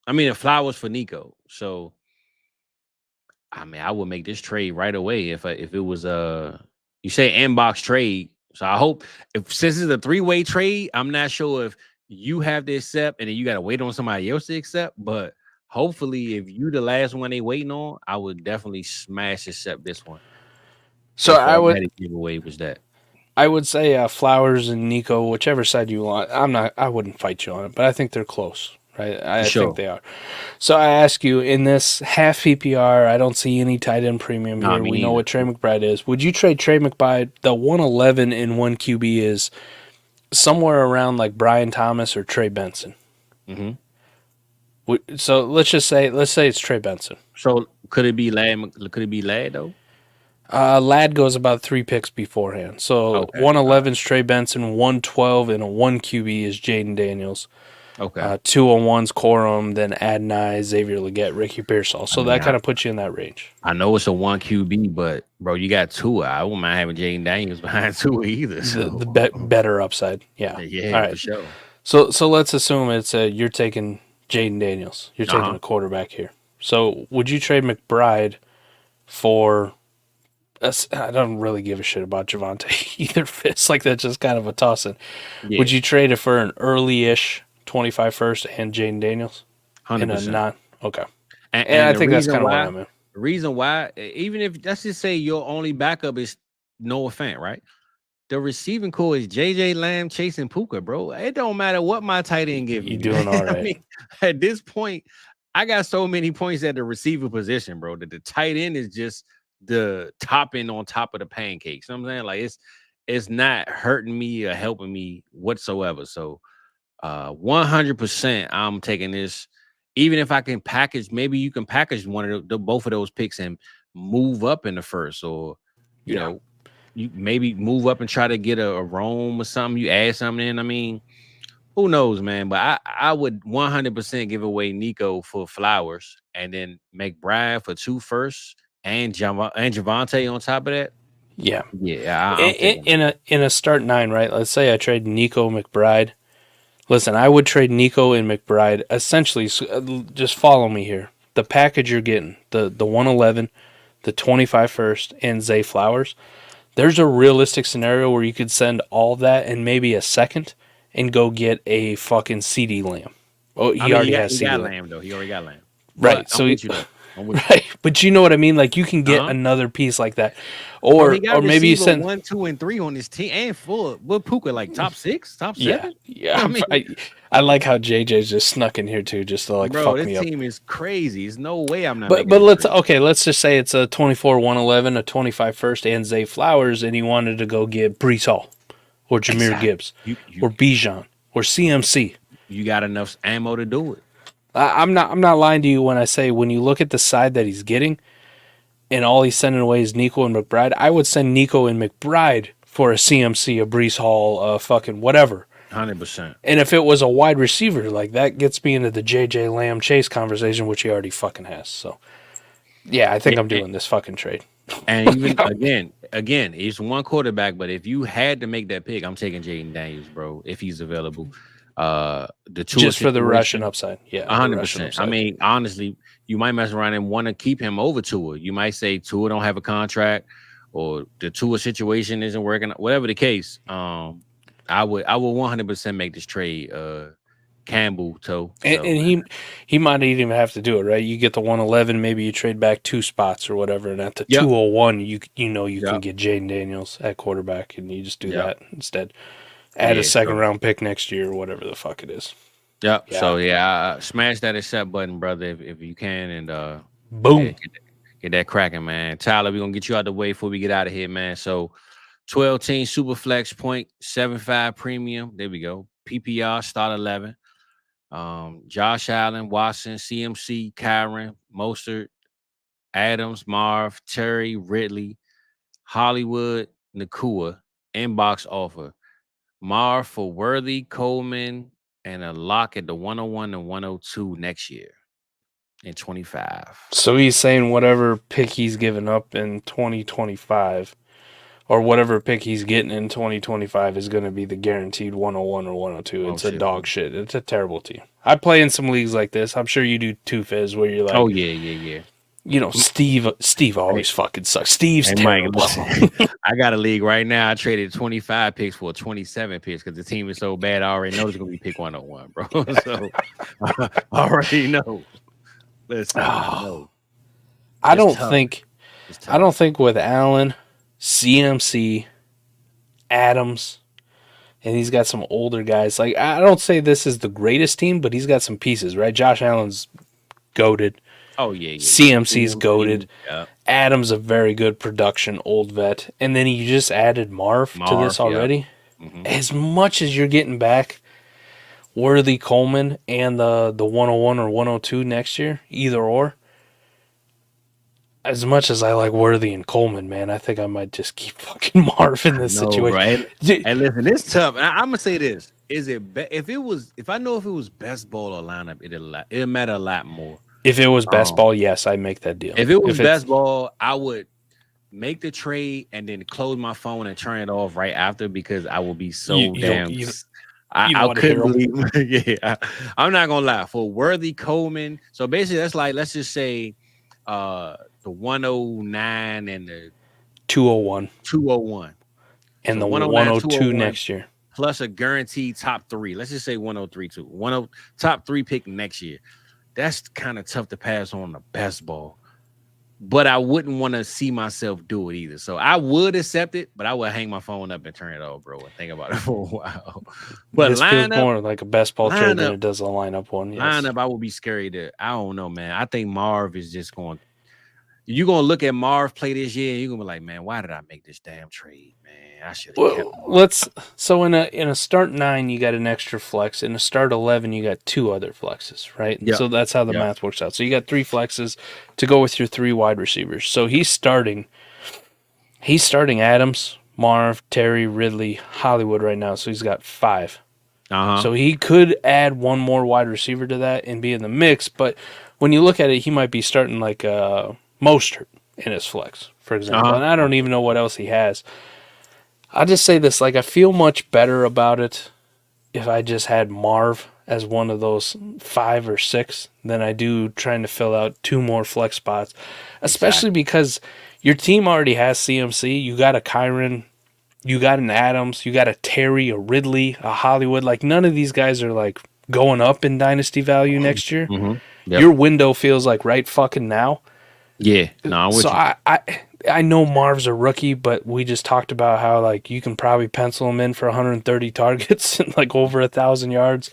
[SPEAKER 2] I mean, Flowers for Nico. So, I mean, I would make this trade right away if it was you say inbox trade. So I hope since it's a 3-way trade, I'm not sure if you have to accept and then you got to wait on somebody else to accept. But hopefully, if you the last one they waiting on, I would definitely smash accept this one.
[SPEAKER 3] So I would
[SPEAKER 2] giveaway was that.
[SPEAKER 3] I would say Flowers and Nico, whichever side you want. I wouldn't fight you on it, but I think they're close. Right, I think they are. So I ask you, in this half PPR, I don't see any tight end premium here. We know what Trey McBride is. Would you trade Trey McBride? The 111 in 1 QB is somewhere around like Brian Thomas or Trey Benson. Mm-hmm. So let's say it's Trey Benson.
[SPEAKER 2] So could it be Lad? Could it be Lad though?
[SPEAKER 3] Lad goes about 3 picks beforehand. So 111 is Trey Benson, 112 and a 1 QB is Jaden Daniels.
[SPEAKER 2] Okay.
[SPEAKER 3] 201's Corum, then Adonai, Xavier Legette, Ricky Pearsall. So that kind of puts you in that range.
[SPEAKER 2] I know it's a 1 QB, but bro, you got Tua. I wouldn't mind having Jaden Daniels behind Tua either. So.
[SPEAKER 3] The better upside. Yeah.
[SPEAKER 2] Yeah,
[SPEAKER 3] all right.
[SPEAKER 2] for sure.
[SPEAKER 3] So let's assume it's you're taking Jaden Daniels. You're taking a quarterback here. So would you trade McBride for? I don't really give a shit about Javante either. Fits like that's just kind of a toss-in. Yeah. Would you trade it for an early-ish 25 first and Jaden Daniels?
[SPEAKER 2] 100%.
[SPEAKER 3] Okay. And I think that's kind of why I'm in.
[SPEAKER 2] The reason why, even if let's just say your only backup is Noah Fant, right? The receiving core is JJ Lamb, Chase, and Puka, bro. It don't matter what my tight end give
[SPEAKER 3] you. You're doing all right.
[SPEAKER 2] I mean, at this point, I got so many points at the receiver position, bro, that the tight end is just the topping on top of the pancakes. You know what I'm saying? Like it's not hurting me or helping me whatsoever. So 100% I'm taking this. Even if I can package, maybe you can package one of both of those picks and move up in the first, or you know, you maybe move up and try to get a Rome or something. You add something in. I mean, who knows, man? But I would 100% give away Nico for Flowers, and then McBride for 2 firsts and Javante on top of that.
[SPEAKER 3] Yeah.
[SPEAKER 2] Yeah, I'm taking
[SPEAKER 3] In a start 9, right? Let's say I trade Nico McBride. Listen, I would trade Nico and McBride. Essentially, just follow me here. The package you're getting, the 111, the 25 first, and Zay Flowers. There's a realistic scenario where you could send all that and maybe a second and go get a fucking CD Lamb. Oh, he already has
[SPEAKER 2] he
[SPEAKER 3] CD
[SPEAKER 2] got
[SPEAKER 3] Lamb.
[SPEAKER 2] Lamb though. He already got Lamb.
[SPEAKER 3] Right.
[SPEAKER 2] But
[SPEAKER 3] So
[SPEAKER 2] I'm with you though.
[SPEAKER 3] right, but you know what I mean. Like you can get another pice like that, or maybe you send
[SPEAKER 2] 1, 2, and 3 on this team and 4. What Puka like top 6, top 7?
[SPEAKER 3] Yeah.
[SPEAKER 2] I mean,
[SPEAKER 3] I like how JJ's just snuck in here too, just to like fuck me up.
[SPEAKER 2] This team is crazy. There's no way I'm not.
[SPEAKER 3] But let's just say it's a 24 111, a 25 first, and Zay Flowers, and he wanted to go get Brees Hall, or Jahmyr Gibbs, or Bijan, or CMC.
[SPEAKER 2] You got enough ammo to do it.
[SPEAKER 3] I'm not lying to you when I say when you look at the side that he's getting, and all he's sending away is Nico and McBride. I would send Nico and McBride for a CMC, a Brees Hall, fucking whatever.
[SPEAKER 2] 100%.
[SPEAKER 3] And if it was a wide receiver, like that gets me into the JJ Lamb Chase conversation, which he already fucking has. So, yeah, I think I'm doing this fucking trade.
[SPEAKER 2] And even again, it's one quarterback, but if you had to make that pick, I'm taking Jaden Daniels, bro, if he's available. The Tua
[SPEAKER 3] just for the rushing upside,
[SPEAKER 2] 100%. I mean, honestly, you might mess around and want to keep him over Tua. You might say Tua don't have a contract, or the Tua situation isn't working. Whatever the case, I would 100% make this trade. Campbell toe,
[SPEAKER 3] and he might even have to do it, right? You get the 111, maybe you trade back 2 spots or whatever, and at the 201, you can get Jaden Daniels at quarterback, and you just do that instead. Add a second round pick next year or whatever the fuck it is.
[SPEAKER 2] Yep. Yeah. So smash that accept button, brother, if you can, and
[SPEAKER 3] boom,
[SPEAKER 2] get that cracking, man. Tyler, we're gonna get you out the way before we get out of here, man. So 12 team super flex point 75 premium. There we go. PPR start 11. Josh Allen, Watson, CMC, Kyron, Mostert, Adams, Marv, Terry, Ridley, Hollywood, Nakua, inbox offer. Marv for Worthy, Coleman, and a lock at the 101 and 102 next year in 25.
[SPEAKER 3] So he's saying whatever pick he's given up in 2025 or whatever pick he's getting in 2025 is going to be the guaranteed 101 or 102. It's a dog shit. It's a terrible team. I play in some leagues like this. I'm sure you do too, Fizz, where you're like,
[SPEAKER 2] oh, yeah.
[SPEAKER 3] You know, Steve always fucking sucks. Steve's terrible.
[SPEAKER 2] Mike, I got a league right now. I traded 25 picks for 27 picks because the team is so bad. I already know it's going to be pick 101, bro. So I already know. Listen,
[SPEAKER 3] I don't think with Allen, CMC, Adams, and he's got some older guys. Like, I don't say this is the greatest team, but he's got some pieces, right? Josh Allen's goated.
[SPEAKER 2] Oh, yeah.
[SPEAKER 3] CMC's goated. Yeah. Adams a very good production old vet. And then you just added Marv to this already. Yeah. Mm-hmm. As much as you're getting back Worthy, Coleman, and the 101 or 102 next year, either or, as much as I like Worthy and Coleman, man, I think I might just keep fucking Marv in this situation.
[SPEAKER 2] Right? And listen, it's tough. I'm gonna say this: if I know if it was best ball or lineup, it'll matter a lot more.
[SPEAKER 3] If it was best ball, yes, I'd make that deal.
[SPEAKER 2] If it was best ball, I would make the trade and then close my phone and turn it off right after because I will be so damn. I couldn't believe. Yeah, I'm not gonna lie. For Worthy, Coleman, so basically that's like, let's just say the 109 and the
[SPEAKER 3] 201,
[SPEAKER 2] so
[SPEAKER 3] and the 102 next year,
[SPEAKER 2] plus a guaranteed top 3. Let's just say 103 too. Top 3 pick next year. That's kind of tough to pass on the best ball. But I wouldn't want to see myself do it either. So I would accept it, but I would hang my phone up and turn it off, bro, and think about it for a while. But
[SPEAKER 3] this feels more like a best ball trade than it does a lineup one. Yes.
[SPEAKER 2] Lineup, I would be scary to. I don't know, man. I think Marv is just going. You're gonna look at Marv play this year, and you're gonna be like, man, why did I make this damn trade, man? I should have kept Marv.
[SPEAKER 3] So in a start 9, you got an extra flex. In a start 11, you got 2 other flexes, right? Yep. So that's how the math works out. So you got 3 flexes to go with your 3 wide receivers. So he's starting Adams, Marv, Terry, Ridley, Hollywood right now. So he's got 5. So he could add one more wide receiver to that and be in the mix. But when you look at it, he might be starting like Mostert in his flex, for example. And I don't even know what else he has. I'll just say this, like, I feel much better about it if I just had Marv as one of those 5 or 6 than I do trying to fill out 2 more flex spots, especially because your team already has CMC. You got a Kyron, you got an Adams, you got a Terry, a Ridley, a Hollywood. Like, none of these guys are, like, going up in dynasty value next year.
[SPEAKER 2] Yep.
[SPEAKER 3] Your window feels like right fucking now.
[SPEAKER 2] Yeah, no,
[SPEAKER 3] So I know Marv's a rookie, but we just talked about how, like, you can probably pencil him in for 130 targets and like over 1,000 yards.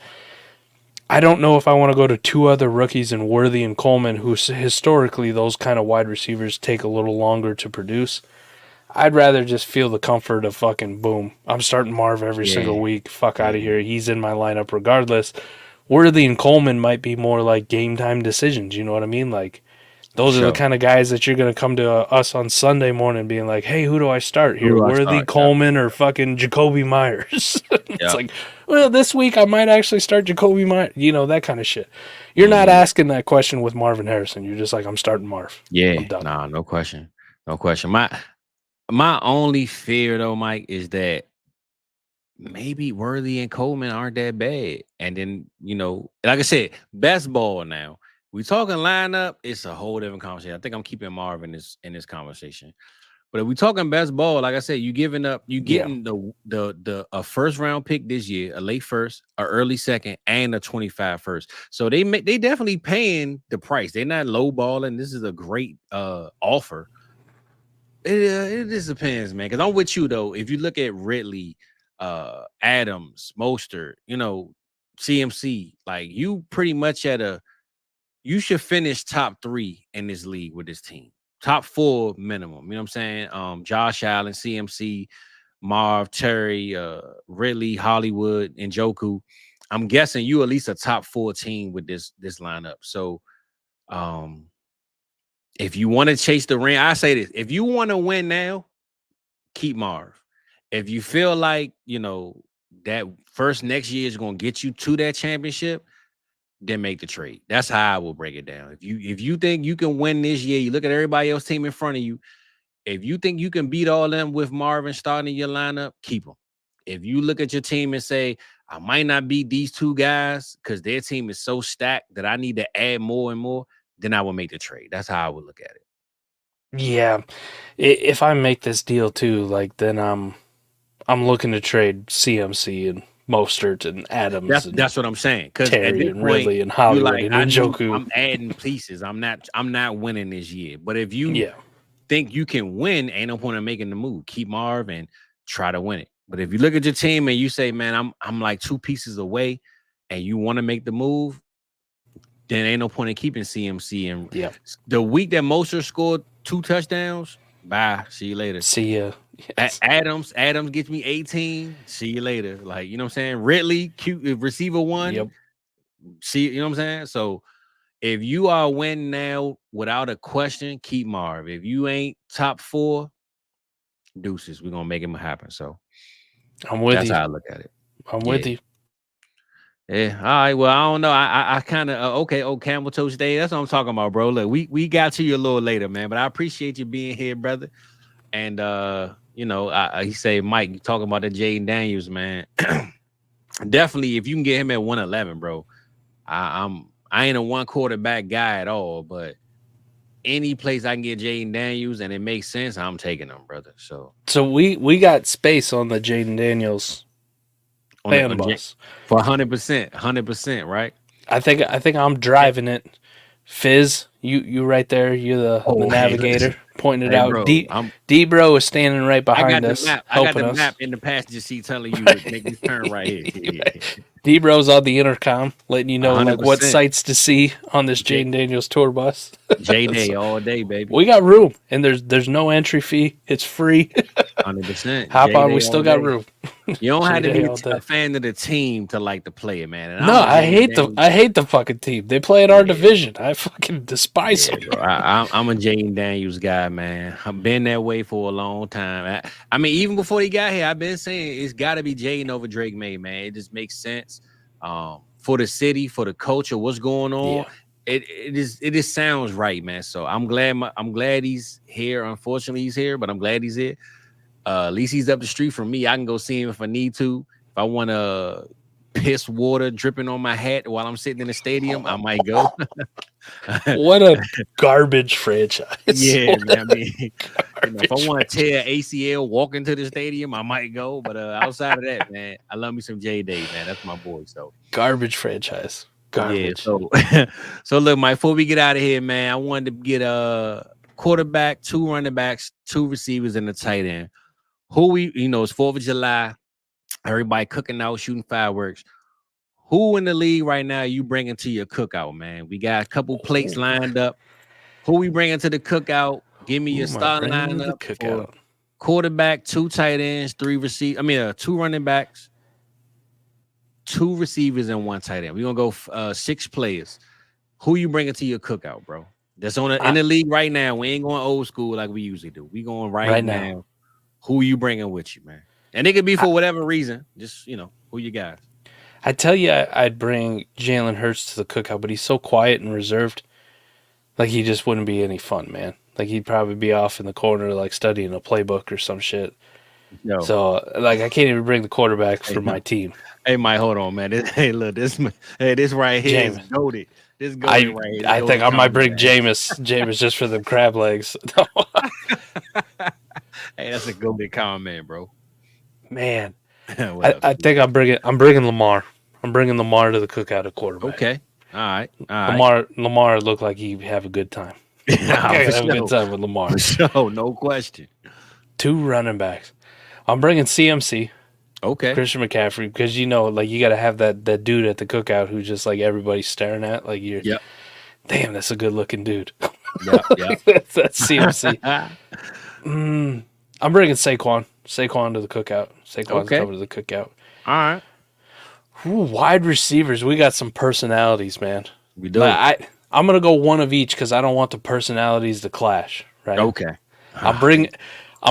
[SPEAKER 3] I don't know if I want to go to 2 other rookies in Worthy and Coleman, who historically those kind of wide receivers take a little longer to produce. I'd rather just feel the comfort of fucking boom. I'm starting Marv every single week. Fuck out of here. He's in my lineup regardless. Worthy and Coleman might be more like game time decisions. You know what I mean? Like, those are the kind of guys that you're going to come to us on Sunday morning being like, hey, who do I start here? Worthy, Coleman, or fucking Jacoby Myers? It's like, well, this week I might actually start Jacoby Myers. You know, that kind of shit. You're not asking that question with Marvin Harrison. You're just like, I'm starting Marv.
[SPEAKER 2] Yeah,
[SPEAKER 3] I'm done.
[SPEAKER 2] nah, no question. No question. My only fear, though, Mike, is that maybe Worthy and Coleman aren't that bad. And then, you know, like I said, best ball now. We talking lineup, it's a whole different conversation. I think I'm keeping Marv in this conversation. But if we talking best ball, like I said, you getting the a first round pick this year, a late first, a early second, and a 25 first. So they definitely paying the price. They're not low balling. This is a great offer. It just depends, man. Because I'm with you though. If you look at Ridley, Adams, Mostert, you know, CMC, like you pretty much you should finish top 3 in this league with this team. Top 4 minimum. You know what I'm saying? Josh Allen, CMC, Marv, Terry, Ridley, Hollywood, and Njoku. I'm guessing you at least a top 4 team with this lineup. So if you want to chase the ring, I say this. If you want to win now, keep Marv. If you feel like, you know, that first next year is going to get you to that championship, then make the trade. That's how I will break it down. If you think you can win this year, you look at everybody else team in front of you. If you think you can beat all them with Marvin starting your lineup, keep them. If you look at your team and say, I might not beat these 2 guys because their team is so stacked that I need to add more and more, then I will make the trade. That's how I would look at it.
[SPEAKER 3] Yeah. If I make this deal too, like, then I'm looking to trade CMC and Mostert and Adams.
[SPEAKER 2] That's what I'm saying. Because
[SPEAKER 3] Terry and Ridley and Hollywood and Njoku.
[SPEAKER 2] I'm adding pieces. I'm not winning this year. But if you think you can win, ain't no point in making the move. Keep Marv and try to win it. But if you look at your team and you say, man, I'm like 2 pieces away, and you want to make the move, then ain't no point in keeping CMC. And the week that Mostert scored 2 touchdowns, bye. See you later.
[SPEAKER 3] See ya. Yes.
[SPEAKER 2] Adams gets me 18. See you later. Like, you know what I'm saying? Ridley, cute receiver 1.
[SPEAKER 3] Yep.
[SPEAKER 2] See, you know what I'm saying? So if you are winning now without a question, keep Marv. If you ain't top 4, deuces. We're gonna make him happen. So
[SPEAKER 3] I'm with you.
[SPEAKER 2] That's how I look at it.
[SPEAKER 3] I'm with you.
[SPEAKER 2] Yeah. All right. Well, I don't know. I kind of okay. Oh, Camel Toast Day. That's what I'm talking about, bro. Look, we got to you a little later, man. But I appreciate you being here, brother. And you know, he say, Mike, you talking about the Jaden Daniels, man. Definitely, if you can get him at 111, bro. I ain't a 1 quarterback guy at all, but any place I can get Jaden Daniels and it makes sense, I'm taking him, brother. So
[SPEAKER 3] we got space on the Jaden Daniels fan bus
[SPEAKER 2] for 100%, right?
[SPEAKER 3] I think I'm driving it. Fizz, you right there. You're the navigator, pointing it out. D-Bro is standing right behind us.
[SPEAKER 2] I got the map in the passenger seat telling you to make this turn right here.
[SPEAKER 3] D-Bro's on the intercom, letting you know like what sights to see on this Jaden Daniels tour bus.
[SPEAKER 2] J-Day all day, baby.
[SPEAKER 3] We got room, and there's no entry fee. It's free.
[SPEAKER 2] 100%.
[SPEAKER 3] Hop on, we still got room.
[SPEAKER 2] You don't have to
[SPEAKER 3] J-Day
[SPEAKER 2] be
[SPEAKER 3] all day.
[SPEAKER 2] a fan of the team to like the player, man. And
[SPEAKER 3] No,
[SPEAKER 2] I'm a
[SPEAKER 3] I
[SPEAKER 2] Jane
[SPEAKER 3] hate
[SPEAKER 2] Daniels.
[SPEAKER 3] I hate the fucking team. They play in our
[SPEAKER 2] Yeah.
[SPEAKER 3] division. I fucking despise
[SPEAKER 2] Yeah,
[SPEAKER 3] them.
[SPEAKER 2] bro. I'm a Jane Daniels guy, man. I've been that way for a long time. I mean, even before he got here, I've been saying it's got to be Jaden over Drake May, man. It just makes sense for the city, for the culture, what's going on.
[SPEAKER 3] Yeah.
[SPEAKER 2] It just sounds right, man. So I'm glad he's here. Unfortunately, he's here, but I'm glad he's here. At least he's up the street from me. I can go see him if I need to. If I want to piss water dripping on my hat while I'm sitting in the stadium, I might go.
[SPEAKER 3] What a garbage franchise.
[SPEAKER 2] Yeah, man. I mean, if I
[SPEAKER 3] Garbage
[SPEAKER 2] want to tear ACL walking to the stadium, I might go. But outside of that, man, I love me some J-Day, man. That's my boy. So
[SPEAKER 3] Garbage franchise. Garbage.
[SPEAKER 2] Yeah. So look, Mike. Before we get out of here, man, I wanted to get a quarterback, 2 running backs, 2 receivers, and a tight end. Who it's 4th of July. Everybody cooking out, shooting fireworks. Who in the league right now you bringing to your cookout, man? We got a couple plates lined up. Who we bringing to the cookout? Give me your starting lineup for quarterback, 2 tight ends, 2 running backs, 2 receivers, and 1 tight end. We're gonna go 6 players. Who you bringing to your cookout, bro? That's in the league right now. We ain't going old school like we usually do. We going right now. Who you bringing with you, man? And it could be for whatever reason. Just who you got.
[SPEAKER 3] I tell you, I'd bring Jalen Hurts to the cookout, but he's so quiet and reserved. Like, he just wouldn't be any fun, man. Like, he'd probably be off in the corner, like, studying a playbook or some shit. No. So, like, I can't even bring the quarterback for my team.
[SPEAKER 2] Hey, Mike, hold on, man. This right here is goated. This goated right here.
[SPEAKER 3] I think I might bring Jameis just for them crab legs.
[SPEAKER 2] Hey, that's a goated comment, bro.
[SPEAKER 3] Man. I think I'm bringing Lamar. I'm bringing Lamar to the cookout at quarterback.
[SPEAKER 2] Okay. All right.
[SPEAKER 3] Lamar looked like he'd have a good time. Have a good time with Lamar.
[SPEAKER 2] For sure, no question.
[SPEAKER 3] 2 running backs. I'm bringing CMC.
[SPEAKER 2] Okay.
[SPEAKER 3] Christian McCaffrey, because you got to have that dude at the cookout who's just like everybody's staring at. Like you're, damn, that's a good looking dude.
[SPEAKER 2] Yeah.
[SPEAKER 3] That's CMC. I'm bringing Saquon to the cookout. Saquon's coming to the cookout.
[SPEAKER 2] All right.
[SPEAKER 3] Ooh, wide receivers, we got some personalities, man.
[SPEAKER 2] We do.
[SPEAKER 3] I'm gonna go one of each because I don't want the personalities to clash. Right.
[SPEAKER 2] Okay.
[SPEAKER 3] I'm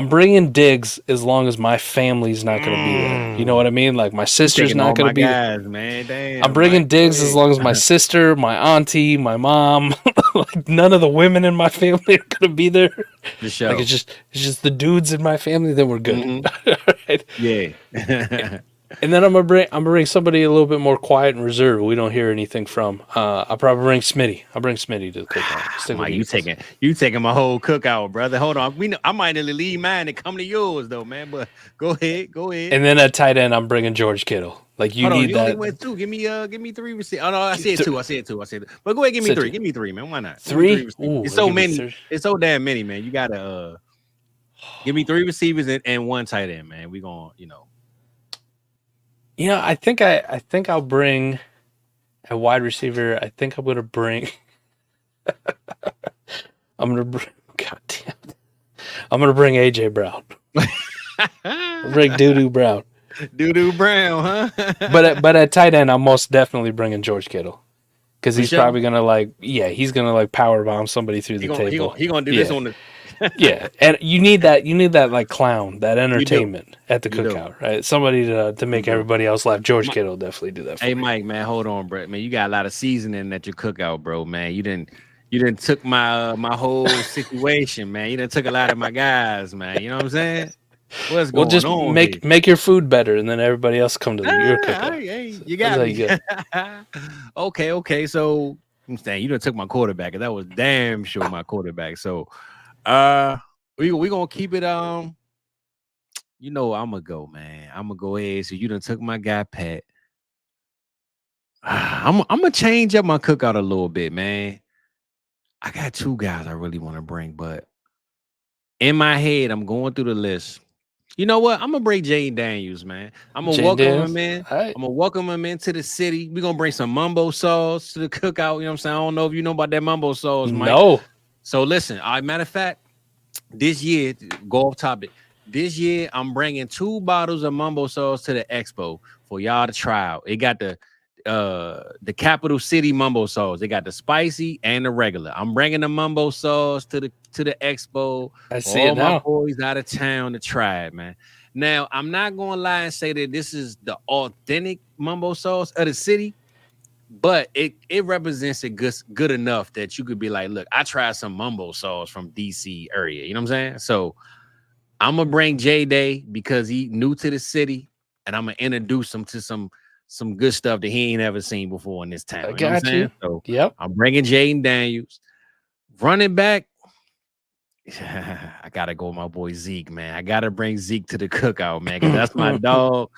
[SPEAKER 3] bringing Diggs as long as my family's not gonna be there. You know what I mean? Like my sister's not gonna be there.
[SPEAKER 2] Man. Damn,
[SPEAKER 3] I'm bringing Diggs as long as my sister, my auntie, my mom, like none of the women in my family are gonna be there.
[SPEAKER 2] The show.
[SPEAKER 3] Like it's just the dudes in my family. Then we're good.
[SPEAKER 2] Mm-hmm.
[SPEAKER 3] Right?
[SPEAKER 2] Yeah.
[SPEAKER 3] And then I'm gonna bring somebody a little bit more quiet and reserved. We don't hear anything from. I'll probably bring Smitty. I'll bring Smitty to the cookout.
[SPEAKER 2] Mike, you taking my whole cookout, brother. Hold on. I might only leave mine and come to yours though, man. But go ahead.
[SPEAKER 3] And then at tight end, I'm bringing George Kittle. Like you need that.
[SPEAKER 2] Only went 2. Give me 3 receivers. Oh no, I said 2. But go ahead, give me 3. Give me 3, man. Why not?
[SPEAKER 3] 3?
[SPEAKER 2] It's so many. It's so damn many, man. You gotta give me 3 receivers and 1 tight end, man. We gonna,
[SPEAKER 3] I think I'll bring a wide receiver. I think I'm gonna bring. God damn it. I'm gonna bring AJ Brown. Bring Doo Brown.
[SPEAKER 2] Doo Brown, huh?
[SPEAKER 3] but at tight end, I'm most definitely bringing George Kittle because he's probably gonna power bomb somebody through the table.
[SPEAKER 2] He gonna do this on the.
[SPEAKER 3] Yeah, and you need that like clown, that entertainment at the cookout, right? Somebody to make everybody else laugh. George Kittle definitely do that for me.
[SPEAKER 2] Mike, man, hold on, Brett, man. You got a lot of seasoning at your cookout, bro, man. You didn't took my whole situation, man. You done took a lot of my guys, man. You know what I'm saying? What's going on?
[SPEAKER 3] Make your food better, and then everybody else come to your cookout.
[SPEAKER 2] Hey, you got me. Okay. So I'm saying you done took my quarterback, and that was damn sure my quarterback. So. We gonna keep it. I'm gonna go, man. I'm gonna go ahead. So you done took my guy Pat. I'm gonna change up my cookout a little bit, man. I got 2 guys I really want to bring, but in my head, I'm going through the list. You know what? I'm gonna bring Jane Daniels, man. I'm gonna welcome him in. Right. I'm gonna welcome him into the city. We're gonna bring some mumbo sauce to the cookout. You know what I'm saying? I don't know if you know about that mumbo sauce, Mike.
[SPEAKER 3] No.
[SPEAKER 2] So listen, matter of fact, this year, go off topic. this year I'm bringing 2 bottles of mumbo sauce to the expo for y'all to try out. It got the capital city mumbo sauce. They got the spicy and the regular. I'm bringing the mumbo sauce to the expo
[SPEAKER 3] I
[SPEAKER 2] for
[SPEAKER 3] see
[SPEAKER 2] all
[SPEAKER 3] it
[SPEAKER 2] my
[SPEAKER 3] now.
[SPEAKER 2] boys out of town to try it, man. Now I'm not gonna lie and say that this is the authentic mumbo sauce of the city, but it represents it good enough that you could be like, look, I tried some mumbo sauce from DC area. You know what I'm saying? So I'm gonna bring J Day because he new to the city, and I'm gonna introduce him to some good stuff that he ain't ever seen before in this town.
[SPEAKER 3] I
[SPEAKER 2] You know what I'm
[SPEAKER 3] got
[SPEAKER 2] saying?
[SPEAKER 3] you.
[SPEAKER 2] So
[SPEAKER 3] Yep.
[SPEAKER 2] I'm bringing Jaden Daniels. Running back, I gotta go with my boy Zeke, man. I gotta bring Zeke to the cookout, man, because that's my dog.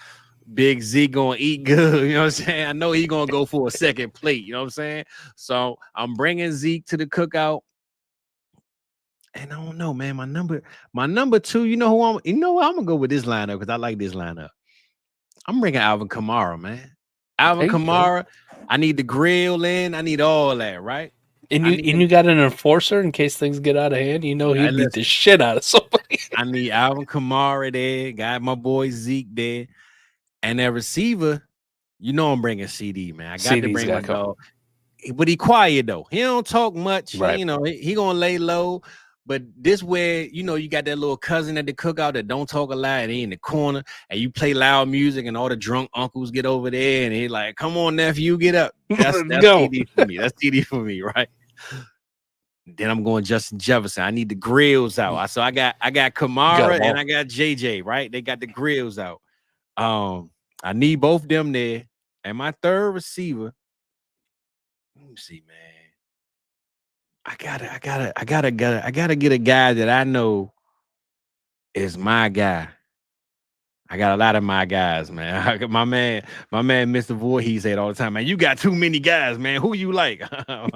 [SPEAKER 2] Big Zeke gonna eat good. You know what I'm saying? I know he gonna go for a second plate. You know what I'm saying? So I'm bringing Zeke to the cookout. And I don't know, man. My number 2, you know who I'm gonna go with this lineup because I like this lineup. I'm bringing Alvin Kamara, man. Alvin Kamara. I need the grill in. I need all that, right?
[SPEAKER 3] And you got an enforcer in case things get out of hand. You know he'd beat the shit out of somebody.
[SPEAKER 2] I need Alvin Kamara there. Got my boy Zeke there. And that receiver, you know I'm bringing CD, man. I got to bring my dog. But he quiet, though. He don't talk much. Right. You know, he going to lay low. But this where, you know, you got that little cousin at the cookout that don't talk a lot and he in the corner and you play loud music and all the drunk uncles get over there and he like, come on, nephew, get up. That's TD for me. That's TD for me, right? Then I'm going Justin Jefferson. I need the grills out. So I got Kamara and I got JJ, right? They got the grills out. I need both them there. And my third receiver, let me see, man. I gotta get a guy that I know is my guy. I got a lot of my guys, man. My man, Mr. Voorhees said all the time, man, you got too many guys, man. Who you like? I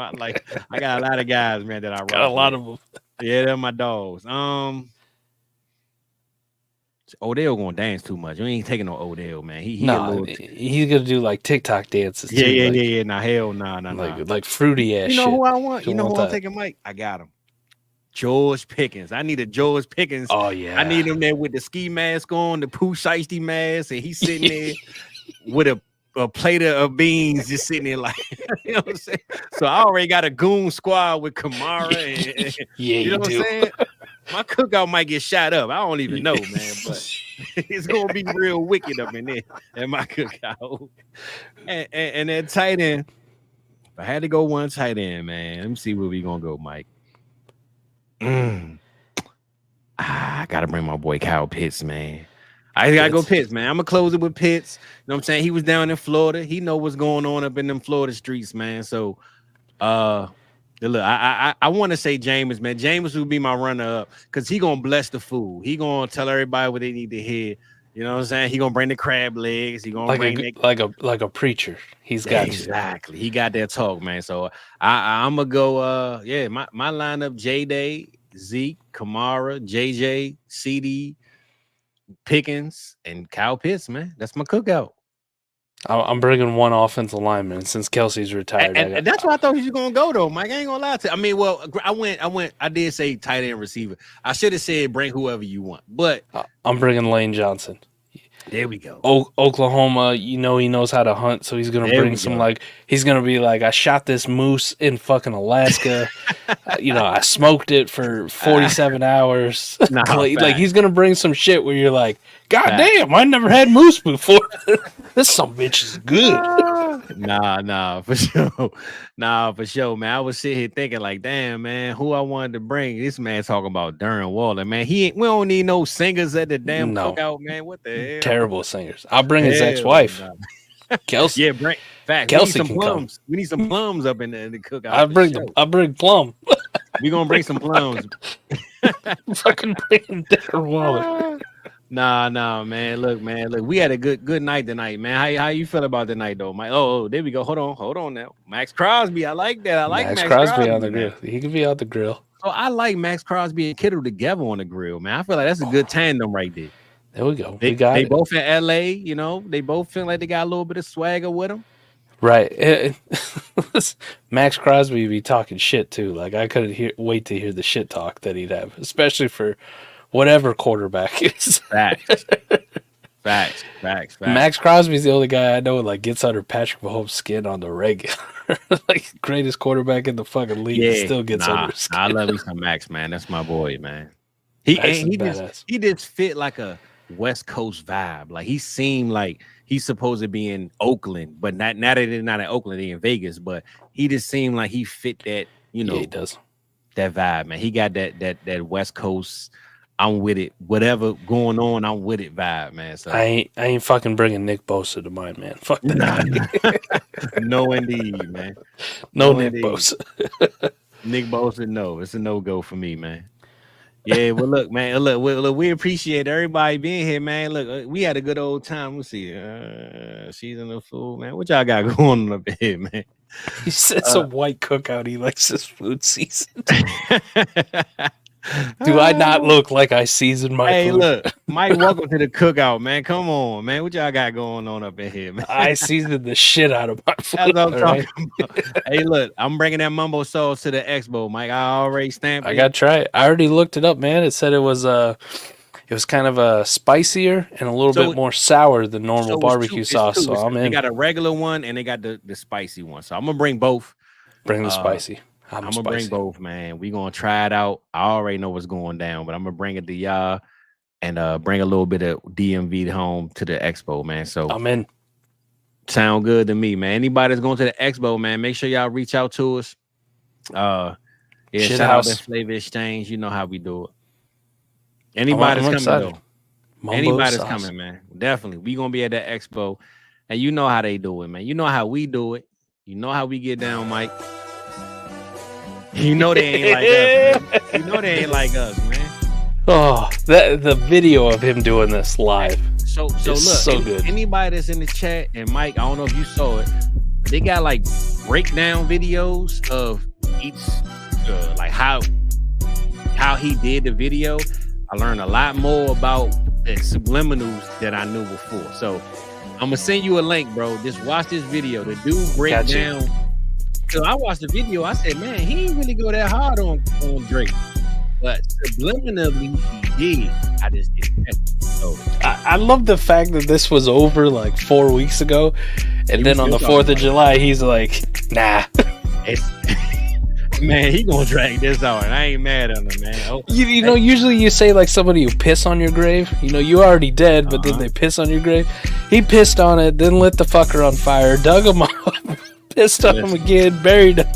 [SPEAKER 2] got a lot of guys, man, that I rock
[SPEAKER 3] got a lot
[SPEAKER 2] with.
[SPEAKER 3] of them.
[SPEAKER 2] Yeah, they're my dogs. Odell gonna dance too much. You ain't taking no Odell, man. He's
[SPEAKER 3] gonna do like TikTok dances.
[SPEAKER 2] Yeah,
[SPEAKER 3] too,
[SPEAKER 2] yeah. Nah, hell nah.
[SPEAKER 3] Like fruity ass.
[SPEAKER 2] You know
[SPEAKER 3] shit.
[SPEAKER 2] who I want? You know who I'm taking, Mike? I got him. George Pickens. I need a George Pickens.
[SPEAKER 3] Oh yeah.
[SPEAKER 2] I need him there with the ski mask on, the Pooh Shiesty mask, and he's sitting there with a plate of beans, just sitting there like, you know what I'm saying? So I already got a goon squad with Kamara. And you know what I'm saying? My cookout might get shot up. I don't even know, man, but it's gonna be real wicked up in there at my cookout. And that tight end, if I had to go one tight end, man, let me see where we gonna go, Mike. I gotta bring my boy Kyle Pitts, man. I gotta go Pitts, man. I'm gonna close it with Pitts. You know what I'm saying? He was down in Florida. He know what's going on up in them Florida streets, man. So look, I want to say Jameis, man. Jameis will be my runner-up because he gonna bless the food. He gonna tell everybody what they need to hear. You know what I'm saying? He gonna bring the crab legs. He gonna bring
[SPEAKER 3] like a preacher. He's got
[SPEAKER 2] exactly. He got that talk, man. So I'm gonna go. My lineup: J-Day, Zeke, Kamara, JJ, CD, Pickens, and Kyle Pitts. Man, that's my cookout.
[SPEAKER 3] I'm bringing one offensive lineman since Kelce's retired.
[SPEAKER 2] And that's what I thought you was gonna go though, Mike. I ain't gonna lie to you. I mean, well, I did say tight end receiver. I should have said bring whoever you want, but
[SPEAKER 3] I'm bringing Lane Johnson.
[SPEAKER 2] There we go.
[SPEAKER 3] Oklahoma, you know he knows how to hunt, so he's gonna bring some he's gonna be like, I shot this moose in fucking Alaska. I smoked it for 47 hours. Like he's gonna bring some shit where you're like, God damn, I never had moose before. This some bitch is good.
[SPEAKER 2] Nah, for sure. Nah, for sure, man. I was sitting here thinking, like, damn, man, who I wanted to bring. This man talking about Darren Waller, man. We don't need no singers at the damn cookout, man. What the hell?
[SPEAKER 3] Terrible singers. I'll bring his ex-wife. Kelce.
[SPEAKER 2] Yeah, bring fact.
[SPEAKER 3] Kelce
[SPEAKER 2] can plums. Come. We need some plums up in the cookout.
[SPEAKER 3] I'll bring plum.
[SPEAKER 2] We gonna bring some plums.
[SPEAKER 3] Fucking bring Darren Waller.
[SPEAKER 2] Nah, man. Look, we had a good night tonight, man. How you feel about the night, though, Mike? Oh, there we go. Hold on now. Max Crosby, I like that. I like Max Crosby
[SPEAKER 3] on the grill. He can be on the grill.
[SPEAKER 2] So I like Max Crosby and Kittle together on the grill, man. I feel like that's a good tandem right there.
[SPEAKER 3] There we go.
[SPEAKER 2] They both in LA, you know. They both feel like they got a little bit of swagger with them.
[SPEAKER 3] Right. Max Crosby be talking shit too. Like I couldn't wait to hear the shit talk that he'd have, especially for whatever quarterback is.
[SPEAKER 2] Facts.
[SPEAKER 3] Max Crosby's the only guy I know like gets under Patrick Mahomes' skin on the regular. Like greatest quarterback in the fucking league still gets under his skin.
[SPEAKER 2] I love me some Max, man. That's my boy, man. He just fit like a West Coast vibe. Like he seemed like he's supposed to be in Oakland, but not that they're not in Oakland, they're in Vegas. But he just seemed like he fit that, you know,
[SPEAKER 3] he does.
[SPEAKER 2] That vibe, man. He got that West Coast. I'm with it. Whatever going on, I'm with it vibe, man. So
[SPEAKER 3] I ain't fucking bringing Nick Bosa to mind, man. Fuck that.
[SPEAKER 2] No, indeed, man.
[SPEAKER 3] No Nick Bosa.
[SPEAKER 2] Nick Bosa, no. It's a no-go for me, man. Yeah, well, look, man. Look, we appreciate everybody being here, man. Look, we had a good old time. We'll see. Season of food, man. What y'all got going on up here, man?
[SPEAKER 3] He said some white cookout. He likes his food season. Do I not look like I seasoned my food?
[SPEAKER 2] Hey, look, Mike, welcome to the cookout, man. Come on, man. What y'all got going on up in here, man?
[SPEAKER 3] I seasoned the shit out of my food.
[SPEAKER 2] That's what I'm talking about. Hey, look, I'm bringing that mumbo sauce to the expo, Mike. I already stamped it.
[SPEAKER 3] I got to try it. I already looked it up, man. It said it was kind of spicier and a little bit more sour than normal barbecue sauce. So I'm in.
[SPEAKER 2] They got a regular one and they got the spicy one. So I'm going to bring both.
[SPEAKER 3] Bring the spicy.
[SPEAKER 2] I'm going to bring both, man. We're going to try it out. I already know what's going down, but I'm going to bring it to y'all and bring a little bit of DMV home to the expo, man. So
[SPEAKER 3] I'm in.
[SPEAKER 2] Sound good to me, man. Anybody that's going to the expo, man, make sure y'all reach out to us. Shout out to Flavor Exchange. You know how we do it. Anybody's coming, though. Anybody's coming, man. Definitely. We going to be at that expo. And you know how they do it, man. You know how we do it. You know how we get down, Mike. You know they ain't like us, man. You know they ain't like us, man.
[SPEAKER 3] Oh, the video of him doing this live.
[SPEAKER 2] So look,
[SPEAKER 3] so good.
[SPEAKER 2] Anybody that's in the chat, and Mike, I don't know if you saw it, they got like breakdown videos of each, like how he did the video. I learned a lot more about the subliminals that I knew before. So I'm gonna send you a link, bro. Just watch this video. The dude break down. So I watched the video. I said, man, he ain't really go that hard on Drake, but subliminally he did. I just didn't. So
[SPEAKER 3] I love the fact that this was over like 4 weeks ago, and then on the 4th of July, he's like, nah.
[SPEAKER 2] Man, he gonna drag this out, and I ain't mad at him, man. Oh,
[SPEAKER 3] you know, usually you say like somebody who piss on your grave. You know, you already dead, but then they piss on your grave. He pissed on it, then lit the fucker on fire, dug him up. Pissed on him again, buried him.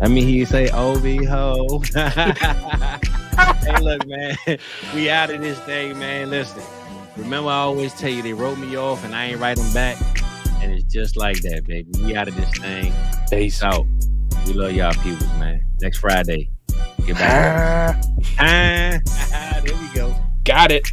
[SPEAKER 2] I mean, he say, "OB ho." Hey, look, man, we out of this thing, man. Listen, remember, I always tell you they wrote me off, and I ain't write them back, and it's just like that, baby. We out of this thing. Peace out. We love y'all people, man. Next Friday, get back. There we go.
[SPEAKER 3] Got it.